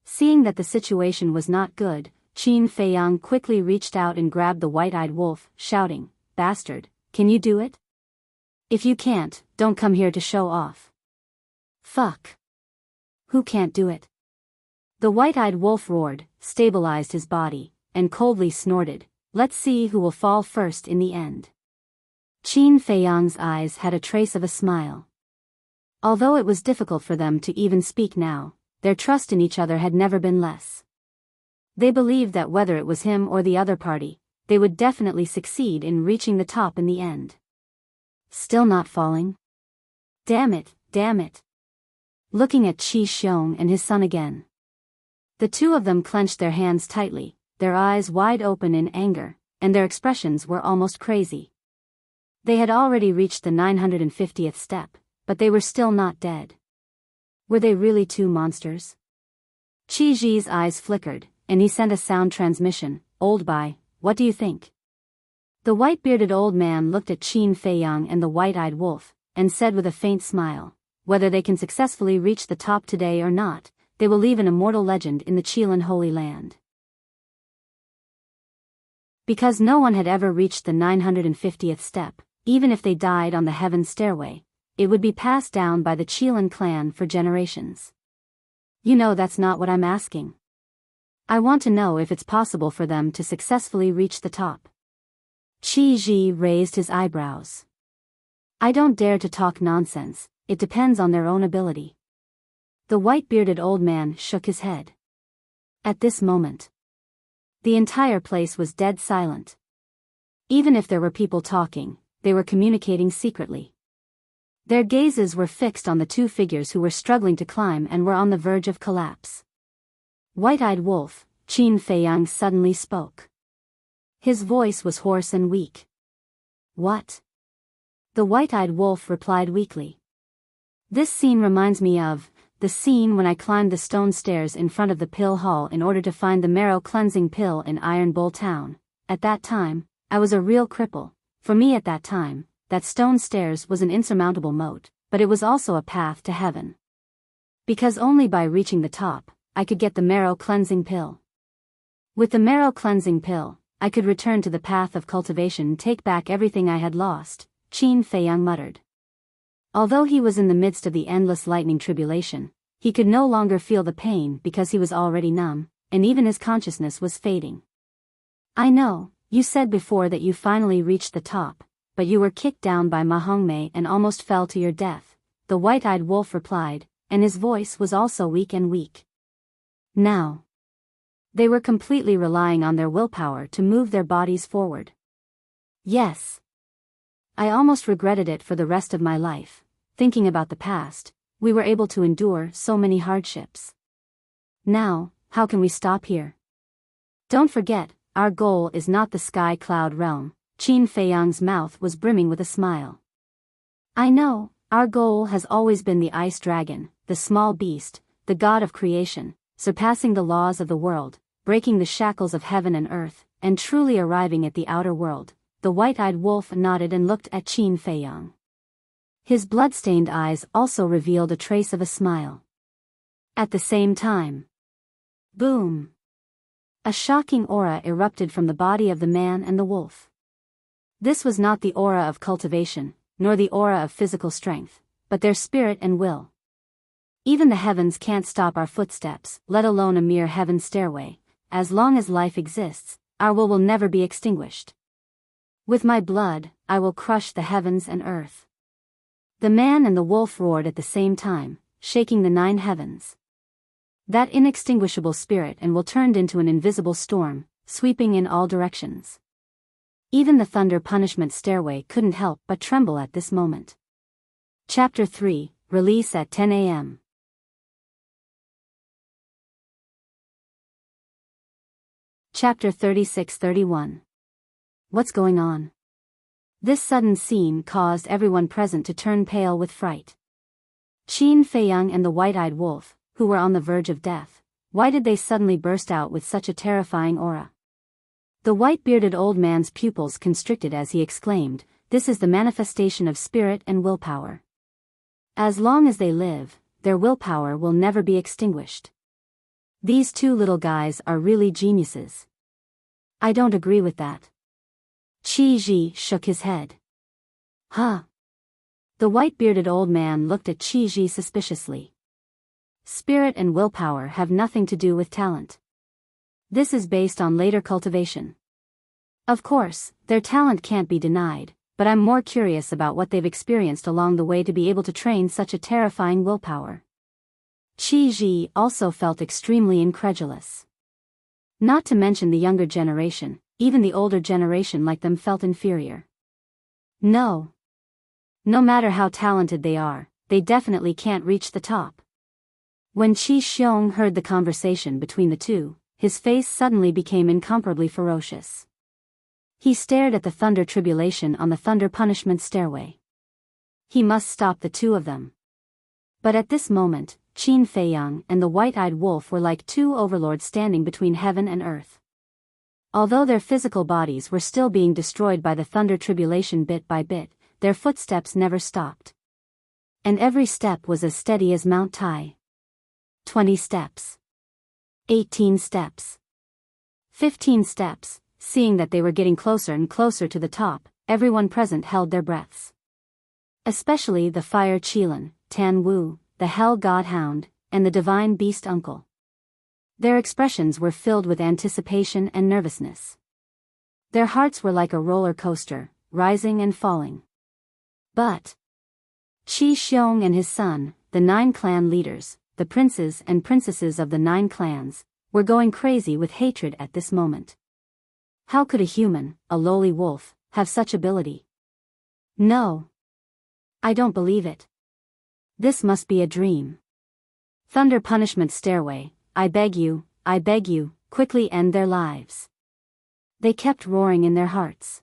Seeing that the situation was not good, Qin Feiyang quickly reached out and grabbed the white-eyed wolf, shouting, "Bastard, can you do it? If you can't, don't come here to show off." "Fuck. Who can't do it?" The white-eyed wolf roared, stabilized his body, and coldly snorted, "Let's see who will fall first in the end." Qin Feiyang's eyes had a trace of a smile. Although it was difficult for them to even speak now, their trust in each other had never been less. They believed that whether it was him or the other party, they would definitely succeed in reaching the top in the end. Still not falling? Damn it, damn it. Looking at Qi Xiong and his son again. The two of them clenched their hands tightly, their eyes wide open in anger, and their expressions were almost crazy. They had already reached the 950th step, but they were still not dead. Were they really two monsters? Qi Ji's eyes flickered, and he sent a sound transmission, "Old Bai, what do you think?" The white-bearded old man looked at Qin Feiyang and the white-eyed wolf, and said with a faint smile, "Whether they can successfully reach the top today or not, they will leave an immortal legend in the Qilin Holy Land." Because no one had ever reached the 950th step, even if they died on the heaven stairway, it would be passed down by the Qilin clan for generations. You know, that's not what I'm asking. I want to know if it's possible for them to successfully reach the top. Qi Ji raised his eyebrows. "I don't dare to talk nonsense, it depends on their own ability." The white-bearded old man shook his head. At this moment, the entire place was dead silent. Even if there were people talking, they were communicating secretly. Their gazes were fixed on the two figures who were struggling to climb and were on the verge of collapse. White-eyed wolf, Qin Feiyang suddenly spoke. His voice was hoarse and weak. "What?" The white-eyed wolf replied weakly. "This scene reminds me of the scene when I climbed the stone stairs in front of the pill hall in order to find the marrow cleansing pill in Iron Bull Town. At that time, I was a real cripple. For me at that time, that stone stairs was an insurmountable moat, but it was also a path to heaven. Because only by reaching the top, I could get the marrow cleansing pill. With the marrow cleansing pill, I could return to the path of cultivation and take back everything I had lost," Qin Feiyang muttered. Although he was in the midst of the endless lightning tribulation, he could no longer feel the pain because he was already numb, and even his consciousness was fading. "I know, you said before that you finally reached the top, but you were kicked down by Ma Hongmei and almost fell to your death," the white-eyed wolf replied, and his voice was also weak and weak. Now, they were completely relying on their willpower to move their bodies forward. "Yes. I almost regretted it for the rest of my life. Thinking about the past, we were able to endure so many hardships. Now, how can we stop here? Don't forget, our goal is not the sky cloud realm." Qin Feiyang's mouth was brimming with a smile. "I know, our goal has always been the ice dragon, the small beast, the god of creation, surpassing the laws of the world, breaking the shackles of heaven and earth, and truly arriving at the outer world. The white-eyed wolf nodded and looked at Qin Feiyang. His blood-stained eyes also revealed a trace of a smile. At the same time, boom! A shocking aura erupted from the body of the man and the wolf. This was not the aura of cultivation, nor the aura of physical strength, but their spirit and will. Even the heavens can't stop our footsteps, let alone a mere heaven stairway. As long as life exists, our will never be extinguished. With my blood, I will crush the heavens and earth. The man and the wolf roared at the same time, shaking the 9 heavens. That inextinguishable spirit and will turned into an invisible storm, sweeping in all directions. Even the thunder punishment stairway couldn't help but tremble at this moment. Chapter 3, Release at 10 a.m. Chapter 36-31. What's going on? This sudden scene caused everyone present to turn pale with fright. Qin Feiyang and the white-eyed wolf, who were on the verge of death, why did they suddenly burst out with such a terrifying aura? The white-bearded old man's pupils constricted as he exclaimed, "This is the manifestation of spirit and willpower. As long as they live, their willpower will never be extinguished. These 2 little guys are really geniuses." "I don't agree with that." Qi Ji shook his head. "Huh?" The white-bearded old man looked at Qi Ji suspiciously. "Spirit and willpower have nothing to do with talent. This is based on later cultivation. Of course, their talent can't be denied, but I'm more curious about what they've experienced along the way to be able to train such a terrifying willpower." Qi Ji also felt extremely incredulous. Not to mention the younger generation, even the older generation like them felt inferior. No matter how talented they are, they definitely can't reach the top. When Qi Xiong heard the conversation between the 2, his face suddenly became incomparably ferocious. He stared at the thunder tribulation on the thunder punishment stairway. He must stop the 2 of them. But at this moment, Qin Feiyang and the white-eyed wolf were like 2 overlords standing between heaven and earth. Although their physical bodies were still being destroyed by the thunder tribulation bit by bit, their footsteps never stopped. And every step was as steady as Mount Tai. 20 steps. 18 steps. 15 steps. Seeing that they were getting closer and closer to the top, everyone present held their breaths. Especially the fire Qilin, Tan Wu, the hell godhound, and the divine beast uncle. Their expressions were filled with anticipation and nervousness. Their hearts were like a roller coaster, rising and falling. But Qi Xiong and his son, the 9 clan leaders, the princes and princesses of the 9 clans, were going crazy with hatred at this moment. How could a human, a lowly wolf, have such ability? No. I don't believe it. This must be a dream. Thunder punishment stairway, I beg you, quickly end their lives. They kept roaring in their hearts.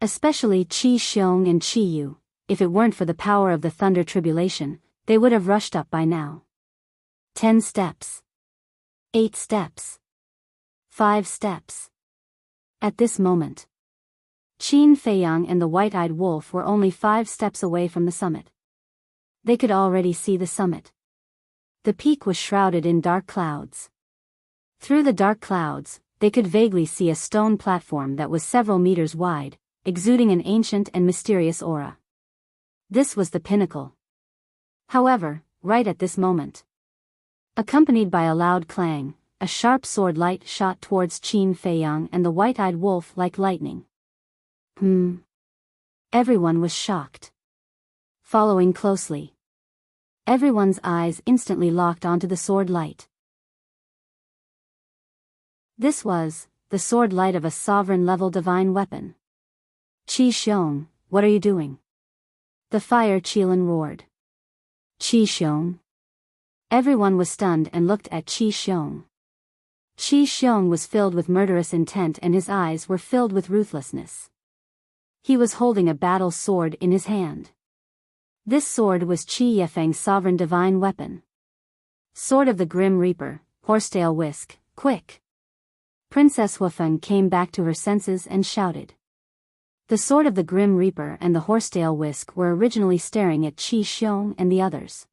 Especially Qi Xiong and Qi Yu, if it weren't for the power of the thunder tribulation, they would have rushed up by now. 10 steps. 8 steps. 5 steps. At this moment, Qin Feiyang and the white-eyed wolf were only 5 steps away from the summit. They could already see the summit. The peak was shrouded in dark clouds. Through the dark clouds, they could vaguely see a stone platform that was several meters wide, exuding an ancient and mysterious aura. This was the pinnacle. However, right at this moment, accompanied by a loud clang, a sharp sword light shot towards Qin Feiyang and the white-eyed wolf like lightning. Everyone was shocked. Following closely, everyone's eyes instantly locked onto the sword light. This was the sword light of a sovereign-level divine weapon. Qi Xiong, what are you doing? The fire Qilin roared. Qi Xiong. Everyone was stunned and looked at Qi Xiong. Qi Xiong was filled with murderous intent and his eyes were filled with ruthlessness. He was holding a battle sword in his hand. This sword was Qi Yefeng's sovereign divine weapon. Sword of the Grim Reaper, horsetail whisk, quick! Princess Wufeng came back to her senses and shouted. The sword of the Grim Reaper and the horsetail whisk were originally staring at Qi Xiong and the others.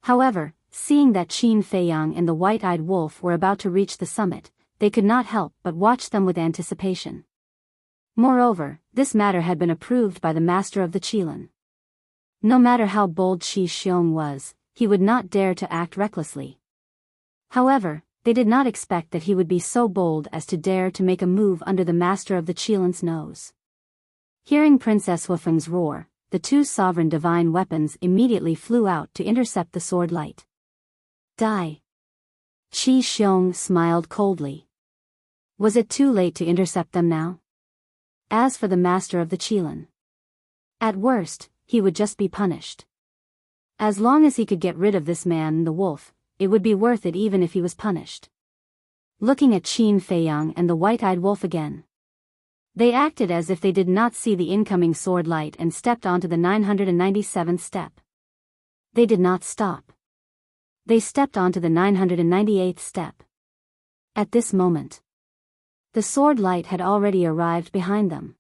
However, seeing that Qin Feiyang and the white-eyed wolf were about to reach the summit, they could not help but watch them with anticipation. Moreover, this matter had been approved by the master of the Qilin. No matter how bold Qi Xiong was, he would not dare to act recklessly. However, they did not expect that he would be so bold as to dare to make a move under the master of the Qilin's nose. Hearing Princess Wufeng's roar, the two sovereign divine weapons immediately flew out to intercept the sword light. Die. Qi Xiong smiled coldly. Was it too late to intercept them now? As for the master of the Qilin, at worst, he would just be punished. As long as he could get rid of this man, the wolf, it would be worth it even if he was punished. Looking at Qin Feiyang and the white-eyed wolf again, they acted as if they did not see the incoming sword light and stepped onto the 997th step. They did not stop. They stepped onto the 998th step. At this moment, the sword light had already arrived behind them.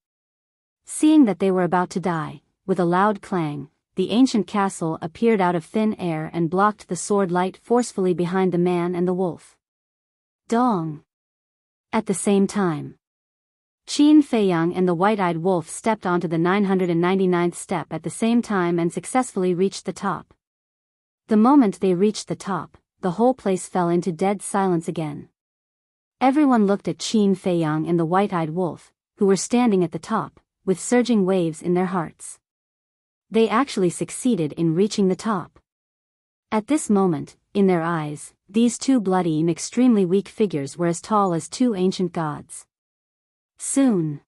Seeing that they were about to die, with a loud clang, the ancient castle appeared out of thin air and blocked the sword light forcefully behind the man and the wolf. Dong! At the same time, Qin Feiyang and the white-eyed wolf stepped onto the 999th step at the same time and successfully reached the top. The moment they reached the top, the whole place fell into dead silence again. Everyone looked at Qin Feiyang and the white-eyed wolf, who were standing at the top, with surging waves in their hearts. They actually succeeded in reaching the top. At this moment, in their eyes, these two bloody and extremely weak figures were as tall as two ancient gods. Soon,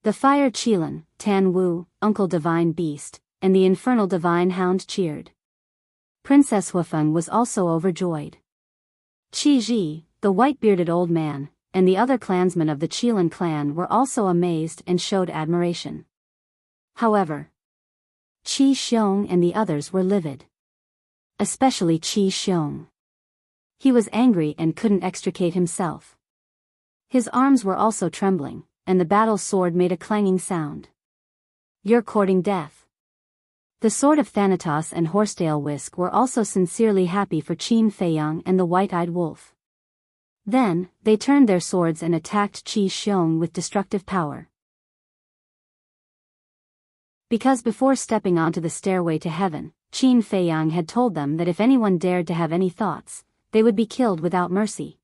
the Fire Qilin, Tan Wu, Uncle Divine Beast, and the Infernal Divine Hound cheered. Princess Wufeng was also overjoyed. Qi Ji, the white-bearded old man, and the other clansmen of the Qilin clan were also amazed and showed admiration. However, Qi Xiong and the others were livid. Especially Qi Xiong. He was angry and couldn't extricate himself. His arms were also trembling, and the battle sword made a clanging sound. You're courting death. The sword of Thanatos and horsetail whisk were also sincerely happy for Qin Feiyang and the white-eyed wolf. Then, they turned their swords and attacked Qi Xiong with destructive power. Because before stepping onto the stairway to heaven, Qin Feiyang had told them that if anyone dared to have any thoughts, they would be killed without mercy.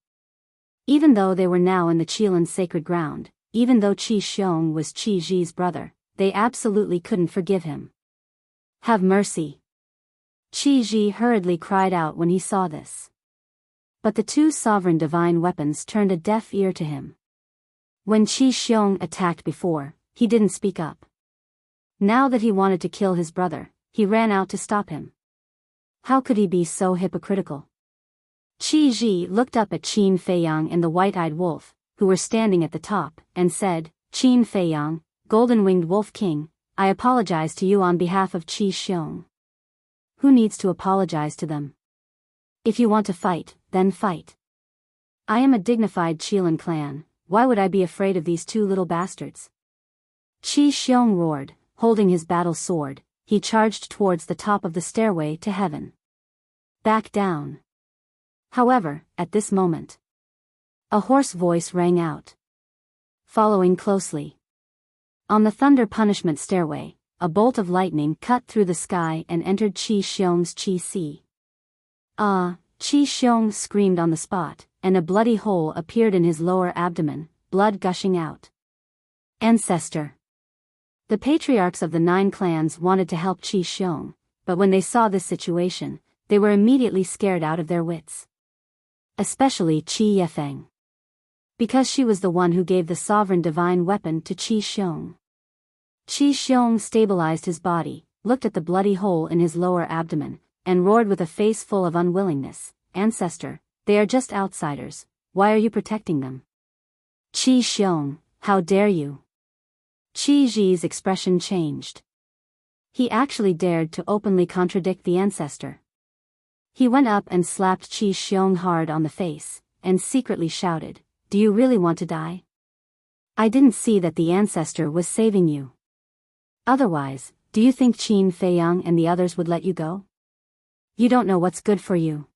Even though they were now in the Qilin's sacred ground, even though Qi Xiong was Qi Ji's brother, they absolutely couldn't forgive him. Have mercy! Qi Ji hurriedly cried out when he saw this. But the two sovereign divine weapons turned a deaf ear to him. When Qi Xiong attacked before, he didn't speak up. Now that he wanted to kill his brother, he ran out to stop him. How could he be so hypocritical? Qi Ji looked up at Qin Feiyang and the white-eyed wolf, who were standing at the top, and said, Qin Feiyang, Golden-Winged Wolf King, I apologize to you on behalf of Qi Xiong. Who needs to apologize to them? If you want to fight, then fight. I am a dignified Qilin clan, why would I be afraid of these two little bastards? Qi Xiong roared, holding his battle sword, he charged towards the top of the stairway to heaven. Back down. However, at this moment, a hoarse voice rang out. Following closely. On the thunder punishment stairway, a bolt of lightning cut through the sky and entered Qi Xiong's Qi Si. Ah! Qi Xiong screamed on the spot, and a bloody hole appeared in his lower abdomen, blood gushing out. Ancestor. The patriarchs of the 9 clans wanted to help Qi Xiong, but when they saw this situation, they were immediately scared out of their wits. Especially Qi Yefeng. Because she was the one who gave the sovereign divine weapon to Qi Xiong. Qi Xiong stabilized his body, looked at the bloody hole in his lower abdomen, and roared with a face full of unwillingness, Ancestor, they are just outsiders, why are you protecting them? Qi Xiong, how dare you? Qi Ji's expression changed. He actually dared to openly contradict the ancestor. He went up and slapped Qi Xiong hard on the face, and secretly shouted, do you really want to die? I didn't see that the ancestor was saving you. Otherwise, do you think Qin Feiyang and the others would let you go? You don't know what's good for you.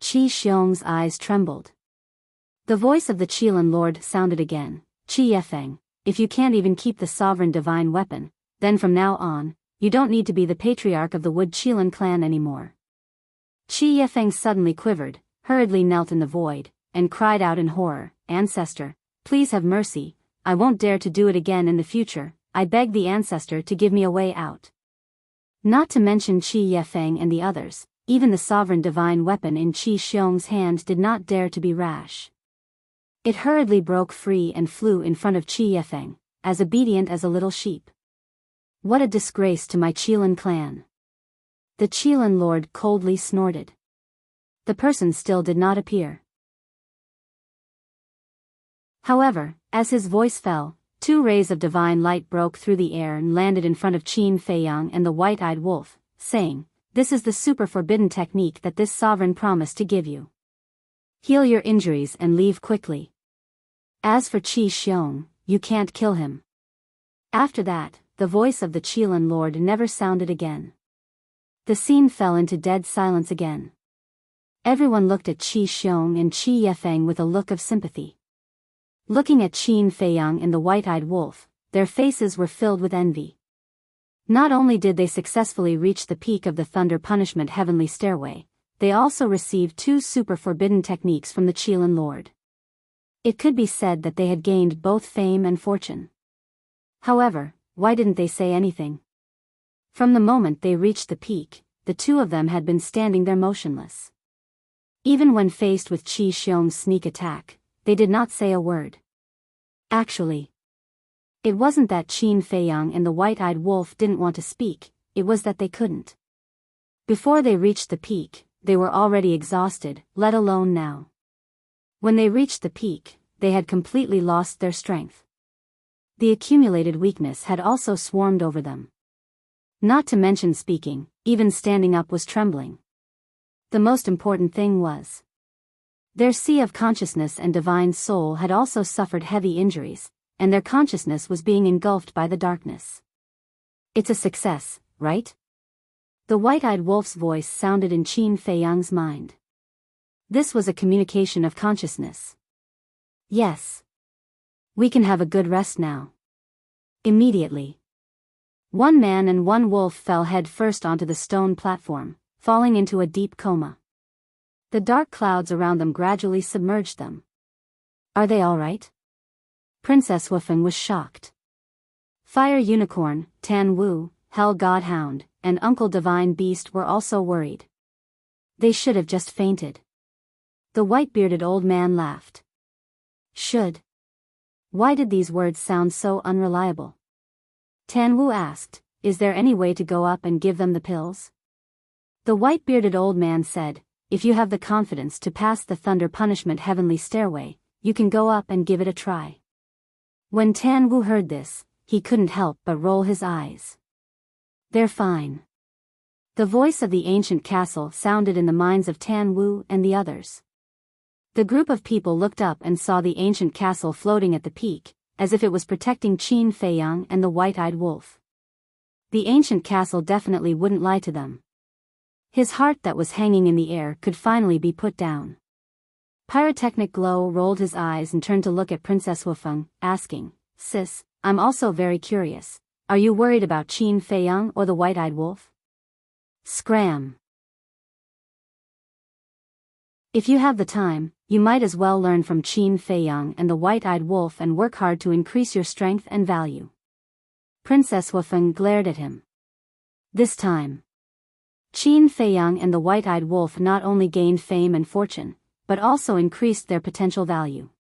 Qi Xiong's eyes trembled. The voice of the Qilin Lord sounded again. Qi Yefeng, if you can't even keep the sovereign divine weapon, then from now on, you don't need to be the patriarch of the Wood Qilin clan anymore. Qi Yefeng suddenly quivered, hurriedly knelt in the void, and cried out in horror, Ancestor, please have mercy, I won't dare to do it again in the future, I beg the ancestor to give me a way out. Not to mention Qi Yefeng and the others, even the sovereign divine weapon in Qi Xiong's hand did not dare to be rash. It hurriedly broke free and flew in front of Qi Yefeng, as obedient as a little sheep. What a disgrace to my Qilin clan! The Qilin Lord coldly snorted. The person still did not appear. However, as his voice fell, 2 rays of divine light broke through the air and landed in front of Qin Feiyang and the white-eyed wolf, saying, This is the super forbidden technique that this sovereign promised to give you. Heal your injuries and leave quickly. As for Qi Xiong, you can't kill him. After that, the voice of the Qilin Lord never sounded again. The scene fell into dead silence again. Everyone looked at Qi Xiong and Qi Yefeng with a look of sympathy. Looking at Qin Feiyang and the white-eyed wolf, their faces were filled with envy. Not only did they successfully reach the peak of the Thunder Punishment Heavenly Stairway, they also received 2 super forbidden techniques from the Qilin Lord. It could be said that they had gained both fame and fortune. However, why didn't they say anything? From the moment they reached the peak, the 2 of them had been standing there motionless. Even when faced with Qi Xiong's sneak attack, they did not say a word. Actually, it wasn't that Qin Feiyang and the white-eyed wolf didn't want to speak, it was that they couldn't. Before they reached the peak, they were already exhausted, let alone now. When they reached the peak, they had completely lost their strength. The accumulated weakness had also swarmed over them. Not to mention speaking, even standing up was trembling. The most important thing was, their sea of consciousness and divine soul had also suffered heavy injuries, and their consciousness was being engulfed by the darkness. It's a success, right? The white-eyed wolf's voice sounded in Qin Feiyang's mind. This was a communication of consciousness. Yes. We can have a good rest now. Immediately. 1 man and 1 wolf fell head first onto the stone platform, falling into a deep coma. The dark clouds around them gradually submerged them. Are they all right? Princess Wufeng was shocked. Fire Unicorn, Tan Wu, Hell Godhound, and Uncle Divine Beast were also worried. They should have just fainted. The white-bearded old man laughed. Should? Why did these words sound so unreliable? Tan Wu asked, Is there any way to go up and give them the pills? The white-bearded old man said, If you have the confidence to pass the Thunder Punishment Heavenly Stairway, you can go up and give it a try. When Tan Wu heard this, he couldn't help but roll his eyes. They're fine. The voice of the ancient castle sounded in the minds of Tan Wu and the others. The group of people looked up and saw the ancient castle floating at the peak, as if it was protecting Qin Feiyang and the white-eyed wolf. The ancient castle definitely wouldn't lie to them. His heart that was hanging in the air could finally be put down. Pyrotechnic Glow rolled his eyes and turned to look at Princess Wufeng, asking, Sis, I'm also very curious. Are you worried about Qin Feiyang or the white-eyed wolf? Scram. If you have the time, you might as well learn from Qin Feiyang and the white-eyed wolf and work hard to increase your strength and value. Princess Wufeng glared at him. This time, Qin Feiyang and the white-eyed wolf not only gained fame and fortune, but also increased their potential value.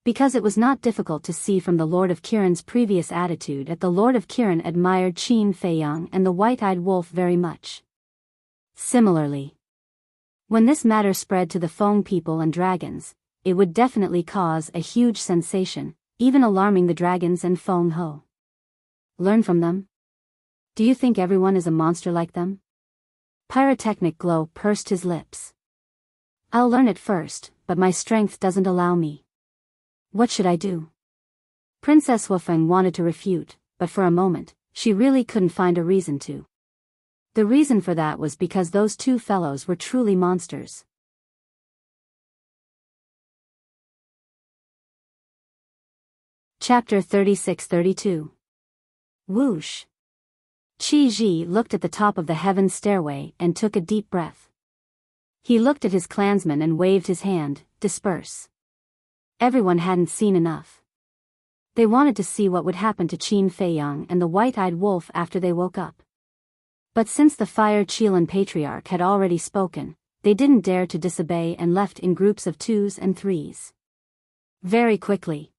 Because it was not difficult to see from the Lord of Kirin's previous attitude that the Lord of Kirin admired Qin Feiyang and the white-eyed wolf very much. Similarly, when this matter spread to the Feng people and dragons, it would definitely cause a huge sensation, even alarming the dragons and Feng Ho. Learn from them? Do you think everyone is a monster like them? Pyrotechnic Glow pursed his lips. I'll learn it first, but my strength doesn't allow me. What should I do? Princess Wufeng wanted to refute, but for a moment, she really couldn't find a reason to. The reason for that was because those two fellows were truly monsters. Chapter 36-32. Whoosh. Qi Ji looked at the top of the heaven stairway and took a deep breath. He looked at his clansmen and waved his hand, disperse. Everyone hadn't seen enough. They wanted to see what would happen to Qin Feiyang and the white-eyed wolf after they woke up. But since the Fire Qilin Patriarch had already spoken, they didn't dare to disobey and left in groups of 2s and 3s. Very quickly.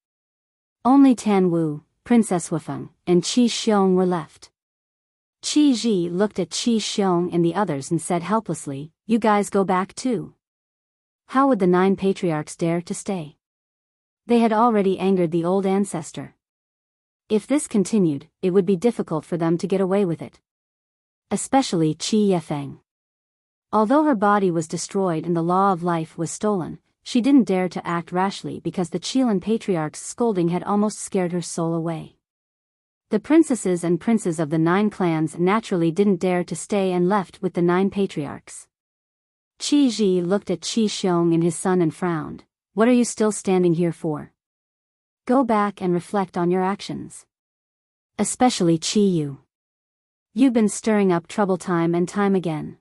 Only Tan Wu, Princess Wufeng, and Qi Xiong were left. Qi Ji looked at Qi Xiong and the others and said helplessly, "You guys go back too." How would the 9 patriarchs dare to stay? They had already angered the old ancestor. If this continued, it would be difficult for them to get away with it. Especially Qi Yefeng. Although her body was destroyed and the law of life was stolen, she didn't dare to act rashly because the Qilin Patriarch's scolding had almost scared her soul away. The princesses and princes of the 9 clans naturally didn't dare to stay and left with the 9 patriarchs. Qi Ji looked at Qi Xiong and his son and frowned. "What are you still standing here for? Go back and reflect on your actions. Especially Qi Yu. You've been stirring up trouble time and time again.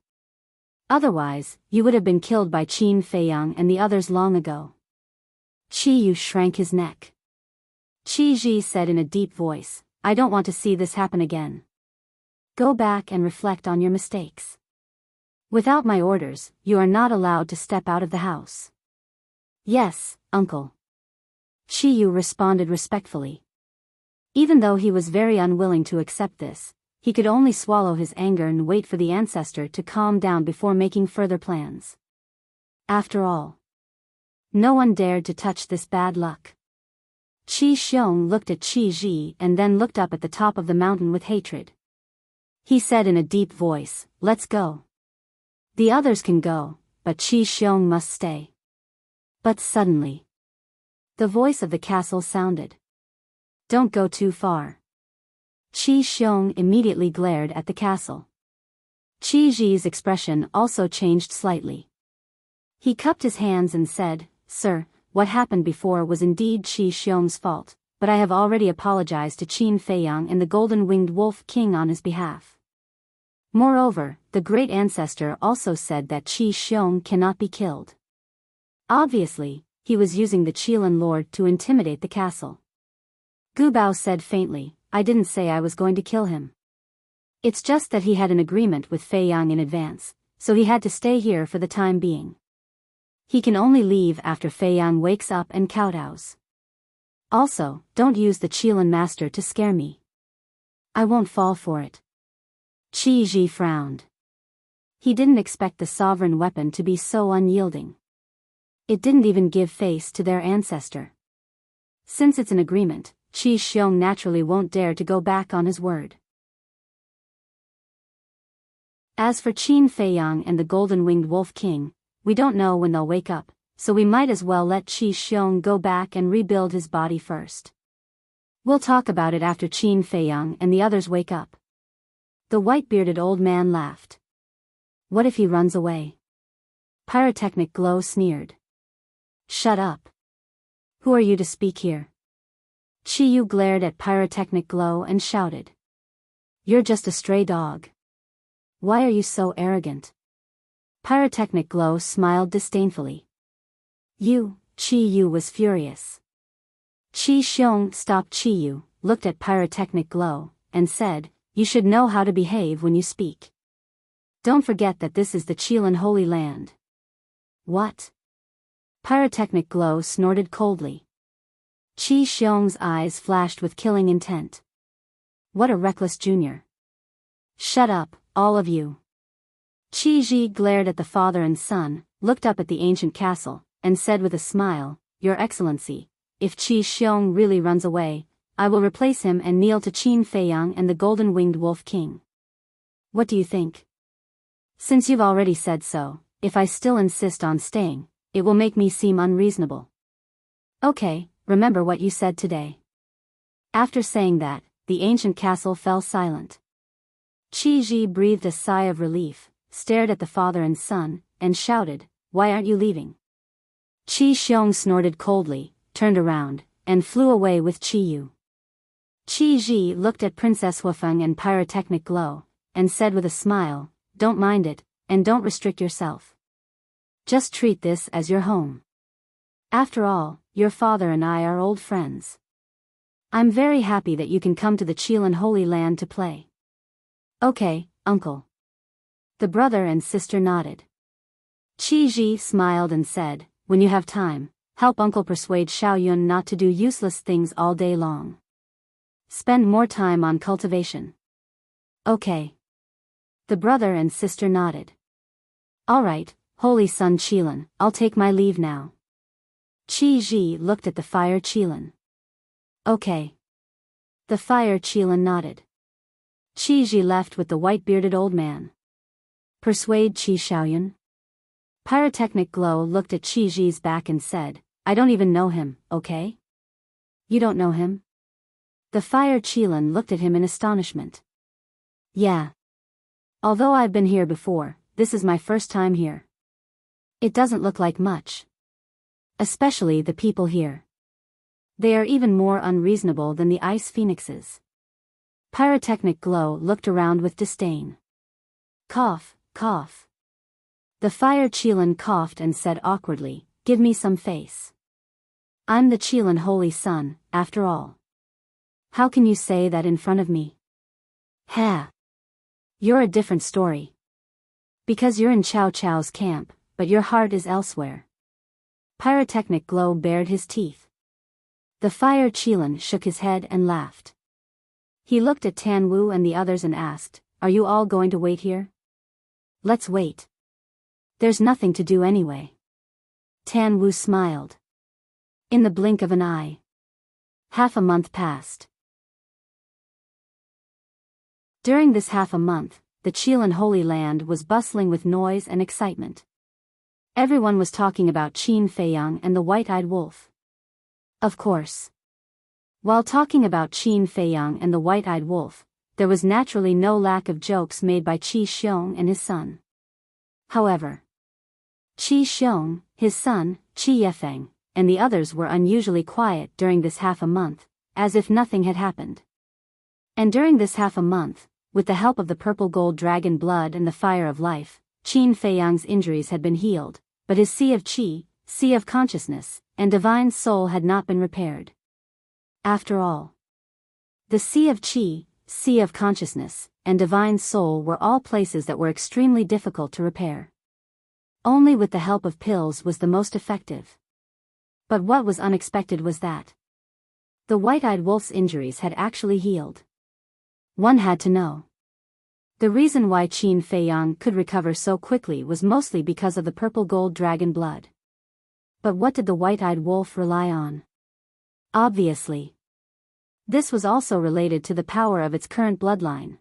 Otherwise, you would have been killed by Qin Feiyang and the others long ago." Qi Yu shrank his neck. Qi Ji said in a deep voice, "I don't want to see this happen again. Go back and reflect on your mistakes. Without my orders, you are not allowed to step out of the house." "Yes, uncle." Qi Yu responded respectfully. Even though he was very unwilling to accept this, he could only swallow his anger and wait for the ancestor to calm down before making further plans. After all, no one dared to touch this bad luck. Qi Xiong looked at Qi Ji and then looked up at the top of the mountain with hatred. He said in a deep voice, "Let's go. The others can go, but Qi Xiong must stay." But suddenly, the voice of the castle sounded. "Don't go too far." Qi Xiong immediately glared at the castle. Qi Ji's expression also changed slightly. He cupped his hands and said, "Sir, what happened before was indeed Qi Xiong's fault, but I have already apologized to Qin Feiyang and the Golden-Winged Wolf King on his behalf. Moreover, the great ancestor also said that Qi Xiong cannot be killed." Obviously, he was using the Qilin Lord to intimidate the castle. Gu Bao said faintly, "I didn't say I was going to kill him. It's just that he had an agreement with Feiyang in advance, so he had to stay here for the time being. He can only leave after Feiyang wakes up and kowtows. Also, don't use the Qilin Master to scare me. I won't fall for it." Qi Ji frowned. He didn't expect the sovereign weapon to be so unyielding. It didn't even give face to their ancestor. Since it's an agreement, Qi Xiong naturally won't dare to go back on his word. As for Qin Feiyang and the Golden-Winged Wolf King, we don't know when they'll wake up, so we might as well let Qi Xiong go back and rebuild his body first. We'll talk about it after Qin Feiyang and the others wake up. The white-bearded old man laughed. "What if he runs away?" Pyrotechnic Glow sneered. "Shut up. Who are you to speak here?" Qi Yu glared at Pyrotechnic Glow and shouted. "You're just a stray dog. Why are you so arrogant?" Pyrotechnic Glow smiled disdainfully. Qi Yu was furious. Qi Xiong stopped Qi Yu, looked at Pyrotechnic Glow, and said, "You should know how to behave when you speak. Don't forget that this is the Qilin Holy Land." "What?" Pyrotechnic Glow snorted coldly. Qi Xiong's eyes flashed with killing intent. What a reckless junior. "Shut up, all of you." Qi Ji glared at the father and son, looked up at the ancient castle, and said with a smile, "Your Excellency, if Qi Xiong really runs away, I will replace him and kneel to Qin Feiyang and the Golden-Winged Wolf King. What do you think? Since you've already said so, if I still insist on staying, it will make me seem unreasonable." "Okay, remember what you said today. After saying that, the ancient castle fell silent. Qi Ji breathed a sigh of relief, stared at the father and son, and shouted, "Why aren't you leaving?" Qi Xiong snorted coldly, turned around, and flew away with Qi Yu. Qi Ji looked at Princess Huafeng and Pyrotechnic Glow, and said with a smile, "Don't mind it, and don't restrict yourself. Just treat this as your home. After all, your father and I are old friends. I'm very happy that you can come to the Qilin Holy Land to play." "Okay, uncle." The brother and sister nodded. Qi Ji smiled and said, "When you have time, help uncle persuade Xiaoyun not to do useless things all day long. Spend more time on cultivation." "Okay." The brother and sister nodded. "All right, Holy Sun Qilin, I'll take my leave now." Qi Ji looked at the Fire Qilin. "Okay." The Fire Qilin nodded. Qi Ji left with the white-bearded old man. "Persuade Qi Xiaoyun?" Pyrotechnic Glow looked at Qi Ji's back and said, "I don't even know him, okay?" "You don't know him?" The Fire Qilin looked at him in astonishment. "Yeah. Although I've been here before, this is my first time here. It doesn't look like much. Especially the people here. They are even more unreasonable than the ice phoenixes." Pyrotechnic Glow looked around with disdain. Cough, cough. The Fire Qilin coughed and said awkwardly, "Give me some face. I'm the Qilin Holy Sun, after all. How can you say that in front of me?" "Ha! You're a different story. Because you're in Chow Chow's camp, but your heart is elsewhere." Pyrotechnic Glow bared his teeth. The Fire Qilin shook his head and laughed. He looked at Tan Wu and the others and asked, "Are you all going to wait here?" "Let's wait. There's nothing to do anyway." Tan Wu smiled. In the blink of an eye. Half a month passed. During this half a month, the Qilin Holy Land was bustling with noise and excitement. Everyone was talking about Qin Feiyang and the White-Eyed Wolf. Of course. While talking about Qin Feiyang and the White-Eyed Wolf, there was naturally no lack of jokes made by Qi Xiong and his son. However, Qi Xiong, his son, Qi Yefeng, and the others were unusually quiet during this half a month, as if nothing had happened. And during this half a month, with the help of the purple gold dragon blood and the fire of life, Qin Feiyang's injuries had been healed, but his sea of qi, sea of consciousness, and divine soul had not been repaired. After all, the sea of qi, sea of consciousness, and divine soul were all places that were extremely difficult to repair. Only with the help of pills was the most effective. But what was unexpected was that the White-Eyed Wolf's injuries had actually healed. One had to know. The reason why Qin Feiyang could recover so quickly was mostly because of the purple gold dragon blood. But what did the White-Eyed Wolf rely on? Obviously, this was also related to the power of its current bloodline.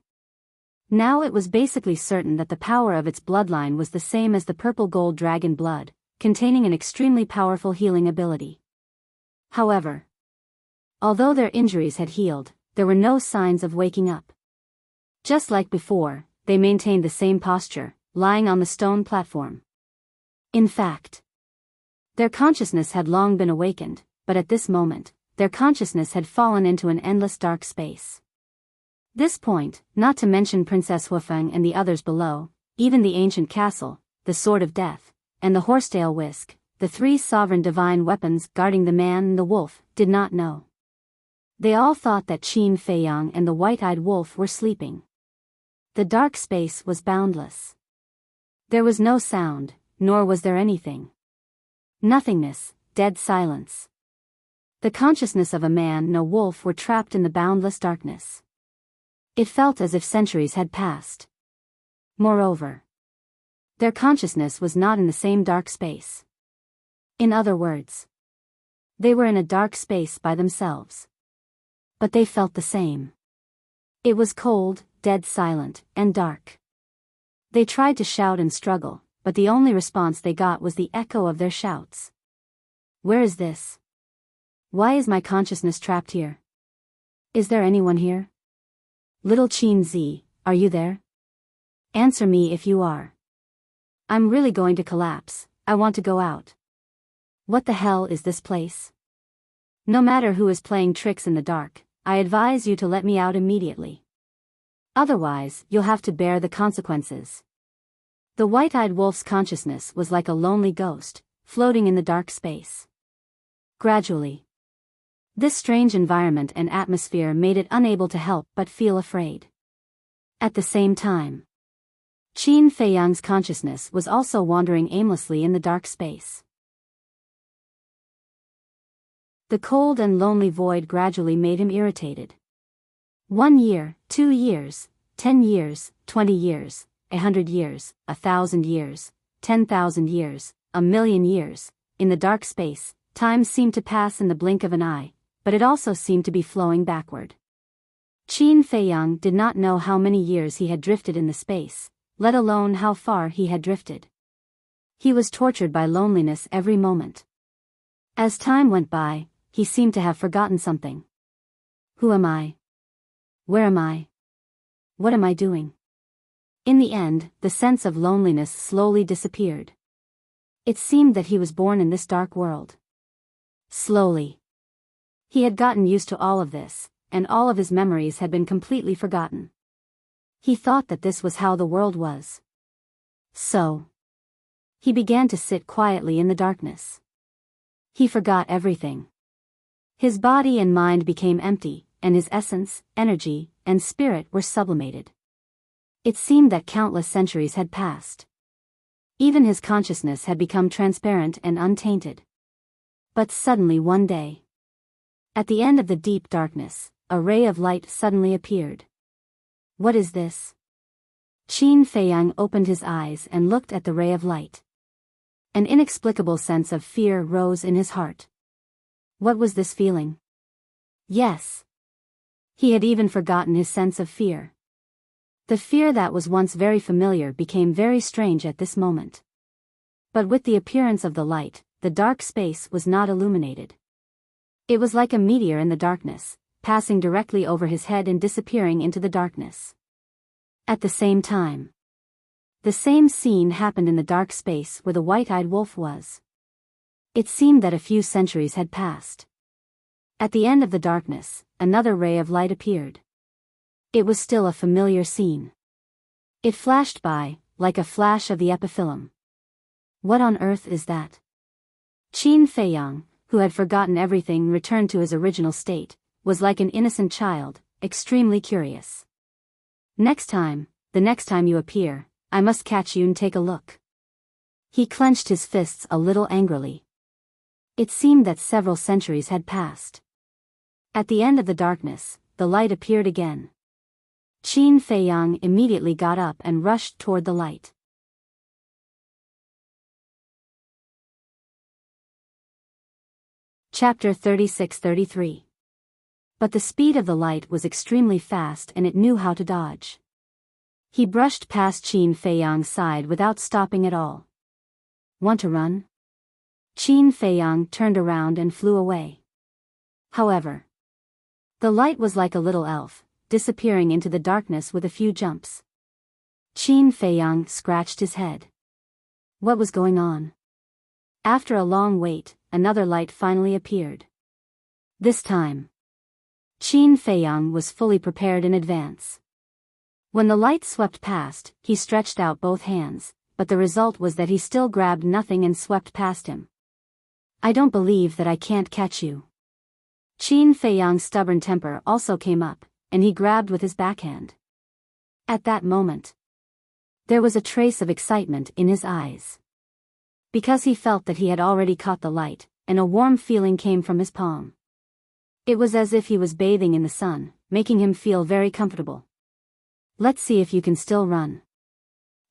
Now it was basically certain that the power of its bloodline was the same as the purple gold dragon blood, containing an extremely powerful healing ability. However, although their injuries had healed, there were no signs of waking up. Just like before, they maintained the same posture, lying on the stone platform. In fact, their consciousness had long been awakened, but at this moment, their consciousness had fallen into an endless dark space. This point, not to mention Princess Huafeng and the others below, even the ancient castle, the Sword of Death, and the horsetail whisk, the three sovereign divine weapons guarding the man and the wolf, did not know. They all thought that Qin Feiyang and the White-Eyed Wolf were sleeping. The dark space was boundless. There was no sound, nor was there anything. Nothingness, dead silence. The consciousness of a man and a wolf were trapped in the boundless darkness. It felt as if centuries had passed. Moreover, their consciousness was not in the same dark space. In other words, they were in a dark space by themselves. But they felt the same. It was cold, dead silent, and dark. They tried to shout and struggle, but the only response they got was the echo of their shouts. Where is this? Why is my consciousness trapped here? Is there anyone here? Little Qin Zi, are you there? Answer me if you are. I'm really going to collapse, I want to go out. What the hell is this place? No matter who is playing tricks in the dark, I advise you to let me out immediately. Otherwise, you'll have to bear the consequences. The white-eyed wolf's consciousness was like a lonely ghost, floating in the dark space. Gradually, this strange environment and atmosphere made it unable to help but feel afraid. At the same time, Qin Feiyang's consciousness was also wandering aimlessly in the dark space. The cold and lonely void gradually made him irritated. 1 year, 2 years, 10 years, 20 years, 100 years, 1,000 years, 10,000 years, 1,000,000 years. In the dark space, time seemed to pass in the blink of an eye, but it also seemed to be flowing backward. Qin Feiyang did not know how many years he had drifted in the space, let alone how far he had drifted. He was tortured by loneliness every moment. As time went by, he seemed to have forgotten something. Who am I? Where am I? What am I doing? In the end, the sense of loneliness slowly disappeared. It seemed that he was born in this dark world. Slowly, he had gotten used to all of this, and all of his memories had been completely forgotten. He thought that this was how the world was. So, he began to sit quietly in the darkness. He forgot everything. His body and mind became empty, and his essence, energy, and spirit were sublimated. It seemed that countless centuries had passed. Even his consciousness had become transparent and untainted. But suddenly one day, at the end of the deep darkness, a ray of light suddenly appeared. What is this? Qin Feiyang opened his eyes and looked at the ray of light. An inexplicable sense of fear rose in his heart. What was this feeling? Yes. He had even forgotten his sense of fear. The fear that was once very familiar became very strange at this moment. But with the appearance of the light, the dark space was not illuminated. It was like a meteor in the darkness, passing directly over his head and disappearing into the darkness. At the same time, the same scene happened in the dark space where the white-eyed wolf was. It seemed that a few centuries had passed. At the end of the darkness, another ray of light appeared. It was still a familiar scene. It flashed by, like a flash of the epiphyllum. What on earth is that? Qin Feiyang, who had forgotten everything, returned to his original state, was like an innocent child, extremely curious. The next time you appear, I must catch you and take a look. He clenched his fists a little angrily. It seemed that several centuries had passed. At the end of the darkness, the light appeared again. Qin Feiyang immediately got up and rushed toward the light. Chapter 36-33. But the speed of the light was extremely fast and it knew how to dodge. He brushed past Qin Feiyang's side without stopping at all. Want to run? Qin Feiyang turned around and flew away. However, the light was like a little elf, disappearing into the darkness with a few jumps. Qin Feiyang scratched his head. What was going on? After a long wait, another light finally appeared. This time, Qin Feiyang was fully prepared in advance. When the light swept past, he stretched out both hands, but the result was that he still grabbed nothing and swept past him. I don't believe that I can't catch you. Qin Feiyang's stubborn temper also came up, and he grabbed with his backhand. At that moment, there was a trace of excitement in his eyes. Because he felt that he had already caught the light, and a warm feeling came from his palm. It was as if he was bathing in the sun, making him feel very comfortable. Let's see if you can still run.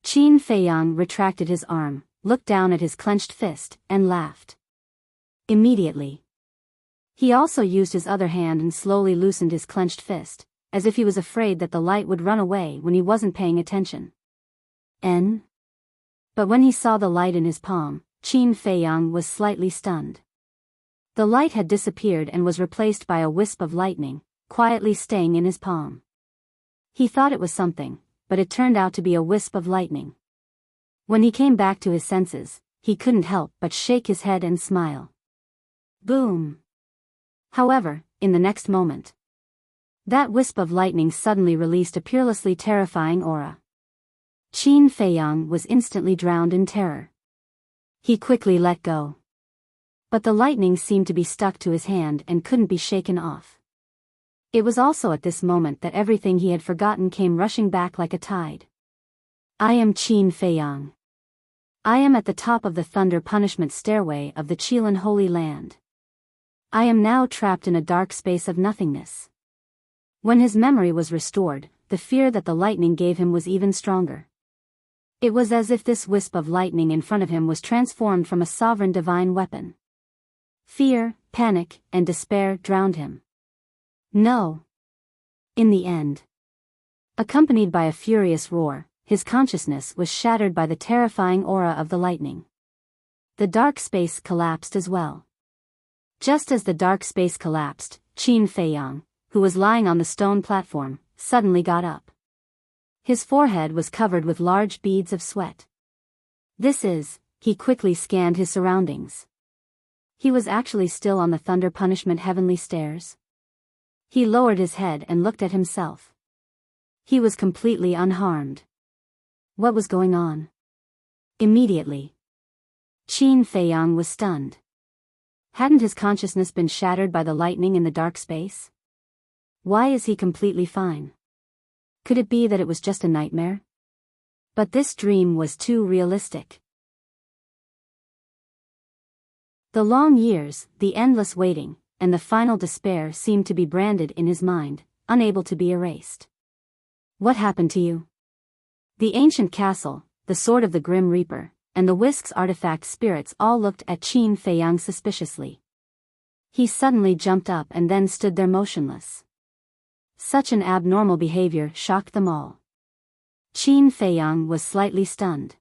Qin Feiyang retracted his arm, looked down at his clenched fist, and laughed. Immediately, he also used his other hand and slowly loosened his clenched fist, as if he was afraid that the light would run away when he wasn't paying attention. But when he saw the light in his palm, Qin Feiyang was slightly stunned. The light had disappeared and was replaced by a wisp of lightning, quietly staying in his palm. He thought it was something, but it turned out to be a wisp of lightning. When he came back to his senses, he couldn't help but shake his head and smile. Boom! However, in the next moment, that wisp of lightning suddenly released a peerlessly terrifying aura. Qin Feiyang was instantly drowned in terror. He quickly let go. But the lightning seemed to be stuck to his hand and couldn't be shaken off. It was also at this moment that everything he had forgotten came rushing back like a tide. I am Qin Feiyang. I am at the top of the thunder punishment stairway of the Qilin Holy Land. I am now trapped in a dark space of nothingness. When his memory was restored, the fear that the lightning gave him was even stronger. It was as if this wisp of lightning in front of him was transformed from a sovereign divine weapon. Fear, panic, and despair drowned him. No. In the end, accompanied by a furious roar, his consciousness was shattered by the terrifying aura of the lightning. The dark space collapsed as well. Just as the dark space collapsed, Qin Feiyang, who was lying on the stone platform, suddenly got up. His forehead was covered with large beads of sweat. He quickly scanned his surroundings. He was actually still on the thunder punishment heavenly stairs. He lowered his head and looked at himself. He was completely unharmed. What was going on? Immediately, Qin Feiyang was stunned. Hadn't his consciousness been shattered by the lightning in the dark space? Why is he completely fine? Could it be that it was just a nightmare? But this dream was too realistic. The long years, the endless waiting, and the final despair seemed to be branded in his mind, unable to be erased. What happened to you? The ancient castle, the sword of the Grim Reaper, and the Whisk's artifact spirits all looked at Qin Feiyang suspiciously. He suddenly jumped up and then stood there motionless. Such an abnormal behavior shocked them all. Qin Feiyang was slightly stunned.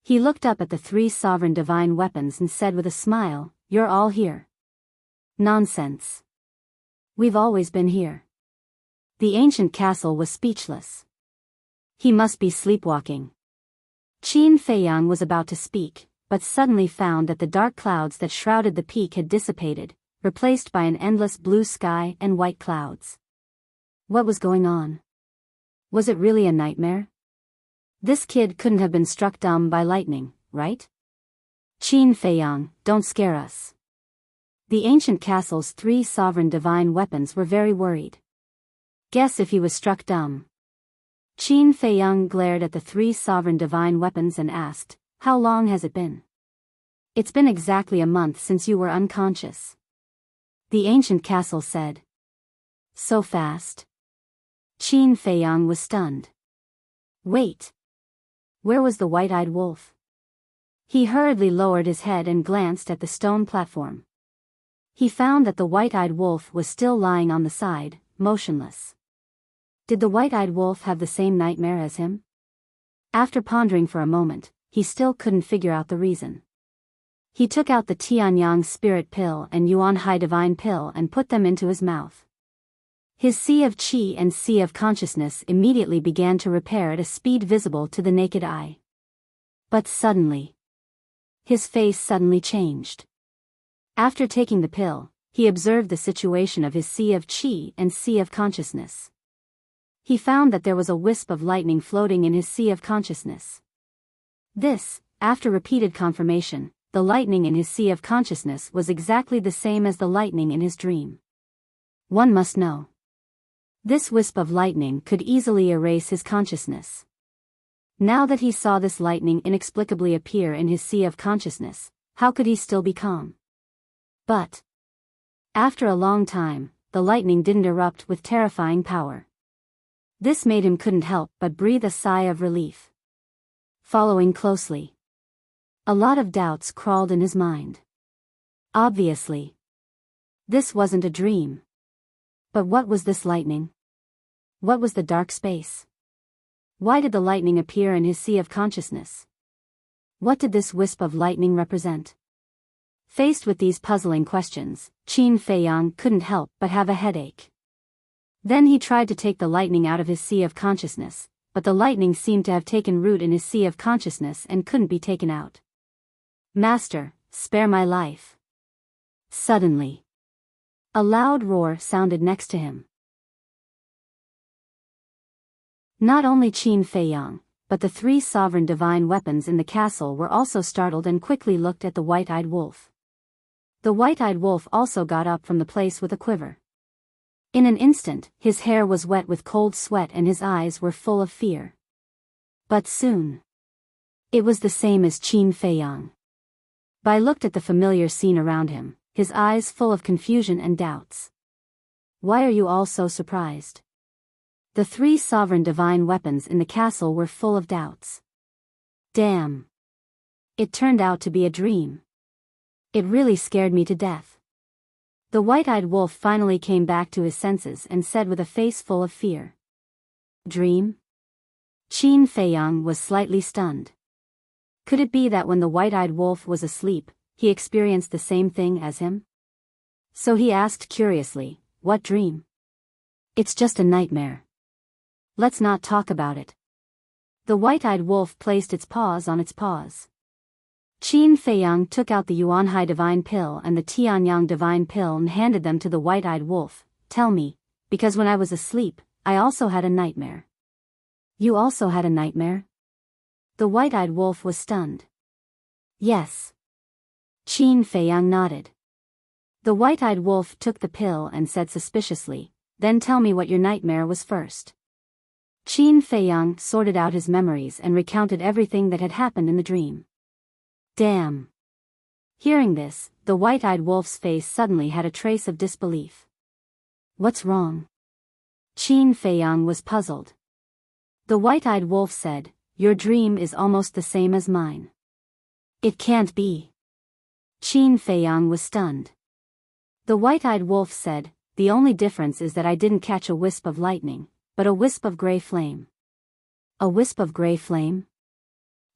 He looked up at the three sovereign divine weapons and said with a smile, "You're all here." Nonsense. We've always been here. The ancient castle was speechless. He must be sleepwalking. Qin Feiyang was about to speak, but suddenly found that the dark clouds that shrouded the peak had dissipated, replaced by an endless blue sky and white clouds. What was going on? Was it really a nightmare? This kid couldn't have been struck dumb by lightning, right? Qin Feiyang, don't scare us. The ancient castle's three sovereign divine weapons were very worried. Guess if he was struck dumb. Qin Feiyang glared at the three sovereign divine weapons and asked, "How long has it been?" "It's been exactly a month since you were unconscious." The ancient castle said. So fast? Qin Feiyang was stunned. Wait. Where was the white-eyed wolf? He hurriedly lowered his head and glanced at the stone platform. He found that the white-eyed wolf was still lying on the side, motionless. Did the white-eyed wolf have the same nightmare as him? After pondering for a moment, he still couldn't figure out the reason. He took out the Tianyang spirit pill and Yuan Hai divine pill and put them into his mouth. His sea of qi and sea of consciousness immediately began to repair at a speed visible to the naked eye. But suddenly, his face suddenly changed. After taking the pill, he observed the situation of his sea of qi and sea of consciousness. He found that there was a wisp of lightning floating in his sea of consciousness. After repeated confirmation, the lightning in his sea of consciousness was exactly the same as the lightning in his dream. One must know. This wisp of lightning could easily erase his consciousness. Now that he saw this lightning inexplicably appear in his sea of consciousness, how could he still be calm? But after a long time, the lightning didn't erupt with terrifying power. This made him couldn't help but breathe a sigh of relief. Following closely, a lot of doubts crawled in his mind. Obviously, this wasn't a dream. But what was this lightning? What was the dark space? Why did the lightning appear in his sea of consciousness? What did this wisp of lightning represent? Faced with these puzzling questions, Qin Feiyang couldn't help but have a headache. Then he tried to take the lightning out of his sea of consciousness, but the lightning seemed to have taken root in his sea of consciousness and couldn't be taken out. Master, spare my life. Suddenly, a loud roar sounded next to him. Not only Qin Feiyang, but the 3 sovereign divine weapons in the castle were also startled and quickly looked at the white-eyed wolf. The white-eyed wolf also got up from the place with a quiver. In an instant, his hair was wet with cold sweat and his eyes were full of fear. But soon, it was the same as Qin Feiyang. Bai looked at the familiar scene around him, his eyes full of confusion and doubts. Why are you all so surprised? The 3 sovereign divine weapons in the castle were full of doubts. Damn. It turned out to be a dream. It really scared me to death. The white-eyed wolf finally came back to his senses and said with a face full of fear. Dream? Qin Feiyang was slightly stunned. Could it be that when the white-eyed wolf was asleep, he experienced the same thing as him? So he asked curiously, what dream? It's just a nightmare. Let's not talk about it. The white-eyed wolf placed its paws on its paws. Qin Feiyang took out the Yuanhai divine pill and the Tianyang divine pill and handed them to the white-eyed wolf. Tell me, because when I was asleep, I also had a nightmare. You also had a nightmare? The white-eyed wolf was stunned. Yes. Qin Feiyang nodded. The white-eyed wolf took the pill and said suspiciously, then tell me what your nightmare was first. Qin Feiyang sorted out his memories and recounted everything that had happened in the dream. Damn. Hearing this, the white-eyed wolf's face suddenly had a trace of disbelief. What's wrong? Qin Feiyang was puzzled. The white-eyed wolf said, your dream is almost the same as mine. It can't be. Qin Feiyang was stunned. The white-eyed wolf said, the only difference is that I didn't catch a wisp of lightning, but a wisp of gray flame. A wisp of gray flame?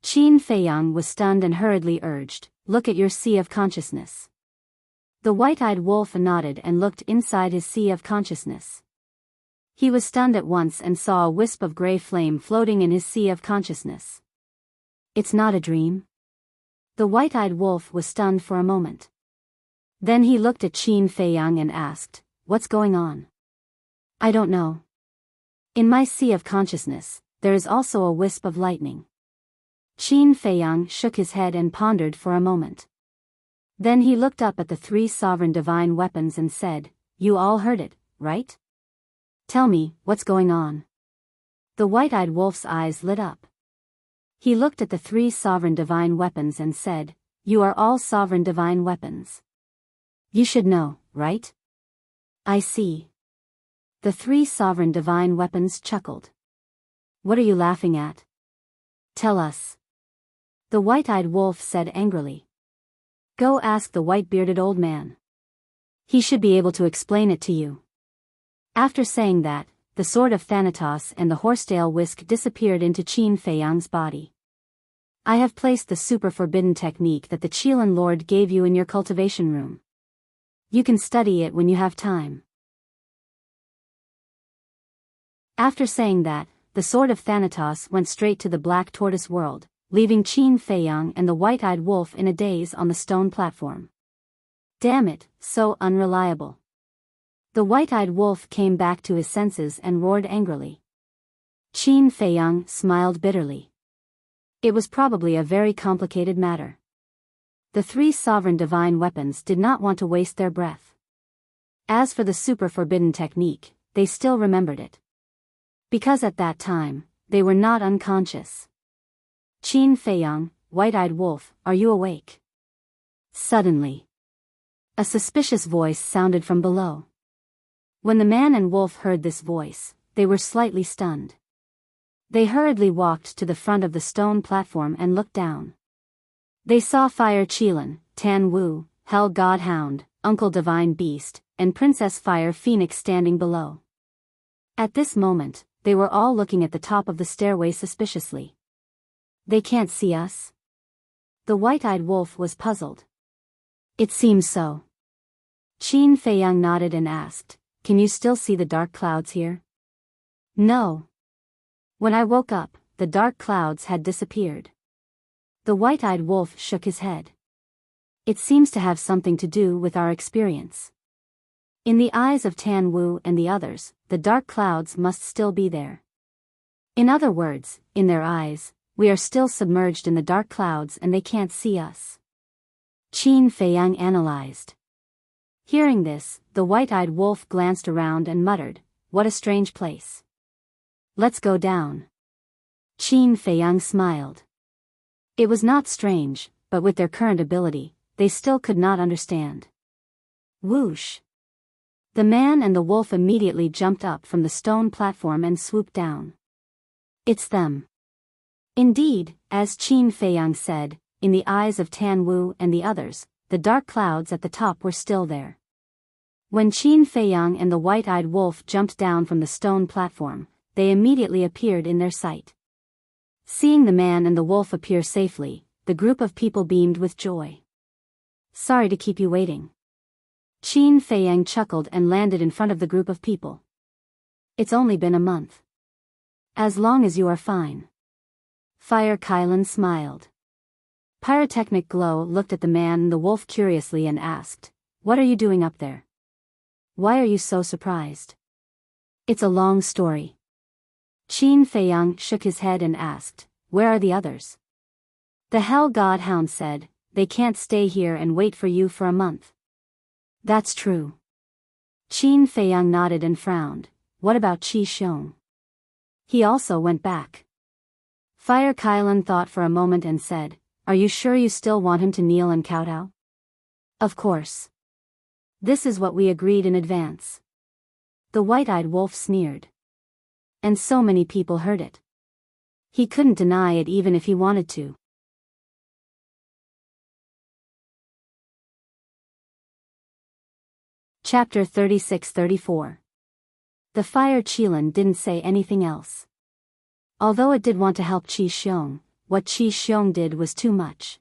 Qin Feiyang was stunned and hurriedly urged, look at your sea of consciousness. The white-eyed wolf nodded and looked inside his sea of consciousness. He was stunned at once and saw a wisp of gray flame floating in his sea of consciousness. It's not a dream. The white-eyed wolf was stunned for a moment. Then he looked at Qin Feiyang and asked, what's going on? I don't know. In my sea of consciousness, there is also a wisp of lightning. Qin Feiyang shook his head and pondered for a moment. Then he looked up at the 3 sovereign divine weapons and said, you all heard it, right? Tell me, what's going on? The white-eyed wolf's eyes lit up. He looked at the 3 sovereign divine weapons and said, you are all sovereign divine weapons. You should know, right? I see. The 3 sovereign divine weapons chuckled. What are you laughing at? Tell us. The white-eyed wolf said angrily. Go ask the white-bearded old man. He should be able to explain it to you. After saying that, the sword of Thanatos and the horsetail whisk disappeared into Qin Feiyang's body. I have placed the super forbidden technique that the Qilin Lord gave you in your cultivation room. You can study it when you have time. After saying that, the sword of Thanatos went straight to the Black Tortoise world, leaving Qin Feiyang and the white-eyed wolf in a daze on the stone platform. Damn it, so unreliable. The white-eyed wolf came back to his senses and roared angrily. Qin Feiyang smiled bitterly. It was probably a very complicated matter. The 3 sovereign divine weapons did not want to waste their breath. As for the super forbidden technique, they still remembered it. Because at that time, they were not unconscious. Qin Feiyang, white-eyed wolf, are you awake? Suddenly, a suspicious voice sounded from below. When the man and wolf heard this voice, they were slightly stunned. They hurriedly walked to the front of the stone platform and looked down. They saw Fire Qilin, Tan Wu, Hell God Hound, Uncle Divine Beast, and Princess Fire Phoenix standing below. At this moment, they were all looking at the top of the stairway suspiciously. They can't see us? The white-eyed wolf was puzzled. It seems so. Qin Feiyang nodded and asked, can you still see the dark clouds here? No. When I woke up, the dark clouds had disappeared. The white-eyed wolf shook his head. It seems to have something to do with our experience. In the eyes of Tan Wu and the others, the dark clouds must still be there. In other words, in their eyes, we are still submerged in the dark clouds and they can't see us. Qin Feiyang analyzed. Hearing this, the white-eyed wolf glanced around and muttered, what a strange place. Let's go down. Qin Feiyang smiled. It was not strange, but with their current ability, they still could not understand. Whoosh! The man and the wolf immediately jumped up from the stone platform and swooped down. It's them. Indeed, as Qin Feiyang said, in the eyes of Tan Wu and the others, the dark clouds at the top were still there. When Qin Feiyang and the white-eyed wolf jumped down from the stone platform, they immediately appeared in their sight. Seeing the man and the wolf appear safely, the group of people beamed with joy. Sorry to keep you waiting. Qin Feiyang chuckled and landed in front of the group of people. It's only been a month. As long as you are fine. Fire Kylan smiled. Pyrotechnic Glow looked at the man and the wolf curiously and asked, what are you doing up there? Why are you so surprised? It's a long story. Qin Feiyang shook his head and asked, where are the others? The Hell God Hound said, they can't stay here and wait for you for a month. That's true. Qin Feiyang nodded and frowned. What about Qi Xiong? He also went back. Fire Kylan thought for a moment and said, are you sure you still want him to kneel and kowtow? Of course. This is what we agreed in advance. The white-eyed wolf sneered. And so many people heard it. He couldn't deny it even if he wanted to. Chapter 36-34. The Fire Qilin didn't say anything else. Although it did want to help Qi Xiong, what Qi Xiong did was too much.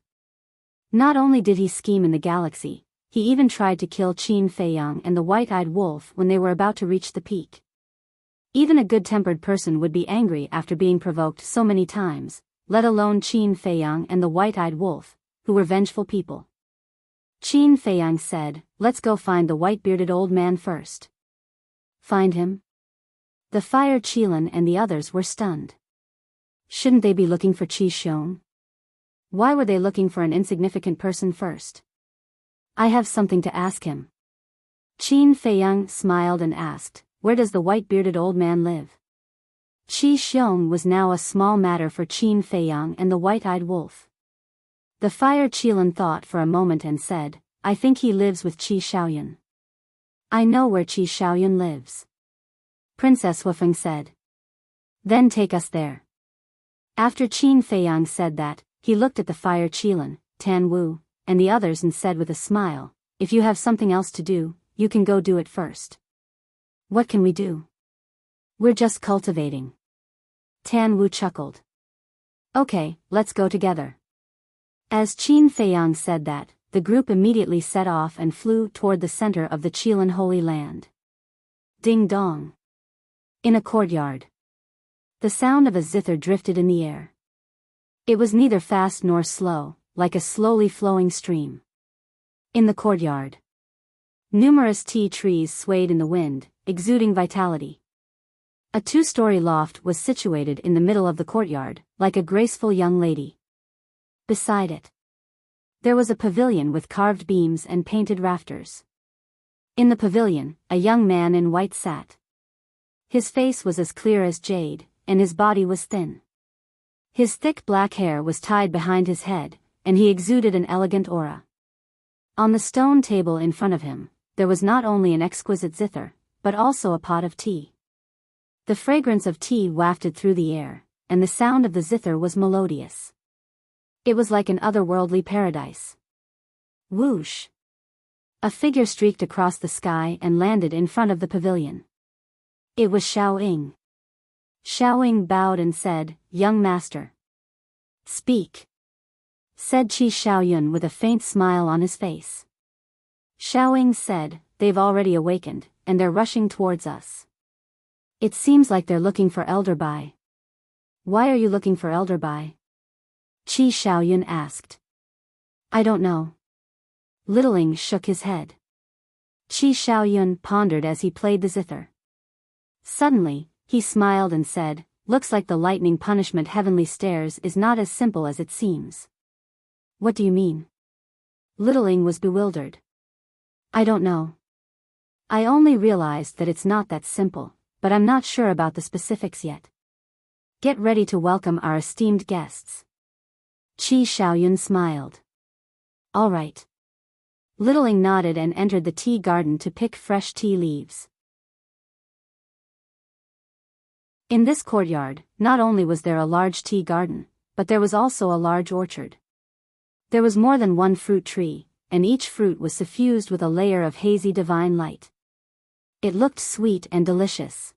Not only did he scheme in the galaxy, he even tried to kill Qin Feiyang and the white-eyed wolf when they were about to reach the peak. Even a good-tempered person would be angry after being provoked so many times, let alone Qin Feiyang and the white-eyed wolf, who were vengeful people. Qin Feiyang said, let's go find the white-bearded old man first. Find him? The Fire Qilin and the others were stunned. Shouldn't they be looking for Qi Xiong? Why were they looking for an insignificant person first? I have something to ask him. Qin Feiyang smiled and asked, where does the white-bearded old man live? Qi Xiong was now a small matter for Qin Feiyang and the white-eyed wolf. The Fire Qilin thought for a moment and said, I think he lives with Qi Xiaoyun. I know where Qi Xiaoyun lives. Princess Wufeng said. Then take us there. After Qin Feiyang said that, he looked at the Fire Qilin, Tan Wu, and the others and said with a smile, if you have something else to do, you can go do it first. What can we do? We're just cultivating. Tan Wu chuckled. Okay, let's go together. As Qin Feiyang said that, the group immediately set off and flew toward the center of the Qilin Holy Land. Ding dong. In a courtyard. The sound of a zither drifted in the air. It was neither fast nor slow, like a slowly flowing stream. In the courtyard. Numerous tea trees swayed in the wind, exuding vitality. A two-story loft was situated in the middle of the courtyard, like a graceful young lady. Beside it, there was a pavilion with carved beams and painted rafters. In the pavilion, a young man in white sat. His face was as clear as jade, and his body was thin. His thick black hair was tied behind his head, and he exuded an elegant aura. On the stone table in front of him, there was not only an exquisite zither, but also a pot of tea. The fragrance of tea wafted through the air, and the sound of the zither was melodious. It was like an otherworldly paradise. Whoosh! A figure streaked across the sky and landed in front of the pavilion. It was Xiao Ying. Xiao Ying bowed and said, Young master. Speak. Said Qi Xiaoyun with a faint smile on his face. Xiaoying said, they've already awakened, and they're rushing towards us. It seems like they're looking for Elder Bai. Why are you looking for Elder Bai? Qi Xiaoyun asked. I don't know. Littling shook his head. Qi Xiaoyun pondered as he played the zither. Suddenly, he smiled and said, looks like the lightning punishment heavenly stairs is not as simple as it seems. What do you mean? Littling was bewildered. I don't know. I only realized that it's not that simple, but I'm not sure about the specifics yet. Get ready to welcome our esteemed guests. Qi Xiaoyun smiled. All right. Littling nodded and entered the tea garden to pick fresh tea leaves. In this courtyard, not only was there a large tea garden, but there was also a large orchard. There was more than one fruit tree, and each fruit was suffused with a layer of hazy divine light. It looked sweet and delicious.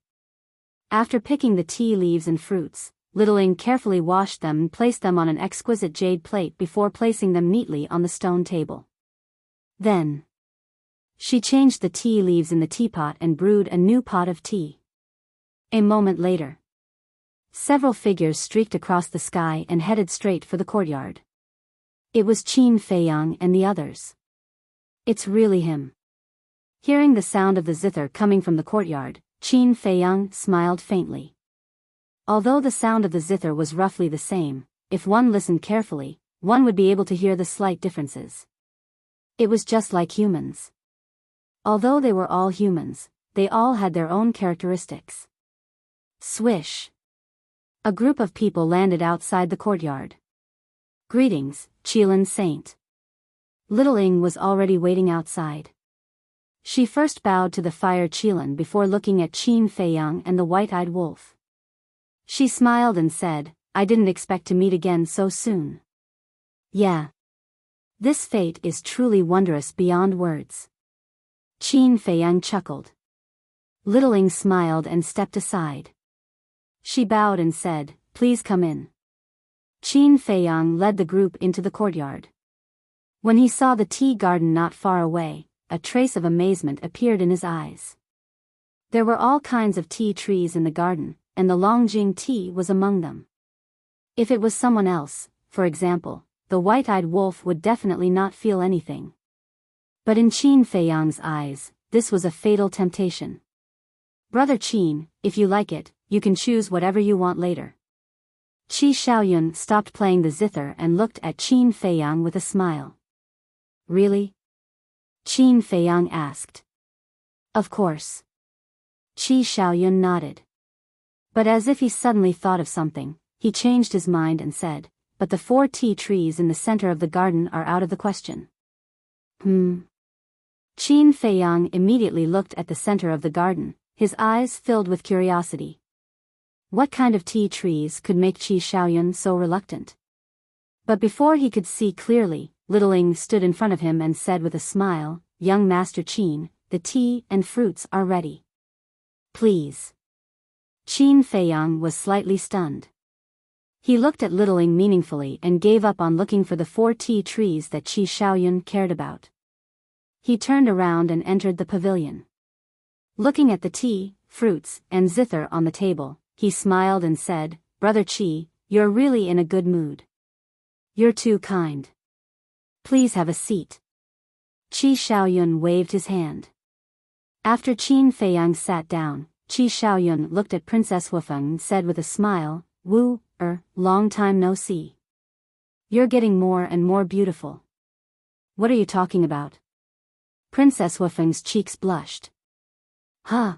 After picking the tea leaves and fruits, Littling carefully washed them and placed them on an exquisite jade plate before placing them neatly on the stone table. Then, she changed the tea leaves in the teapot and brewed a new pot of tea. A moment later, several figures streaked across the sky and headed straight for the courtyard. It was Qin Feiyang and the others. It's really him. Hearing the sound of the zither coming from the courtyard, Qin Feiyang smiled faintly. Although the sound of the zither was roughly the same, if one listened carefully, one would be able to hear the slight differences. It was just like humans. Although they were all humans, they all had their own characteristics. Swish! A group of people landed outside the courtyard. Greetings, Qilin Saint. Littling was already waiting outside. She first bowed to the fire Qilin before looking at Qin Feiyang and the white-eyed wolf. She smiled and said, I didn't expect to meet again so soon. Yeah. This fate is truly wondrous beyond words. Qin Feiyang chuckled. Littling smiled and stepped aside. She bowed and said, please come in. Qin Feiyang led the group into the courtyard. When he saw the tea garden not far away, a trace of amazement appeared in his eyes. There were all kinds of tea trees in the garden, and the Longjing tea was among them. If it was someone else, for example, the white-eyed wolf would definitely not feel anything. But in Qin Feiyang's eyes, this was a fatal temptation. Brother Qin, if you like it, you can choose whatever you want later. Qi Xiaoyun stopped playing the zither and looked at Qin Feiyang with a smile. Really? Qin Feiyang asked. Of course. Qi Xiaoyun nodded. But as if he suddenly thought of something, he changed his mind and said, but the 4 tea trees in the center of the garden are out of the question. Qin Feiyang immediately looked at the center of the garden, his eyes filled with curiosity. What kind of tea trees could make Qi Xiaoyun so reluctant? But before he could see clearly, Littling stood in front of him and said with a smile, Young Master Qin, the tea and fruits are ready. Please. Qin Feiyang was slightly stunned. He looked at Littling meaningfully and gave up on looking for the 4 tea trees that Qi Xiaoyun cared about. He turned around and entered the pavilion. Looking at the tea, fruits, and zither on the table, he smiled and said, Brother Qi, you're really in a good mood. You're too kind. Please have a seat. Qi Xiaoyun waved his hand. After Qin Feiyang sat down, Qi Xiaoyun looked at Princess Wufeng and said with a smile, long time no see. You're getting more and more beautiful. What are you talking about? Princess Wufeng's cheeks blushed. Huh?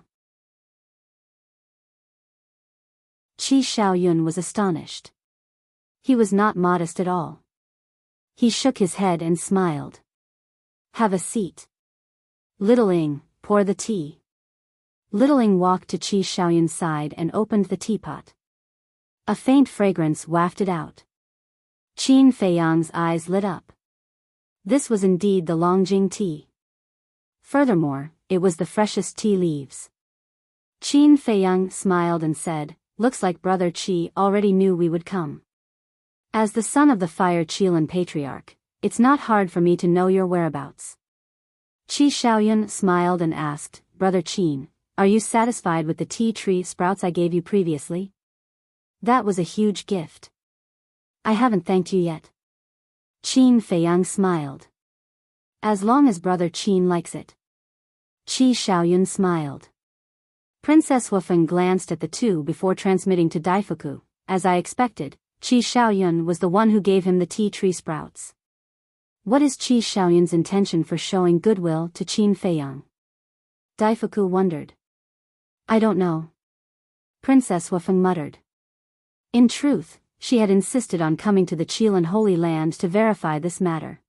Qi Xiaoyun was astonished. He was not modest at all. He shook his head and smiled. Have a seat. Littling, pour the tea. Littling walked to Qi Xiaoyun's side and opened the teapot. A faint fragrance wafted out. Qin Feiyang's eyes lit up. This was indeed the Longjing tea. Furthermore, it was the freshest tea leaves. Qin Feiyang smiled and said, Looks like Brother Qi already knew we would come. As the son of the Fire Qilin Patriarch, it's not hard for me to know your whereabouts. Qi Shaoyun smiled and asked, Brother Qin, are you satisfied with the tea tree sprouts I gave you previously? That was a huge gift. I haven't thanked you yet. Qin Feiyang smiled. As long as Brother Qin likes it. Qi Shaoyun smiled. Princess Wufeng glanced at the two before transmitting to Daifuku. As I expected, Qi Shaoyun was the one who gave him the tea tree sprouts. What is Qi Shaoyun's intention for showing goodwill to Qin Feiyang? Daifuku wondered. I don't know. Princess Wufeng muttered. In truth, she had insisted on coming to the Qilin Holy Land to verify this matter.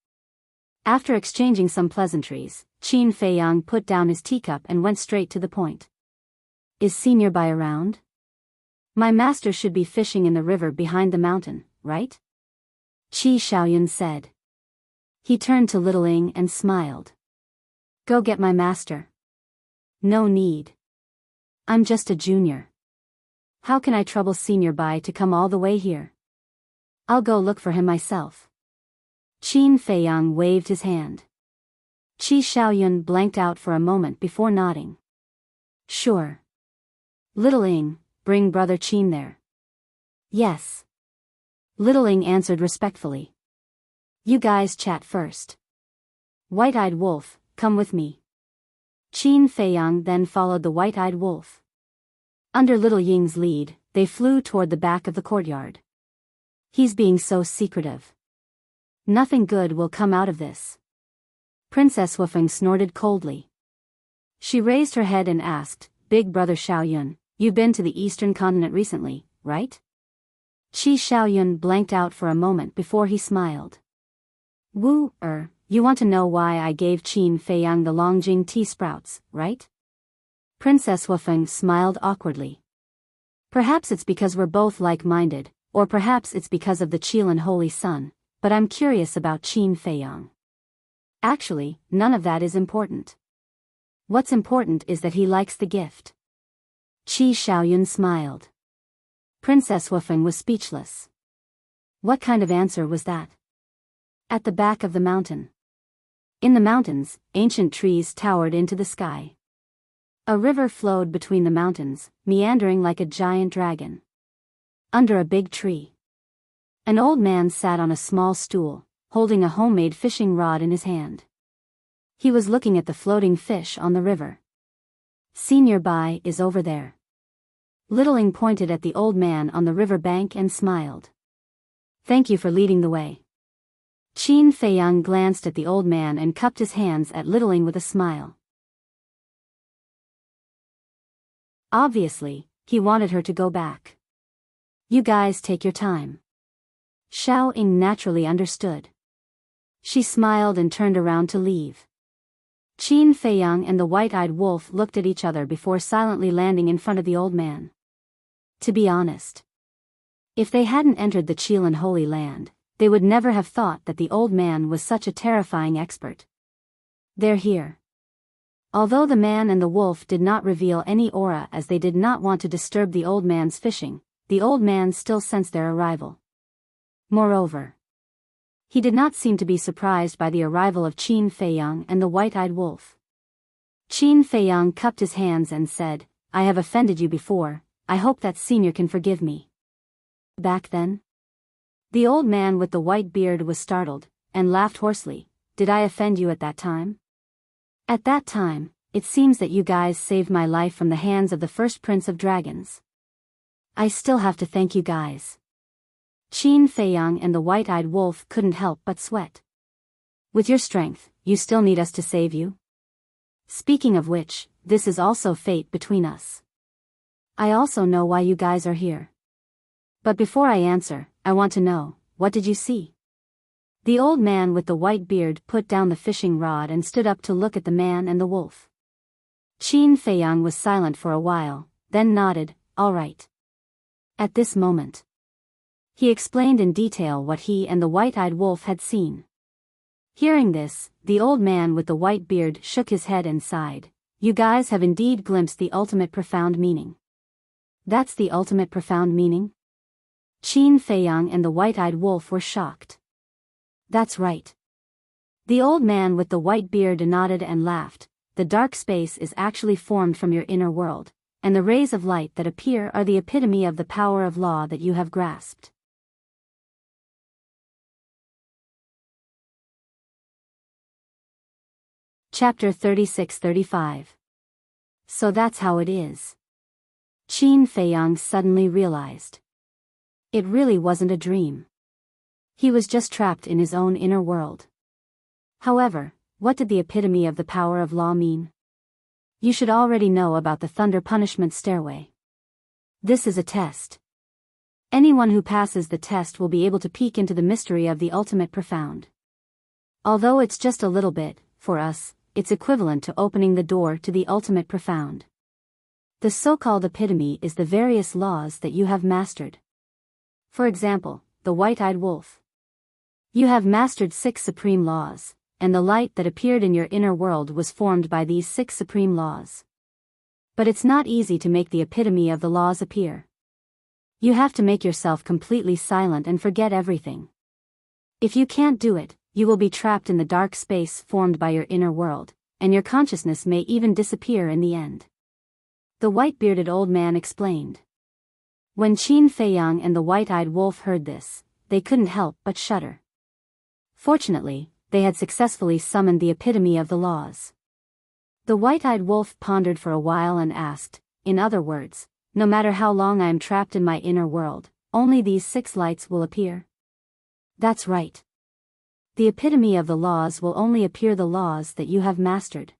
After exchanging some pleasantries, Qin Feiyang put down his teacup and went straight to the point. Is Senior Bai around? My master should be fishing in the river behind the mountain, right? Qi Shaoyun said. He turned to Littling and smiled. Go get my master. No need. I'm just a junior. How can I trouble Senior Bai to come all the way here? I'll go look for him myself. Qin Feiyang waved his hand. Qi Shaoyun blanked out for a moment before nodding. Sure. Littling, bring Brother Qin there. Yes. Littling answered respectfully. You guys chat first. White-eyed wolf, come with me. Qin Feiyang then followed the white-eyed wolf. Under Little Ying's lead, they flew toward the back of the courtyard. He's being so secretive. Nothing good will come out of this. Princess Wufeng snorted coldly. She raised her head and asked, Big Brother Shaoyun, you've been to the eastern continent recently, right? Qi Shaoyun blanked out for a moment before he smiled. You want to know why I gave Qin Feiyang the Longjing tea sprouts, right? Princess Wufeng smiled awkwardly. Perhaps it's because we're both like-minded, or perhaps it's because of the Qilin Holy Sun, but I'm curious about Qin Feiyang. Actually, none of that is important. What's important is that he likes the gift. Qi Shaoyun smiled. Princess Wufeng was speechless. What kind of answer was that? At the back of the mountain. In the mountains, ancient trees towered into the sky. A river flowed between the mountains, meandering like a giant dragon. Under a big tree. An old man sat on a small stool, holding a homemade fishing rod in his hand. He was looking at the floating fish on the river. Senior Bai is over there. Littling pointed at the old man on the river bank and smiled. Thank you for leading the way. Qin Feiyang glanced at the old man and cupped his hands at Littling with a smile. Obviously, he wanted her to go back. You guys take your time. Xiao Ying naturally understood. She smiled and turned around to leave. Qin Feiyang and the white-eyed wolf looked at each other before silently landing in front of the old man. To be honest, if they hadn't entered the Qilin Holy Land, they would never have thought that the old man was such a terrifying expert. They're here. Although the man and the wolf did not reveal any aura as they did not want to disturb the old man's fishing, the old man still sensed their arrival. Moreover, he did not seem to be surprised by the arrival of Qin Feiyang and the white-eyed wolf. Qin Feiyang cupped his hands and said, I have offended you before, I hope that Senior can forgive me. Back then? The old man with the white beard was startled, and laughed hoarsely. Did I offend you at that time? At that time, it seems that you guys saved my life from the hands of the first Prince of Dragons. I still have to thank you guys. Qin Feiyang and the white-eyed wolf couldn't help but sweat. With your strength, you still need us to save you? Speaking of which, this is also fate between us. I also know why you guys are here. But before I answer, I want to know, what did you see? The old man with the white beard put down the fishing rod and stood up to look at the man and the wolf. Qin Feiyang was silent for a while, then nodded, all right. At this moment, he explained in detail what he and the white-eyed wolf had seen. Hearing this, the old man with the white beard shook his head and sighed. You guys have indeed glimpsed the ultimate profound meaning. That's the ultimate profound meaning? Qin Feiyang and the white-eyed wolf were shocked. That's right. The old man with the white beard nodded and laughed. The dark space is actually formed from your inner world, and the rays of light that appear are the epitome of the power of law that you have grasped. Chapter 36-35. So that's how it is. Qin Feiyang suddenly realized. It really wasn't a dream. He was just trapped in his own inner world. However, what did the epitome of the power of law mean? You should already know about the thunder punishment stairway. This is a test. Anyone who passes the test will be able to peek into the mystery of the ultimate profound. Although it's just a little bit, for us, it's equivalent to opening the door to the ultimate profound. The so-called epitome is the various laws that you have mastered. For example, the white-eyed wolf. You have mastered 6 supreme laws, and the light that appeared in your inner world was formed by these 6 supreme laws. But it's not easy to make the epitome of the laws appear. You have to make yourself completely silent and forget everything. If you can't do it, you will be trapped in the dark space formed by your inner world, and your consciousness may even disappear in the end. The white-bearded old man explained. When Qin Feiyang and the white-eyed wolf heard this, they couldn't help but shudder. Fortunately, they had successfully summoned the epitome of the laws. The white-eyed wolf pondered for a while and asked, in other words, no matter how long I am trapped in my inner world, only these 6 lights will appear? That's right. The epitome of the laws will only appear the laws that you have mastered.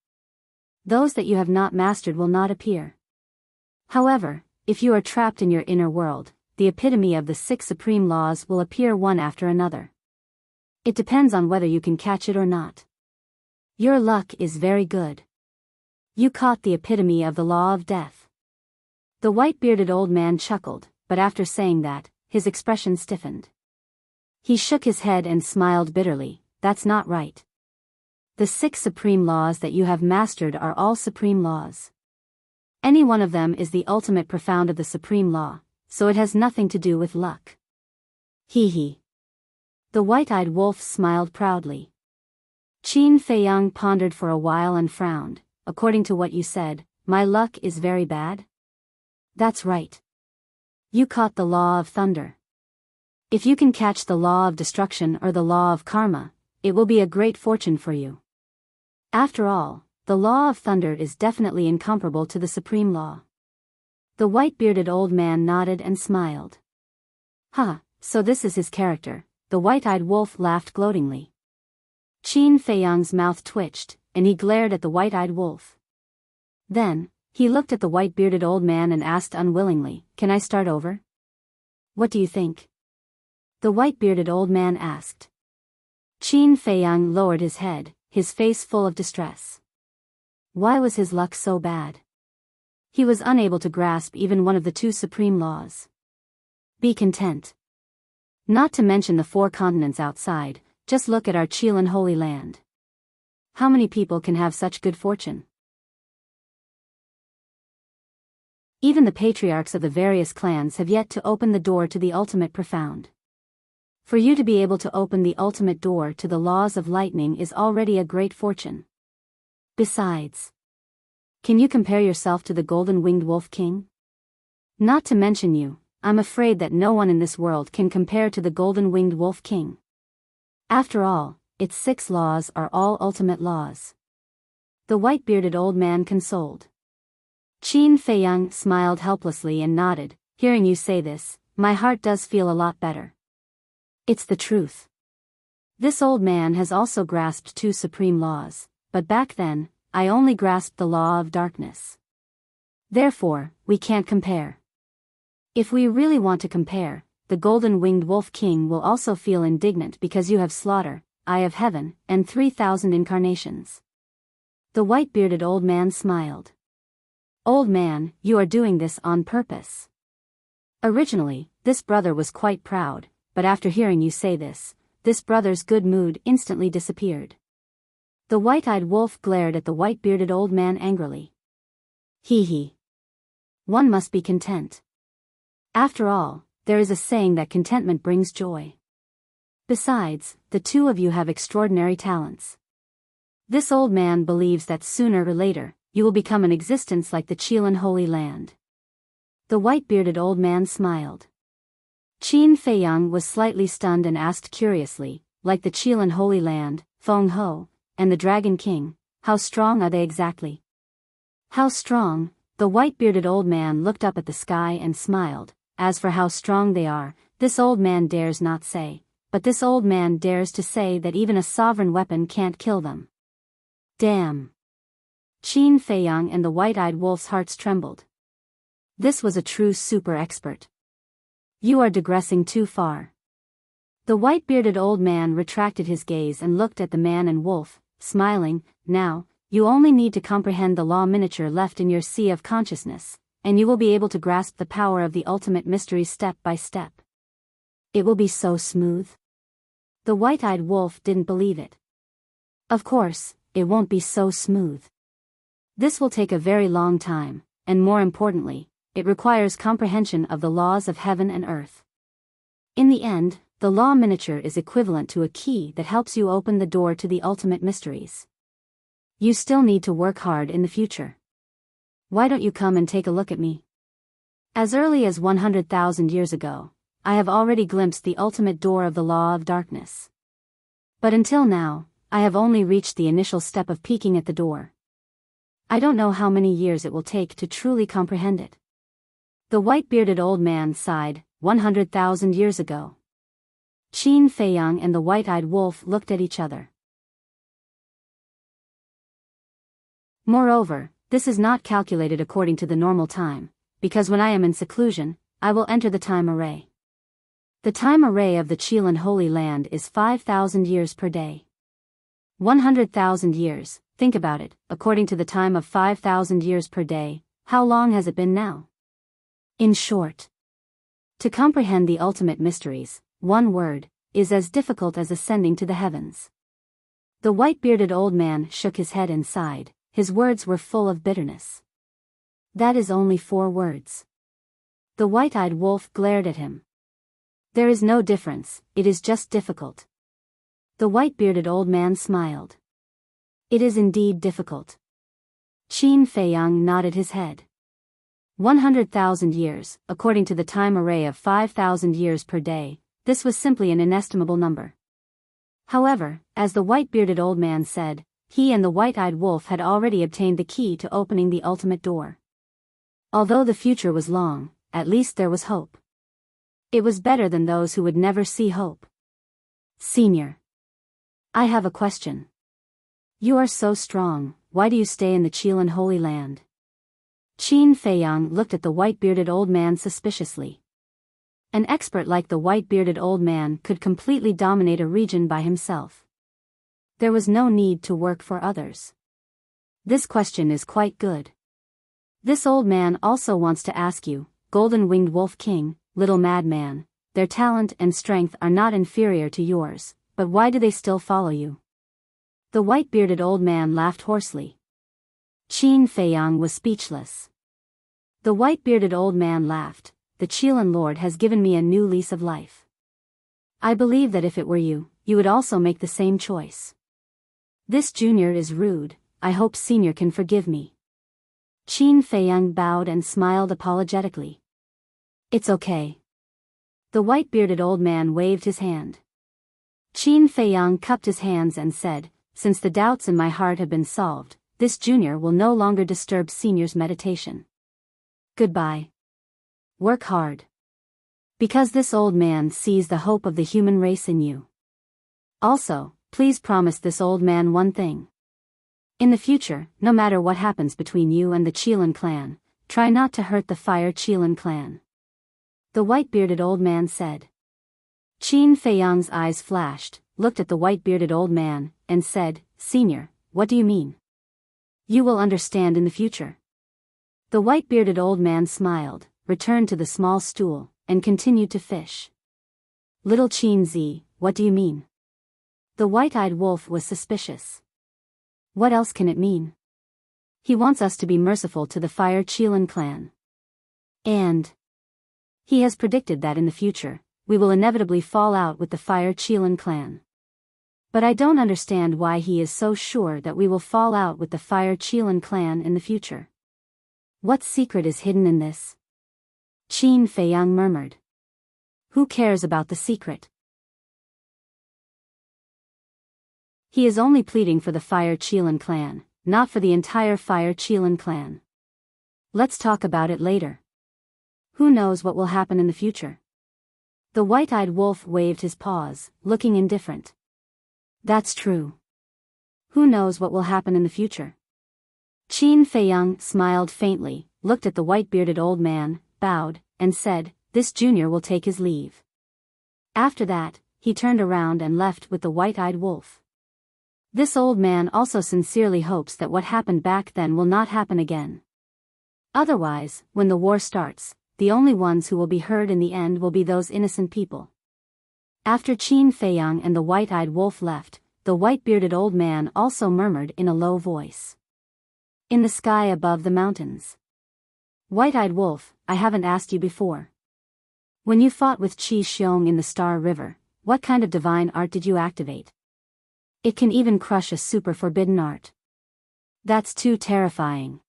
Those that you have not mastered will not appear. However, if you are trapped in your inner world, the epitome of the 6 supreme laws will appear one after another. It depends on whether you can catch it or not. Your luck is very good. You caught the epitome of the law of death. The white-bearded old man chuckled, but after saying that, his expression stiffened. He shook his head and smiled bitterly. That's not right. The 6 supreme laws that you have mastered are all supreme laws. Any one of them is the ultimate profound of the supreme law, so it has nothing to do with luck. Hee hee. The white-eyed wolf smiled proudly. Qin Feiyang pondered for a while and frowned. According to what you said, my luck is very bad? That's right. You caught the law of thunder. If you can catch the law of destruction or the law of karma, it will be a great fortune for you. After all, the law of thunder is definitely incomparable to the supreme law. The white-bearded old man nodded and smiled. So this is his character. The white-eyed wolf laughed gloatingly. Qin Feiyang's mouth twitched, and he glared at the white-eyed wolf. Then, he looked at the white-bearded old man and asked unwillingly, "Can I start over?" "What do you think?" the white-bearded old man asked. Qin Feiyang lowered his head, his face full of distress. Why was his luck so bad? He was unable to grasp even one of the 2 supreme laws. Be content. Not to mention the 4 continents outside, just look at our Qilin Holy Land. How many people can have such good fortune? Even the patriarchs of the various clans have yet to open the door to the ultimate profound. For you to be able to open the ultimate door to the laws of lightning is already a great fortune. Besides, can you compare yourself to the golden-winged wolf king? Not to mention you, I'm afraid that no one in this world can compare to the golden-winged wolf king. After all, its 6 laws are all ultimate laws. The white-bearded old man consoled. Qin Feiyang smiled helplessly and nodded. Hearing you say this, my heart does feel a lot better. It's the truth. This old man has also grasped 2 supreme laws, but back then, I only grasped the law of darkness. Therefore, we can't compare. If we really want to compare, the golden-winged wolf king will also feel indignant because you have slaughter, eye of heaven, and 3,000 incarnations. The white-bearded old man smiled. Old man, you are doing this on purpose. Originally, this brother was quite proud, but after hearing you say this brother's good mood instantly disappeared. The white-eyed wolf glared at the white-bearded old man angrily. Hee hee. One must be content. After all, there is a saying that contentment brings joy. Besides, the two of you have extraordinary talents. This old man believes that sooner or later, you will become an existence like the Qilan Holy Land. The white-bearded old man smiled. Qin Feiyang was slightly stunned and asked curiously, like the Qilan Holy Land, Feng Ho, and the Dragon King, how strong are they exactly? How strong? The white-bearded old man looked up at the sky and smiled. As for how strong they are, this old man dares not say. But this old man dares to say that even a sovereign weapon can't kill them. Damn! Qin Feiyang and the white-eyed wolf's hearts trembled. This was a true super expert. You are digressing too far. The white-bearded old man retracted his gaze and looked at the man and wolf, smiling. Now, you only need to comprehend the law miniature left in your sea of consciousness, and you will be able to grasp the power of the ultimate mystery step by step. It will be so smooth. The white-eyed wolf didn't believe it. Of course, it won't be so smooth. This will take a very long time, and more importantly, it requires comprehension of the laws of heaven and earth. In the end, the law miniature is equivalent to a key that helps you open the door to the ultimate mysteries. You still need to work hard in the future. Why don't you come and take a look at me? As early as 100,000 years ago, I have already glimpsed the ultimate door of the law of darkness. But until now, I have only reached the initial step of peeking at the door. I don't know how many years it will take to truly comprehend it. The white-bearded old man sighed. 100,000 years ago. Qin Feiyang and the white-eyed wolf looked at each other. Moreover, this is not calculated according to the normal time, because when I am in seclusion, I will enter the time array. The time array of the Qilan Holy Land is 5,000 years per day. 100,000 years, think about it, according to the time of 5,000 years per day, how long has it been now? In short, to comprehend the ultimate mysteries, one word, is as difficult as ascending to the heavens. The white-bearded old man shook his head and sighed. His words were full of bitterness. That is only 4 words. The white-eyed wolf glared at him. There is no difference, it is just difficult. The white-bearded old man smiled. It is indeed difficult. Qin Feiyang nodded his head. 100,000 years, according to the time array of 5,000 years per day, this was simply an inestimable number. However, as the white-bearded old man said, he and the white-eyed wolf had already obtained the key to opening the ultimate door. Although the future was long, at least there was hope. It was better than those who would never see hope. Senior. I have a question. You are so strong, why do you stay in the Qilan Holy Land? Qin Feiyang looked at the white-bearded old man suspiciously. An expert like the white-bearded old man could completely dominate a region by himself. There was no need to work for others. This question is quite good. This old man also wants to ask you, Golden-Winged Wolf King, little madman, their talent and strength are not inferior to yours, but why do they still follow you? The white-bearded old man laughed hoarsely. Qin Feiyang was speechless. The white-bearded old man laughed. The Qilan Lord has given me a new lease of life. I believe that if it were you, you would also make the same choice. This junior is rude, I hope senior can forgive me. Qin Feiyang bowed and smiled apologetically. It's okay. The white-bearded old man waved his hand. Qin Feiyang cupped his hands and said, since the doubts in my heart have been solved, this junior will no longer disturb senior's meditation. Goodbye. Work hard. Because this old man sees the hope of the human race in you. Also, please promise this old man one thing. In the future, no matter what happens between you and the Qilan clan, try not to hurt the Fire Qilan clan. The white-bearded old man said. Qin Feiyang's eyes flashed, looked at the white-bearded old man, and said, Senior, what do you mean? You will understand in the future. The white-bearded old man smiled, returned to the small stool, and continued to fish. Little Qin Zi, what do you mean? The white-eyed wolf was suspicious. What else can it mean? He wants us to be merciful to the Fire Qilan clan. And he has predicted that in the future, we will inevitably fall out with the Fire Qilin clan. But I don't understand why he is so sure that we will fall out with the Fire Qilin clan in the future. What secret is hidden in this? Qin Feiyang murmured. Who cares about the secret? He is only pleading for the Fire Qilin clan, not for the entire Fire Qilin clan. Let's talk about it later. Who knows what will happen in the future? The white-eyed wolf waved his paws, looking indifferent. That's true. Who knows what will happen in the future? Qin Feiyang smiled faintly, looked at the white-bearded old man, bowed, and said, "This junior will take his leave." After that, he turned around and left with the white-eyed wolf. This old man also sincerely hopes that what happened back then will not happen again. Otherwise, when the war starts, the only ones who will be hurt in the end will be those innocent people. After Qin Feiyang and the white-eyed wolf left, the white-bearded old man also murmured in a low voice. In the sky above the mountains. White-eyed wolf, I haven't asked you before. When you fought with Qi Xiong in the Star River, what kind of divine art did you activate? It can even crush a super forbidden art. That's too terrifying.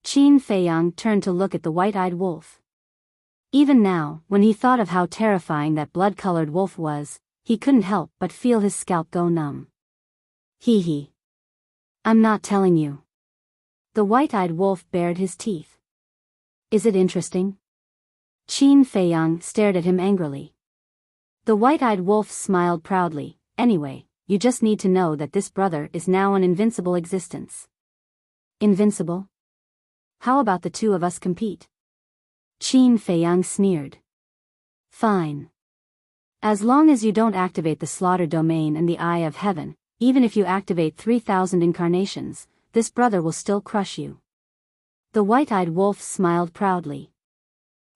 Qin Feiyang turned to look at the white-eyed wolf. Even now, when he thought of how terrifying that blood-colored wolf was, he couldn't help but feel his scalp go numb. Hee hee. I'm not telling you. The white-eyed wolf bared his teeth. Is it interesting? Qin Feiyang stared at him angrily. The white-eyed wolf smiled proudly. Anyway, you just need to know that this brother is now an invincible existence. Invincible? How about the two of us compete? Qin Feiyang sneered. Fine. As long as you don't activate the slaughter domain and the Eye of Heaven, even if you activate 3,000 incarnations, this brother will still crush you. The white-eyed wolf smiled proudly.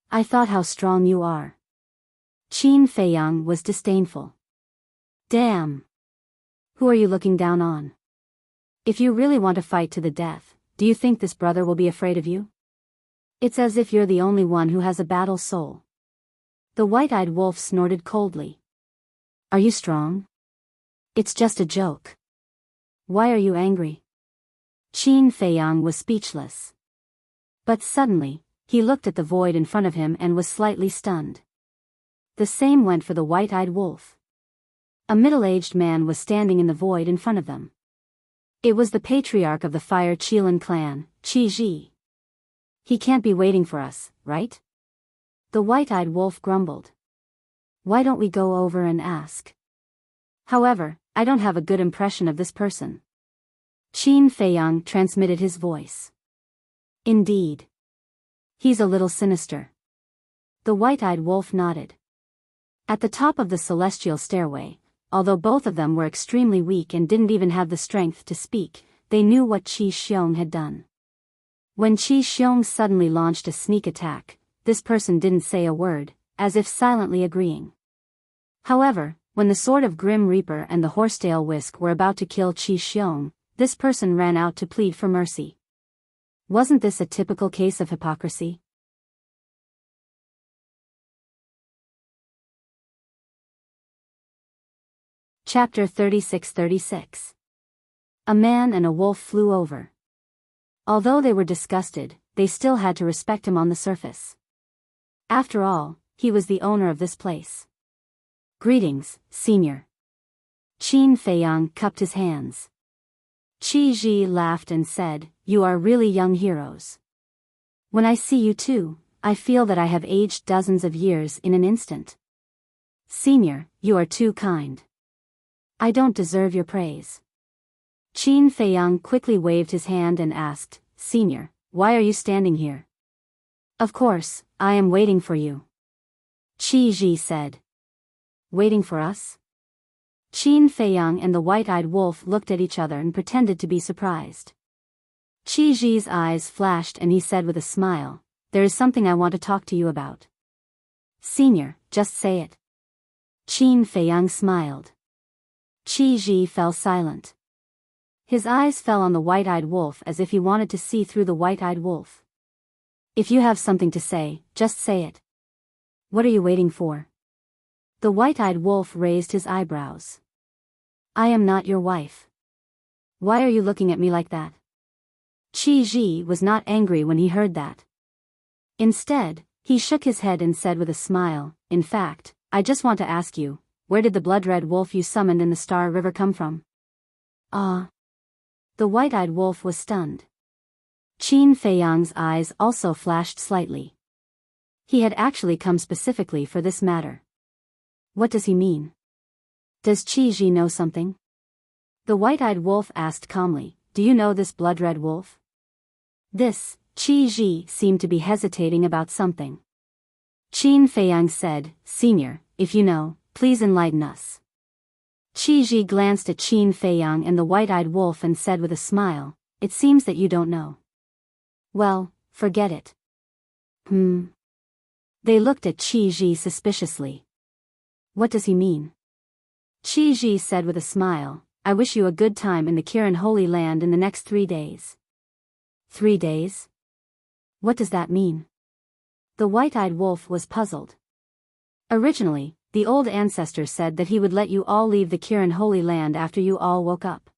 I thought how strong you are. Qin Feiyang was disdainful. Damn. Who are you looking down on? If you really want to fight to the death, do you think this brother will be afraid of you? It's as if you're the only one who has a battle soul. The white-eyed wolf snorted coldly. Are you strong? It's just a joke. Why are you angry? Qin Feiyang was speechless. But suddenly, he looked at the void in front of him and was slightly stunned. The same went for the white-eyed wolf. A middle-aged man was standing in the void in front of them. It was the patriarch of the Fire Qilin clan, Qi Ji. He can't be waiting for us, right? The white-eyed wolf grumbled. Why don't we go over and ask? However, I don't have a good impression of this person. Qin Feiyang transmitted his voice. Indeed. He's a little sinister. The white-eyed wolf nodded. At the top of the celestial stairway, although both of them were extremely weak and didn't even have the strength to speak, they knew what Qi Xiong had done. When Qi Xiong suddenly launched a sneak attack, this person didn't say a word, as if silently agreeing. However, when the sword of Grim Reaper and the horsetail whisk were about to kill Qi Xiong, this person ran out to plead for mercy. Wasn't this a typical case of hypocrisy? Chapter 36-36. A man and a wolf flew over. Although they were disgusted, they still had to respect him on the surface. After all, he was the owner of this place. Greetings, senior. Qin Feiyang cupped his hands. Qi Ji laughed and said, You are really young heroes. When I see you two, I feel that I have aged dozens of years in an instant. Senior, you are too kind. I don't deserve your praise. Qin Feiyang quickly waved his hand and asked, Senior, why are you standing here? Of course, I am waiting for you. Qi Ji said. Waiting for us? Qin Feiyang and the white-eyed wolf looked at each other and pretended to be surprised. Qi Ji's eyes flashed and he said with a smile, There is something I want to talk to you about. Senior, just say it. Qin Feiyang smiled. Qi Ji fell silent. His eyes fell on the white-eyed wolf as if he wanted to see through the white-eyed wolf. If you have something to say, just say it. What are you waiting for? The white-eyed wolf raised his eyebrows. I am not your wife. Why are you looking at me like that? Qi Ji was not angry when he heard that. Instead, he shook his head and said with a smile, in fact, I just want to ask you, where did the blood-red wolf you summoned in the Star River come from? Ah. The white-eyed wolf was stunned. Qin Feiyang's eyes also flashed slightly. He had actually come specifically for this matter. What does he mean? Does Qi Ji know something? The white-eyed wolf asked calmly, do you know this blood-red wolf? This, Qi Ji seemed to be hesitating about something. Qin Feiyang said, Senior, if you know, please enlighten us. Qi Ji glanced at Qin Feiyang and the white-eyed wolf and said with a smile, it seems that you don't know. Well, forget it. They looked at Qi Ji suspiciously. What does he mean? Qi Ji said with a smile, I wish you a good time in the Kirin Holy Land in the next 3 days. 3 days? What does that mean? The white-eyed wolf was puzzled. Originally, the old ancestor said that he would let you all leave the Kirin Holy Land after you all woke up.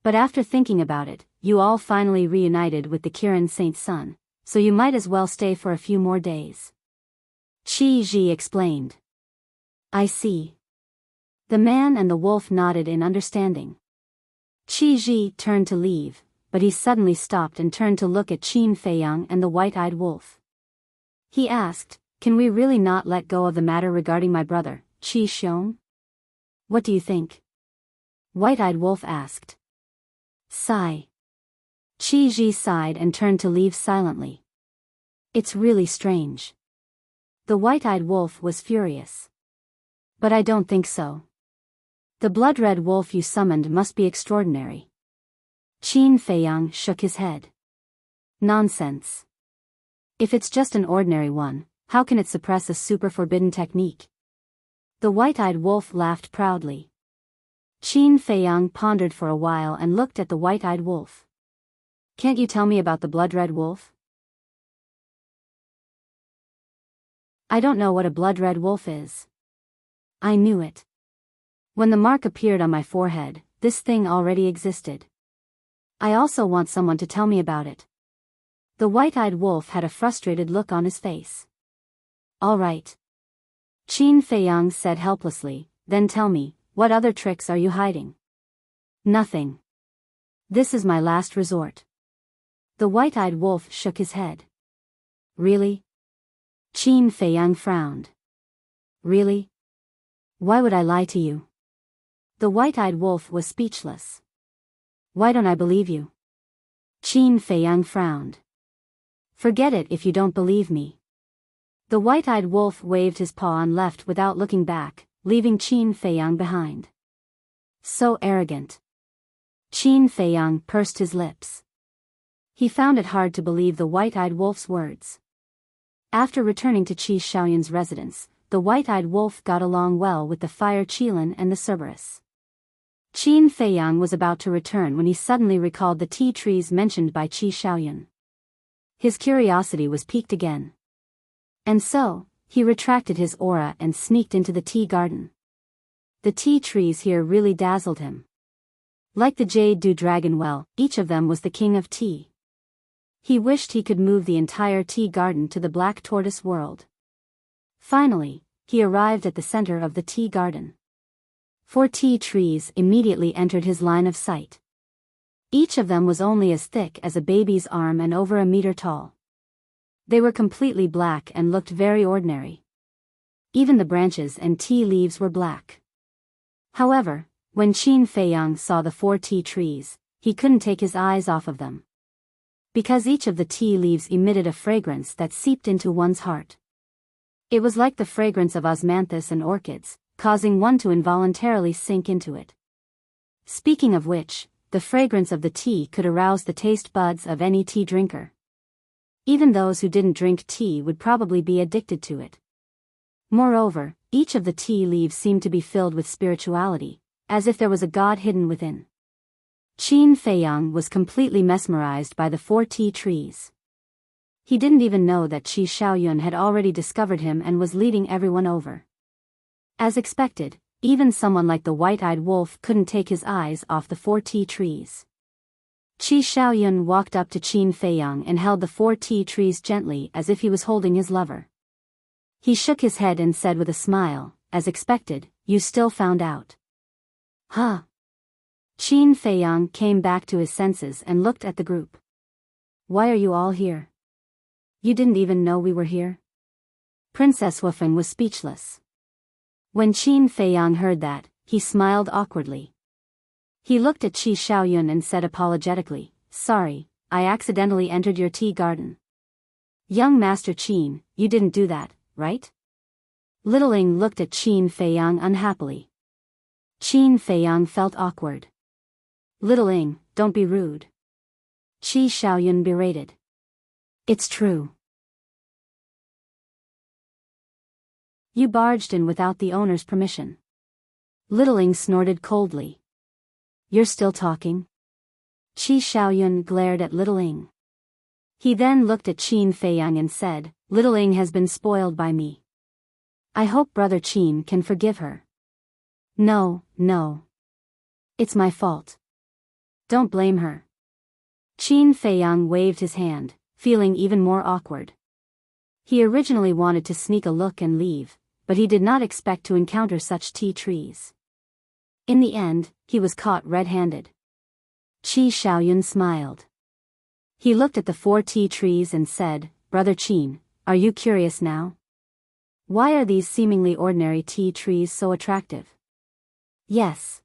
But after thinking about it, you all finally reunited with the Kirin Saint Sun, so you might as well stay for a few more days. Qi Ji explained. I see. The man and the wolf nodded in understanding. Qi Ji turned to leave, but he suddenly stopped and turned to look at Qin Feiyang and the white-eyed wolf. He asked, can we really not let go of the matter regarding my brother, Qi Xiong? What do you think? White-eyed wolf asked. Sigh. Qi Ji sighed and turned to leave silently. It's really strange. The white-eyed wolf was furious. But I don't think so. The blood-red wolf you summoned must be extraordinary. Qin Feiyang shook his head. Nonsense. If it's just an ordinary one, how can it suppress a super forbidden technique? The white-eyed wolf laughed proudly. Qin Feiyang pondered for a while and looked at the white-eyed wolf. Can't you tell me about the blood-red wolf? I don't know what a blood-red wolf is. I knew it. When the mark appeared on my forehead, this thing already existed. I also want someone to tell me about it. The white-eyed wolf had a frustrated look on his face. All right. Qin Feiyang said helplessly, then tell me, what other tricks are you hiding? Nothing. This is my last resort. The white-eyed wolf shook his head. Really? Qin Feiyang frowned. Really? Why would I lie to you? The white-eyed wolf was speechless. Why don't I believe you? Qin Feiyang frowned. Forget it if you don't believe me. The white-eyed wolf waved his paw and left without looking back, leaving Qin Feiyang behind. So arrogant. Qin Feiyang pursed his lips. He found it hard to believe the white-eyed wolf's words. After returning to Qi Shaoyun's residence, the white-eyed wolf got along well with the fire Qilin and the Cerberus. Qin Feiyang was about to return when he suddenly recalled the tea trees mentioned by Qi Shaoyun. His curiosity was piqued again. And so, he retracted his aura and sneaked into the tea garden. The tea trees here really dazzled him. Like the Jade Dew Dragon well, each of them was the king of tea. He wished he could move the entire tea garden to the Black Tortoise world. Finally, he arrived at the center of the tea garden. 4 tea trees immediately entered his line of sight. Each of them was only as thick as a baby's arm and over a meter tall. They were completely black and looked very ordinary. Even the branches and tea leaves were black. However, when Qin Feiyang saw the 4 tea trees, he couldn't take his eyes off of them. Because each of the tea leaves emitted a fragrance that seeped into one's heart. It was like the fragrance of osmanthus and orchids, causing one to involuntarily sink into it. Speaking of which, the fragrance of the tea could arouse the taste buds of any tea drinker. Even those who didn't drink tea would probably be addicted to it. Moreover, each of the tea leaves seemed to be filled with spirituality, as if there was a god hidden within. Qin Feiyang was completely mesmerized by the 4 tea trees. He didn't even know that Qi Shaoyun had already discovered him and was leading everyone over. As expected, even someone like the white-eyed wolf couldn't take his eyes off the 4 tea trees. Qi Shaoyun walked up to Qin Feiyang and held the 4 tea trees gently as if he was holding his lover. He shook his head and said with a smile, as expected, "You still found out." Huh? Qin Feiyang came back to his senses and looked at the group. "Why are you all here? You didn't even know we were here?" Princess Wufeng was speechless. When Qin Feiyang heard that, he smiled awkwardly. He looked at Qi Shaoyun and said apologetically, "Sorry, I accidentally entered your tea garden." "Young Master Qin, you didn't do that, right?" Littling looked at Qin Feiyang unhappily. Qin Feiyang felt awkward. "Littling, don't be rude." Qi Shaoyun berated. "It's true. You barged in without the owner's permission." Littling snorted coldly. "You're still talking?" Qi Shaoyun glared at Littling. He then looked at Qin Feiyang and said, "Littling has been spoiled by me. I hope Brother Qin can forgive her." No. It's my fault. Don't blame her." Qin Feiyang waved his hand, feeling even more awkward. He originally wanted to sneak a look and leave, but he did not expect to encounter such tea trees. In the end, he was caught red-handed. Qi Shaoyun smiled. He looked at the 4 tea trees and said, "Brother Qin, are you curious now? Why are these seemingly ordinary tea trees so attractive?" "Yes."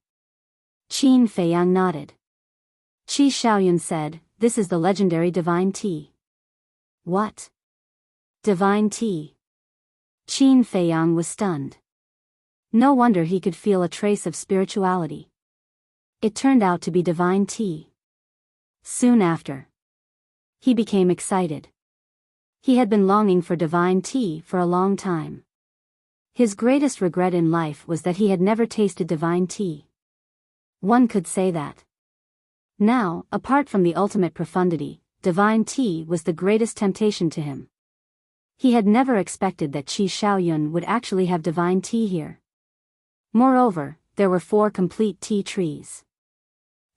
Qin Feiyang nodded. Qi Shaoyun said, "This is the legendary divine tea." "What? Divine tea?" Qin Feiyang was stunned. No wonder he could feel a trace of spirituality. It turned out to be divine tea. Soon after, he became excited. He had been longing for divine tea for a long time. His greatest regret in life was that he had never tasted divine tea. One could say that. Now, apart from the ultimate profundity, divine tea was the greatest temptation to him. He had never expected that Qi Shaoyun would actually have divine tea here. Moreover, there were 4 complete tea trees.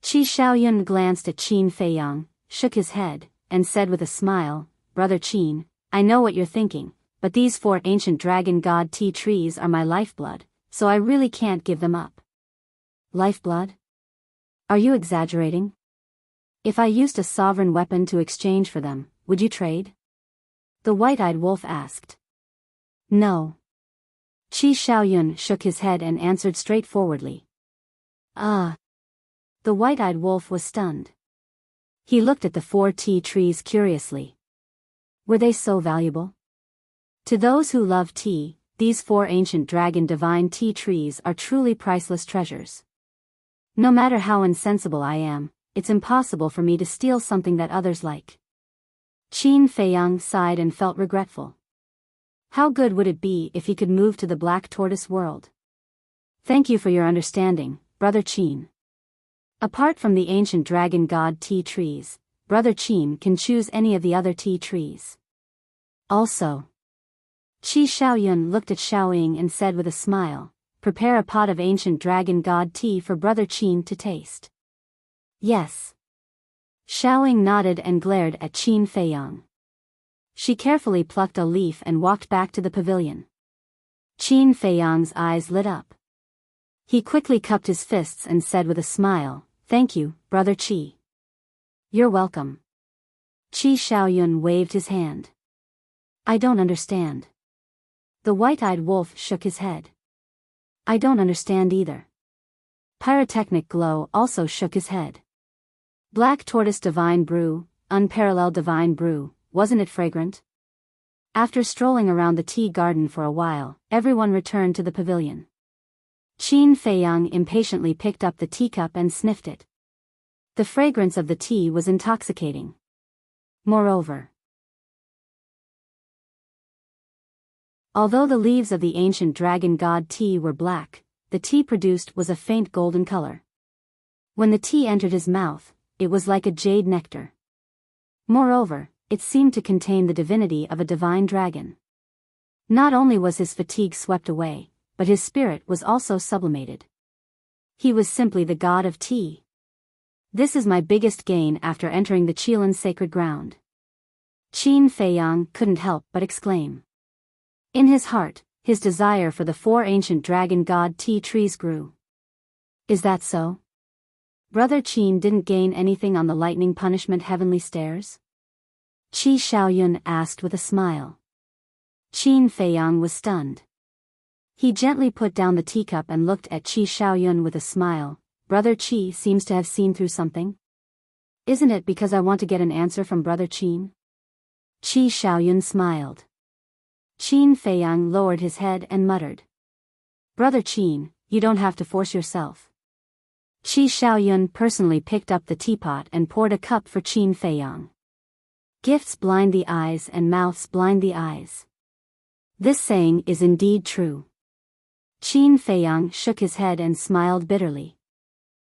Qi Shaoyun glanced at Qin Feiyang, shook his head, and said with a smile, "Brother Qin, I know what you're thinking, but these 4 ancient dragon god tea trees are my lifeblood, so I really can't give them up." "Lifeblood? Are you exaggerating? If I used a sovereign weapon to exchange for them, would you trade?" the white-eyed wolf asked. "No." Qi Shaoyun shook his head and answered straightforwardly. "Ah." The white-eyed wolf was stunned. He looked at the 4 tea trees curiously. Were they so valuable? To those who love tea, these 4 ancient dragon divine tea trees are truly priceless treasures. No matter how insensible I am, it's impossible for me to steal something that others like. Qin Feiyang sighed and felt regretful. How good would it be if he could move to the Black Tortoise world? "Thank you for your understanding, Brother Qin. Apart from the ancient dragon god tea trees, Brother Qin can choose any of the other tea trees. Also." Qi Shaoyun looked at Xiaoying and said with a smile, "Prepare a pot of ancient dragon god tea for Brother Qin to taste." "Yes." Xiaoying nodded and glared at Qin Feiyang. She carefully plucked a leaf and walked back to the pavilion. Qin Feiyang's eyes lit up. He quickly cupped his fists and said with a smile, "Thank you, Brother Qi." "You're welcome." Qi Shaoyun waved his hand. "I don't understand." The white-eyed wolf shook his head. "I don't understand either." Pyrotechnic Glow also shook his head. "Black Tortoise Divine Brew, unparalleled divine brew, wasn't it fragrant?" After strolling around the tea garden for a while, everyone returned to the pavilion. Qin Feiyang impatiently picked up the teacup and sniffed it. The fragrance of the tea was intoxicating. Moreover, although the leaves of the ancient dragon god tea were black, the tea produced was a faint golden color. When the tea entered his mouth, it was like a jade nectar. Moreover, it seemed to contain the divinity of a divine dragon. Not only was his fatigue swept away, but his spirit was also sublimated. He was simply the god of tea. This is my biggest gain after entering the Qilan's sacred ground. Qin Feiyang couldn't help but exclaim. In his heart, his desire for the 4 ancient dragon god tea trees grew. Is that so? Brother Qin didn't gain anything on the lightning punishment heavenly stairs? Qi Xiaoyun asked with a smile. Qin Feiyang was stunned. He gently put down the teacup and looked at Qi Xiaoyun with a smile. Brother Qi seems to have seen through something. Isn't it because I want to get an answer from Brother Qin? Qi Xiaoyun smiled. Qin Feiyang lowered his head and muttered. Brother Qin, you don't have to force yourself. Qi Xiaoyun personally picked up the teapot and poured a cup for Qin Feiyang. Gifts blind the eyes and mouths blind the eyes. This saying is indeed true. Qin Feiyang shook his head and smiled bitterly.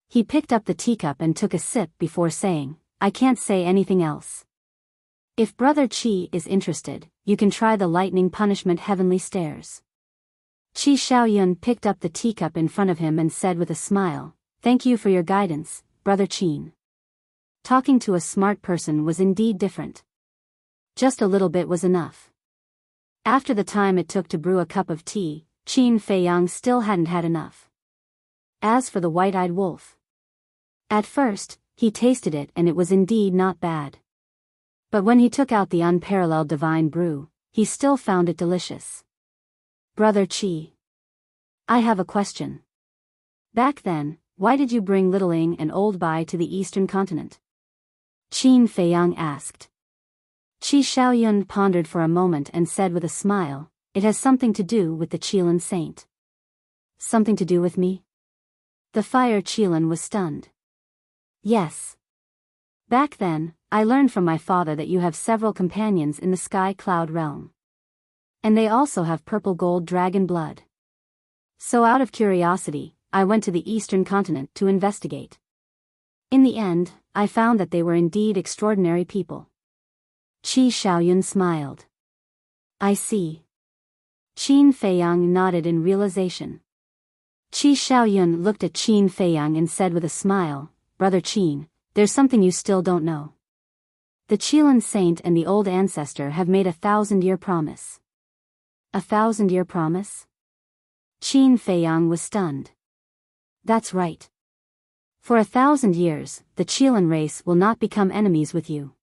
He picked up the teacup and took a sip before saying, I can't say anything else. If Brother Qi is interested, you can try the lightning punishment heavenly stairs. Qi Xiaoyun picked up the teacup in front of him and said with a smile, Thank you for your guidance, Brother Qin. Talking to a smart person was indeed different. Just a little bit was enough. After the time it took to brew a cup of tea, Qin Feiyang still hadn't had enough. As for the white-eyed wolf, at first, he tasted it and it was indeed not bad. But when he took out the unparalleled divine brew, he still found it delicious. Brother Qi, I have a question. Back then, why did you bring Little Ing and Old Bai to the eastern continent? Qin Feiyang asked. Qi Xiaoyun pondered for a moment and said with a smile, It has something to do with the Qilan saint. Something to do with me? The fire Qilan was stunned. Yes. Back then, I learned from my father that you have several companions in the sky cloud realm. And they also have purple gold dragon blood. So out of curiosity, I went to the eastern continent to investigate. In the end, I found that they were indeed extraordinary people. Qi Xiaoyun smiled. I see. Qin Feiyang nodded in realization. Qi Xiaoyun looked at Qin Feiyang and said with a smile, Brother Qin, there's something you still don't know. The Qilan saint and the old ancestor have made a 1,000-year promise. A 1,000-year promise? Qin Feiyang was stunned. That's right. For 1,000 years, the Qilan race will not become enemies with you.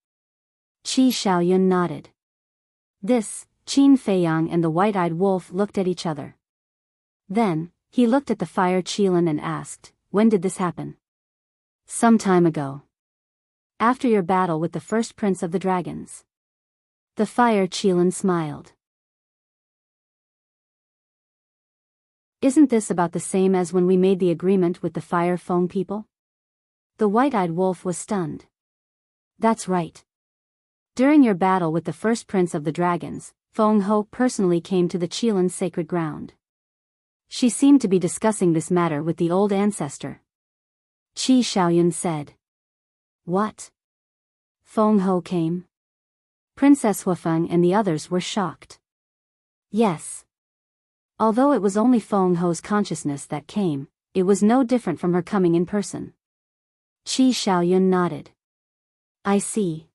Qi Xiaoyun nodded. This, Qin Feiyang and the white-eyed wolf looked at each other. Then, he looked at the fire Qilan and asked, When did this happen? Some time ago. After your battle with the first prince of the dragons. The fire Qilan smiled. Isn't this about the same as when we made the agreement with the fire Feng people? The white-eyed wolf was stunned. That's right. During your battle with the first prince of the dragons, Feng Ho personally came to the Qilan's sacred ground. She seemed to be discussing this matter with the old ancestor. Qi Xiaoyun said. What? Feng Ho came? Princess Huafeng and the others were shocked. Yes. Although it was only Feng Ho's consciousness that came, it was no different from her coming in person. Qi Xiaoyun nodded. I see.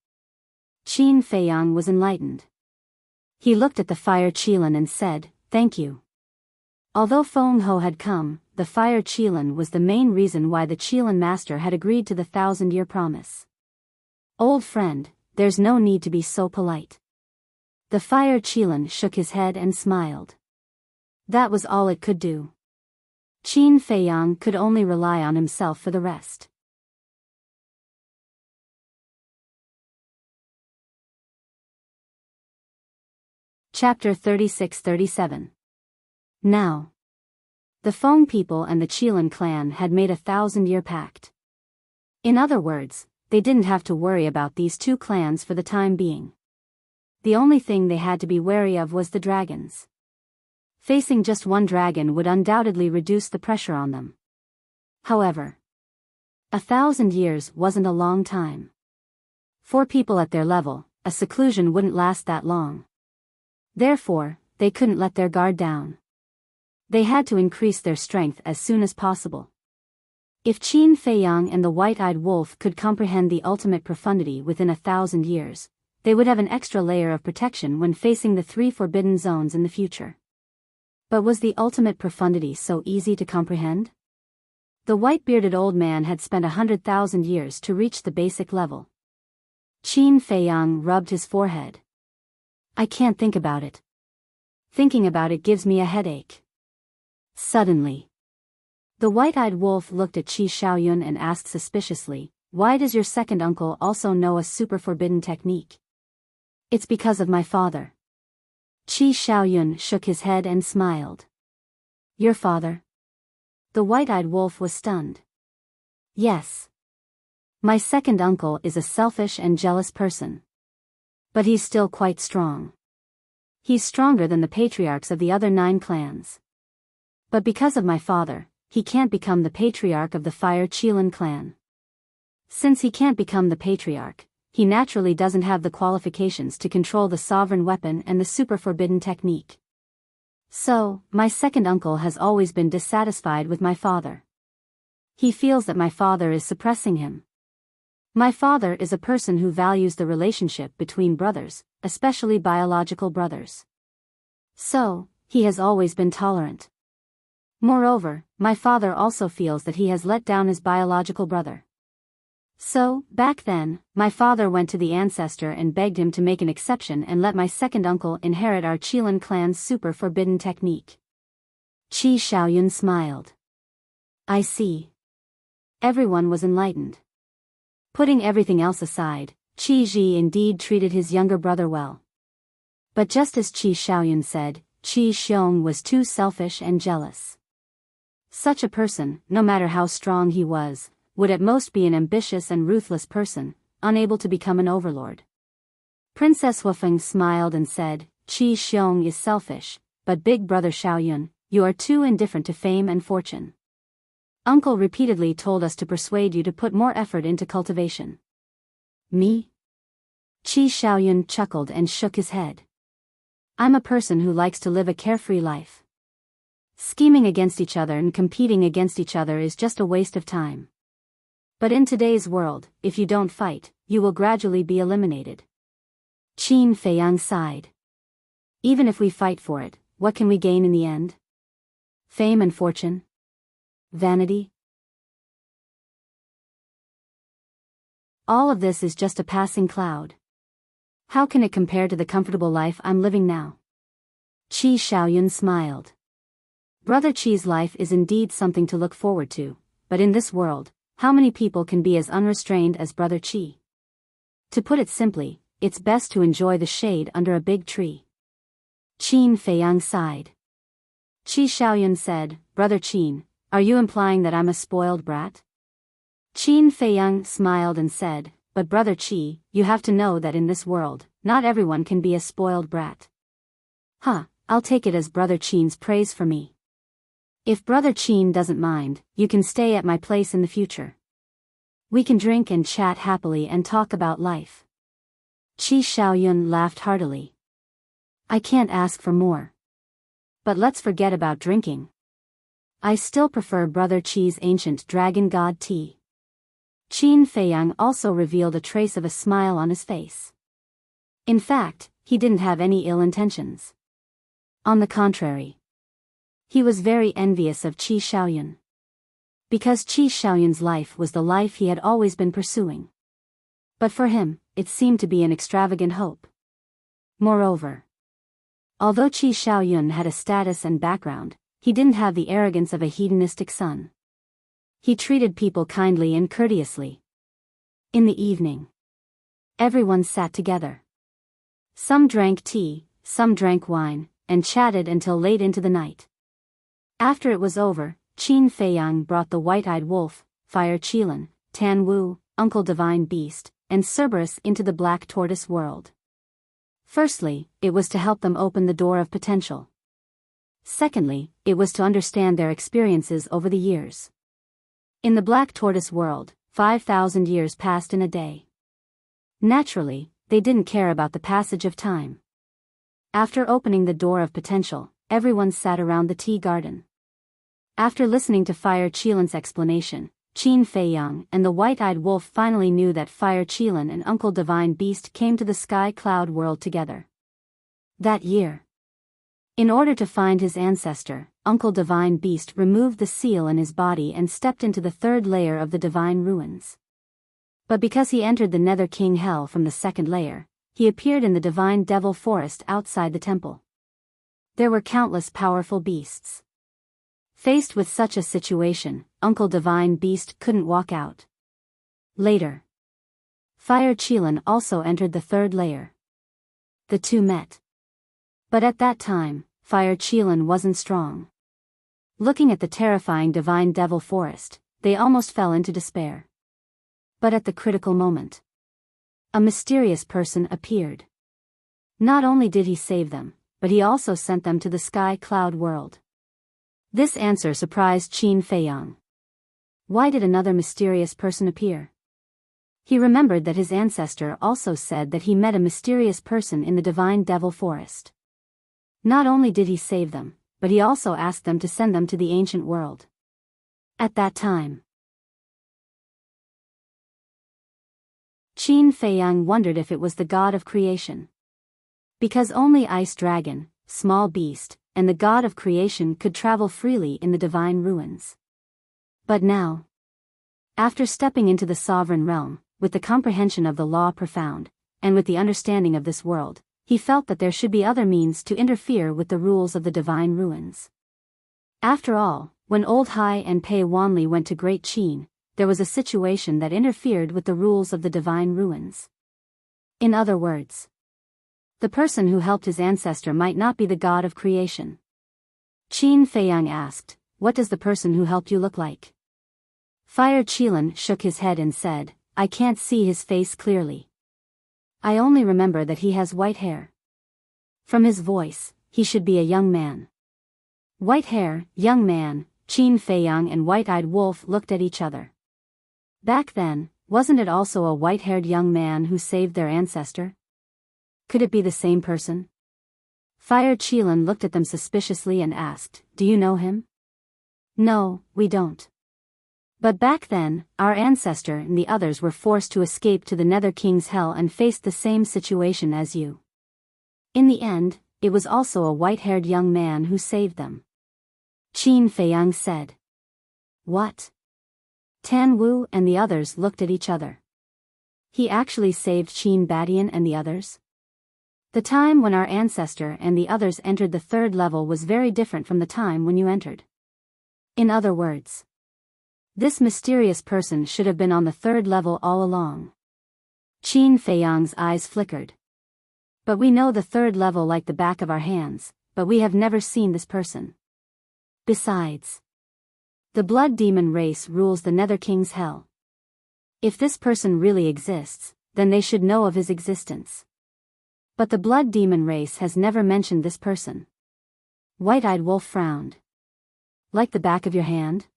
Qin Feiyang was enlightened. He looked at the fire Qilan and said, Thank you. Although Feng Ho had come, the fire Qilan was the main reason why the Qilan master had agreed to the 1,000-year promise. Old friend, there's no need to be so polite. The fire Qilan shook his head and smiled. That was all it could do. Qin Feiyang could only rely on himself for the rest. Chapter 36-37. Now. The Feng people and the Qilan clan had made a 1,000-year pact. In other words, they didn't have to worry about these two clans for the time being. The only thing they had to be wary of was the dragons. Facing just one dragon would undoubtedly reduce the pressure on them. However, 1,000 years wasn't a long time. For people at their level, a seclusion wouldn't last that long. Therefore, they couldn't let their guard down. They had to increase their strength as soon as possible. If Qin Feiyang and the white-eyed wolf could comprehend the ultimate profundity within 1,000 years, they would have an extra layer of protection when facing the 3 forbidden zones in the future. But was the ultimate profundity so easy to comprehend? The white-bearded old man had spent 100,000 years to reach the basic level. Qin Feiyang rubbed his forehead. I can't think about it. Thinking about it gives me a headache. Suddenly, the white-eyed wolf looked at Qi Xiaoyun and asked suspiciously, why does your second uncle also know a super forbidden technique? It's because of my father. Qi Xiaoyun shook his head and smiled. Your father? The white-eyed wolf was stunned. Yes. My second uncle is a selfish and jealous person. But he's still quite strong. He's stronger than the patriarchs of the other 9 clans. But because of my father, he can't become the patriarch of the Fire Qilin clan. Since he can't become the patriarch, he naturally doesn't have the qualifications to control the sovereign weapon and the super forbidden technique. So, my second uncle has always been dissatisfied with my father. He feels that my father is suppressing him. My father is a person who values the relationship between brothers, especially biological brothers. So, he has always been tolerant. Moreover, my father also feels that he has let down his biological brother. So, back then, my father went to the ancestor and begged him to make an exception and let my second uncle inherit our Qilin clan's super forbidden technique. Qi Xiaoyun smiled. I see. Everyone was enlightened. Putting everything else aside, Qi Ji indeed treated his younger brother well. But just as Qi Xiaoyun said, Qi Xiong was too selfish and jealous. Such a person, no matter how strong he was, would at most be an ambitious and ruthless person, unable to become an overlord. Princess Wufeng smiled and said, Qi Xiong is selfish, but big brother Xiaoyun, you are too indifferent to fame and fortune. Uncle repeatedly told us to persuade you to put more effort into cultivation. Me? Qi Xiaoyun chuckled and shook his head. I'm a person who likes to live a carefree life. Scheming against each other and competing against each other is just a waste of time. But in today's world, if you don't fight, you will gradually be eliminated. Qin Feiyang sighed. Even if we fight for it, what can we gain in the end? Fame and fortune? Vanity? All of this is just a passing cloud. How can it compare to the comfortable life I'm living now? Qi Xiaoyun smiled. Brother Qi's life is indeed something to look forward to, but in this world, how many people can be as unrestrained as Brother Qi? To put it simply, it's best to enjoy the shade under a big tree. Qin Feiyang sighed. Qi Xiaoyun said, Brother Qin, are you implying that I'm a spoiled brat? Qin Feiyang smiled and said, but Brother Qi, you have to know that in this world, not everyone can be a spoiled brat. I'll take it as Brother Qin's praise for me. If Brother Qin doesn't mind, you can stay at my place in the future. We can drink and chat happily and talk about life. Qi Xiaoyun laughed heartily. I can't ask for more. But let's forget about drinking. I still prefer Brother Qi's ancient dragon god tea. Qin Feiyang also revealed a trace of a smile on his face. In fact, he didn't have any ill intentions. On the contrary, he was very envious of Qi Xiaoyun. Because Qi Xiaoyun's life was the life he had always been pursuing. But for him, it seemed to be an extravagant hope. Moreover, although Qi Xiaoyun had a status and background, he didn't have the arrogance of a hedonistic son. He treated people kindly and courteously. In the evening, everyone sat together. Some drank tea, some drank wine, and chatted until late into the night. After it was over, Qin Feiyang brought the white-eyed wolf, Fire Qilin, Tan Wu, Uncle Divine Beast, and Cerberus into the black tortoise world. Firstly, it was to help them open the door of potential. Secondly, it was to understand their experiences over the years. In the black tortoise world, 5,000 years passed in a day. Naturally, they didn't care about the passage of time. After opening the door of potential, everyone sat around the tea garden. After listening to Fire Qilan's explanation, Qin Feiyang and the white-eyed wolf finally knew that Fire Qilan and Uncle Divine Beast came to the sky cloud world together that year. In order to find his ancestor, Uncle Divine Beast removed the seal in his body and stepped into the third layer of the divine ruins. But because he entered the Nether King Hell from the second layer, he appeared in the divine devil forest outside the temple. There were countless powerful beasts. Faced with such a situation, Uncle Divine Beast couldn't walk out. Later, Fire Qilan also entered the third layer. The two met. But at that time, Fire Qilan wasn't strong. Looking at the terrifying divine devil forest, they almost fell into despair. But at the critical moment, a mysterious person appeared. Not only did he save them, but he also sent them to the sky cloud world. This answer surprised Qin Feiyang. Why did another mysterious person appear? He remembered that his ancestor also said that he met a mysterious person in the divine devil forest. Not only did he save them, but he also asked them to send them to the ancient world. At that time, Qin Feiyang wondered if it was the god of creation. Because only Ice Dragon, Small Beast, and the god of creation could travel freely in the divine ruins. But now, after stepping into the sovereign realm, with the comprehension of the law profound, and with the understanding of this world, he felt that there should be other means to interfere with the rules of the divine ruins. After all, when Old Hai and Pei Wanli went to Great Qin, there was a situation that interfered with the rules of the divine ruins. In other words, the person who helped his ancestor might not be the god of creation. Qin Feiyang asked, "What does the person who helped you look like?" Fire Qilan shook his head and said, "I can't see his face clearly. I only remember that he has white hair. From his voice, he should be a young man." White hair, young man, Qin Feiyang and White-Eyed Wolf looked at each other. Back then, wasn't it also a white-haired young man who saved their ancestor? Could it be the same person? Fire Qilan looked at them suspiciously and asked, "Do you know him?" "No, we don't. But back then, our ancestor and the others were forced to escape to the Nether King's Hell and faced the same situation as you. In the end, it was also a white-haired young man who saved them." Qin Feiyang said. "What?" Tan Wu and the others looked at each other. He actually saved Qin Badian and the others? The time when our ancestor and the others entered the third level was very different from the time when you entered. In other words, this mysterious person should have been on the third level all along. Qin Feiyang's eyes flickered. "But we know the third level like the back of our hands, but we have never seen this person. Besides, the blood demon race rules the Nether King's Hell. If this person really exists, then they should know of his existence. But the blood demon race has never mentioned this person." White-Eyed Wolf frowned. "Like the back of your hand?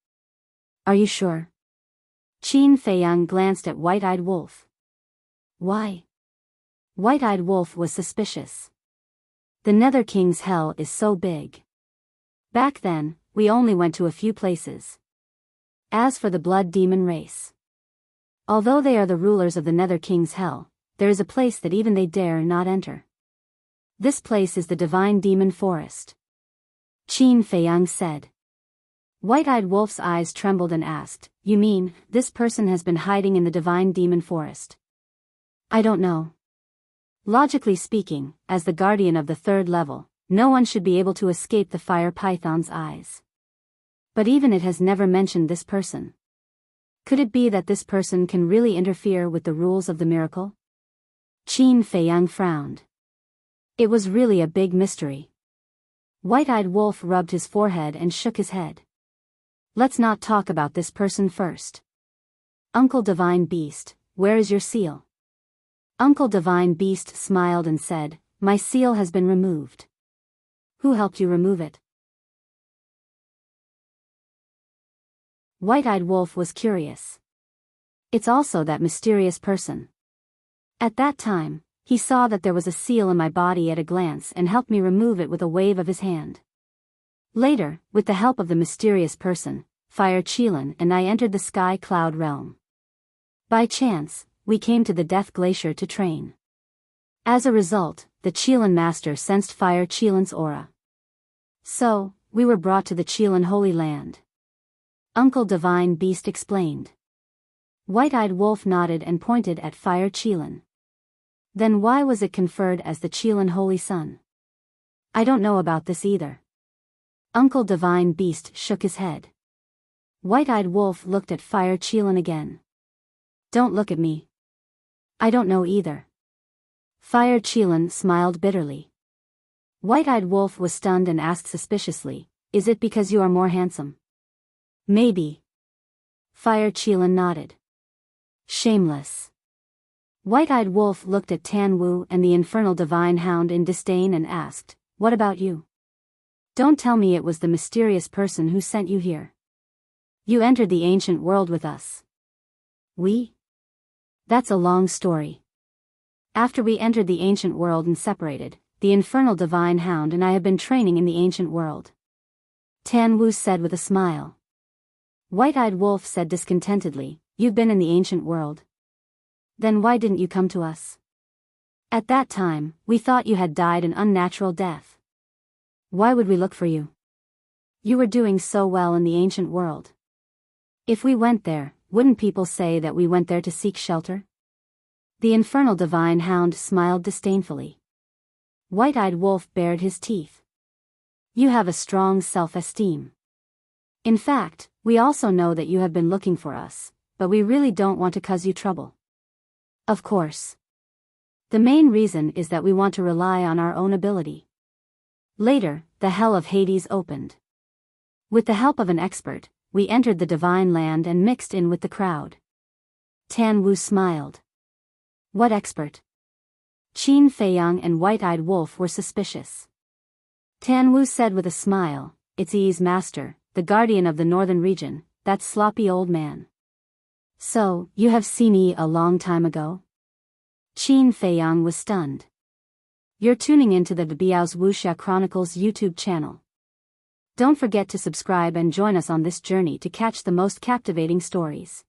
Are you sure?" Qin Feiyang glanced at White-Eyed Wolf. "Why?" White-Eyed Wolf was suspicious. "The Nether King's Hell is so big. Back then, we only went to a few places. As for the blood demon race, although they are the rulers of the Nether King's Hell, there is a place that even they dare not enter. This place is the divine demon forest," Qin Feiyang said. White-Eyed Wolf's eyes trembled and asked, "You mean, this person has been hiding in the divine demon forest?" "I don't know. Logically speaking, as the guardian of the third level, no one should be able to escape the fire python's eyes. But even it has never mentioned this person. Could it be that this person can really interfere with the rules of the miracle?" Qin Feiyang frowned. It was really a big mystery. White-Eyed Wolf rubbed his forehead and shook his head. "Let's not talk about this person first. Uncle Divine Beast, where is your seal?" Uncle Divine Beast smiled and said, "My seal has been removed." "Who helped you remove it?" White-Eyed Wolf was curious. "It's also that mysterious person. At that time, he saw that there was a seal in my body at a glance and helped me remove it with a wave of his hand. Later, with the help of the mysterious person, Fire Qilin and I entered the Sky Cloud realm. By chance, we came to the Death Glacier to train. As a result, the Qilin Master sensed Fire Qilin's aura. So, we were brought to the Qilin Holy Land. Uncle Divine Beast explained. White-Eyed Wolf nodded and pointed at Fire Qilin. Then why was it conferred as the Qilin Holy Sun? I don't know about this either. Uncle Divine Beast shook his head. White-Eyed Wolf looked at Fire Qilin again. Don't look at me. I don't know either. Fire Qilin smiled bitterly. White-Eyed Wolf was stunned and asked suspiciously, "Is it because you are more handsome?" "Maybe." Fire Qilin nodded. Shameless. White-Eyed Wolf looked at Tan Wu and the infernal divine hound in disdain and asked, "What about you? Don't tell me it was the mysterious person who sent you here. You entered the ancient world with us." "We?" "That's a long story. After we entered the ancient world and separated, the infernal divine hound and I have been training in the ancient world," Tan Wu said with a smile. White-Eyed Wolf said discontentedly, "You've been in the ancient world? Then why didn't you come to us? At that time, we thought you had died an unnatural death. Why would we look for you? You were doing so well in the ancient world. If we went there, wouldn't people say that we went there to seek shelter?" The infernal divine hound smiled disdainfully. White-Eyed Wolf bared his teeth. "You have a strong self-esteem. In fact, we also know that you have been looking for us, but we really don't want to cause you trouble. Of course. The main reason is that we want to rely on our own ability." Later, the Hell of Hades opened. With the help of an expert, we entered the divine land and mixed in with the crowd. Tan Wu smiled. "What expert?" Qin Feiyang and White-Eyed Wolf were suspicious. Tan Wu said with a smile, "It's Yi's master, the guardian of the northern region, that sloppy old man." "So, you have seen Yi a long time ago?" Qin Feiyang was stunned. You're tuning into the Biyao's Wuxia Chronicles YouTube channel. Don't forget to subscribe and join us on this journey to catch the most captivating stories.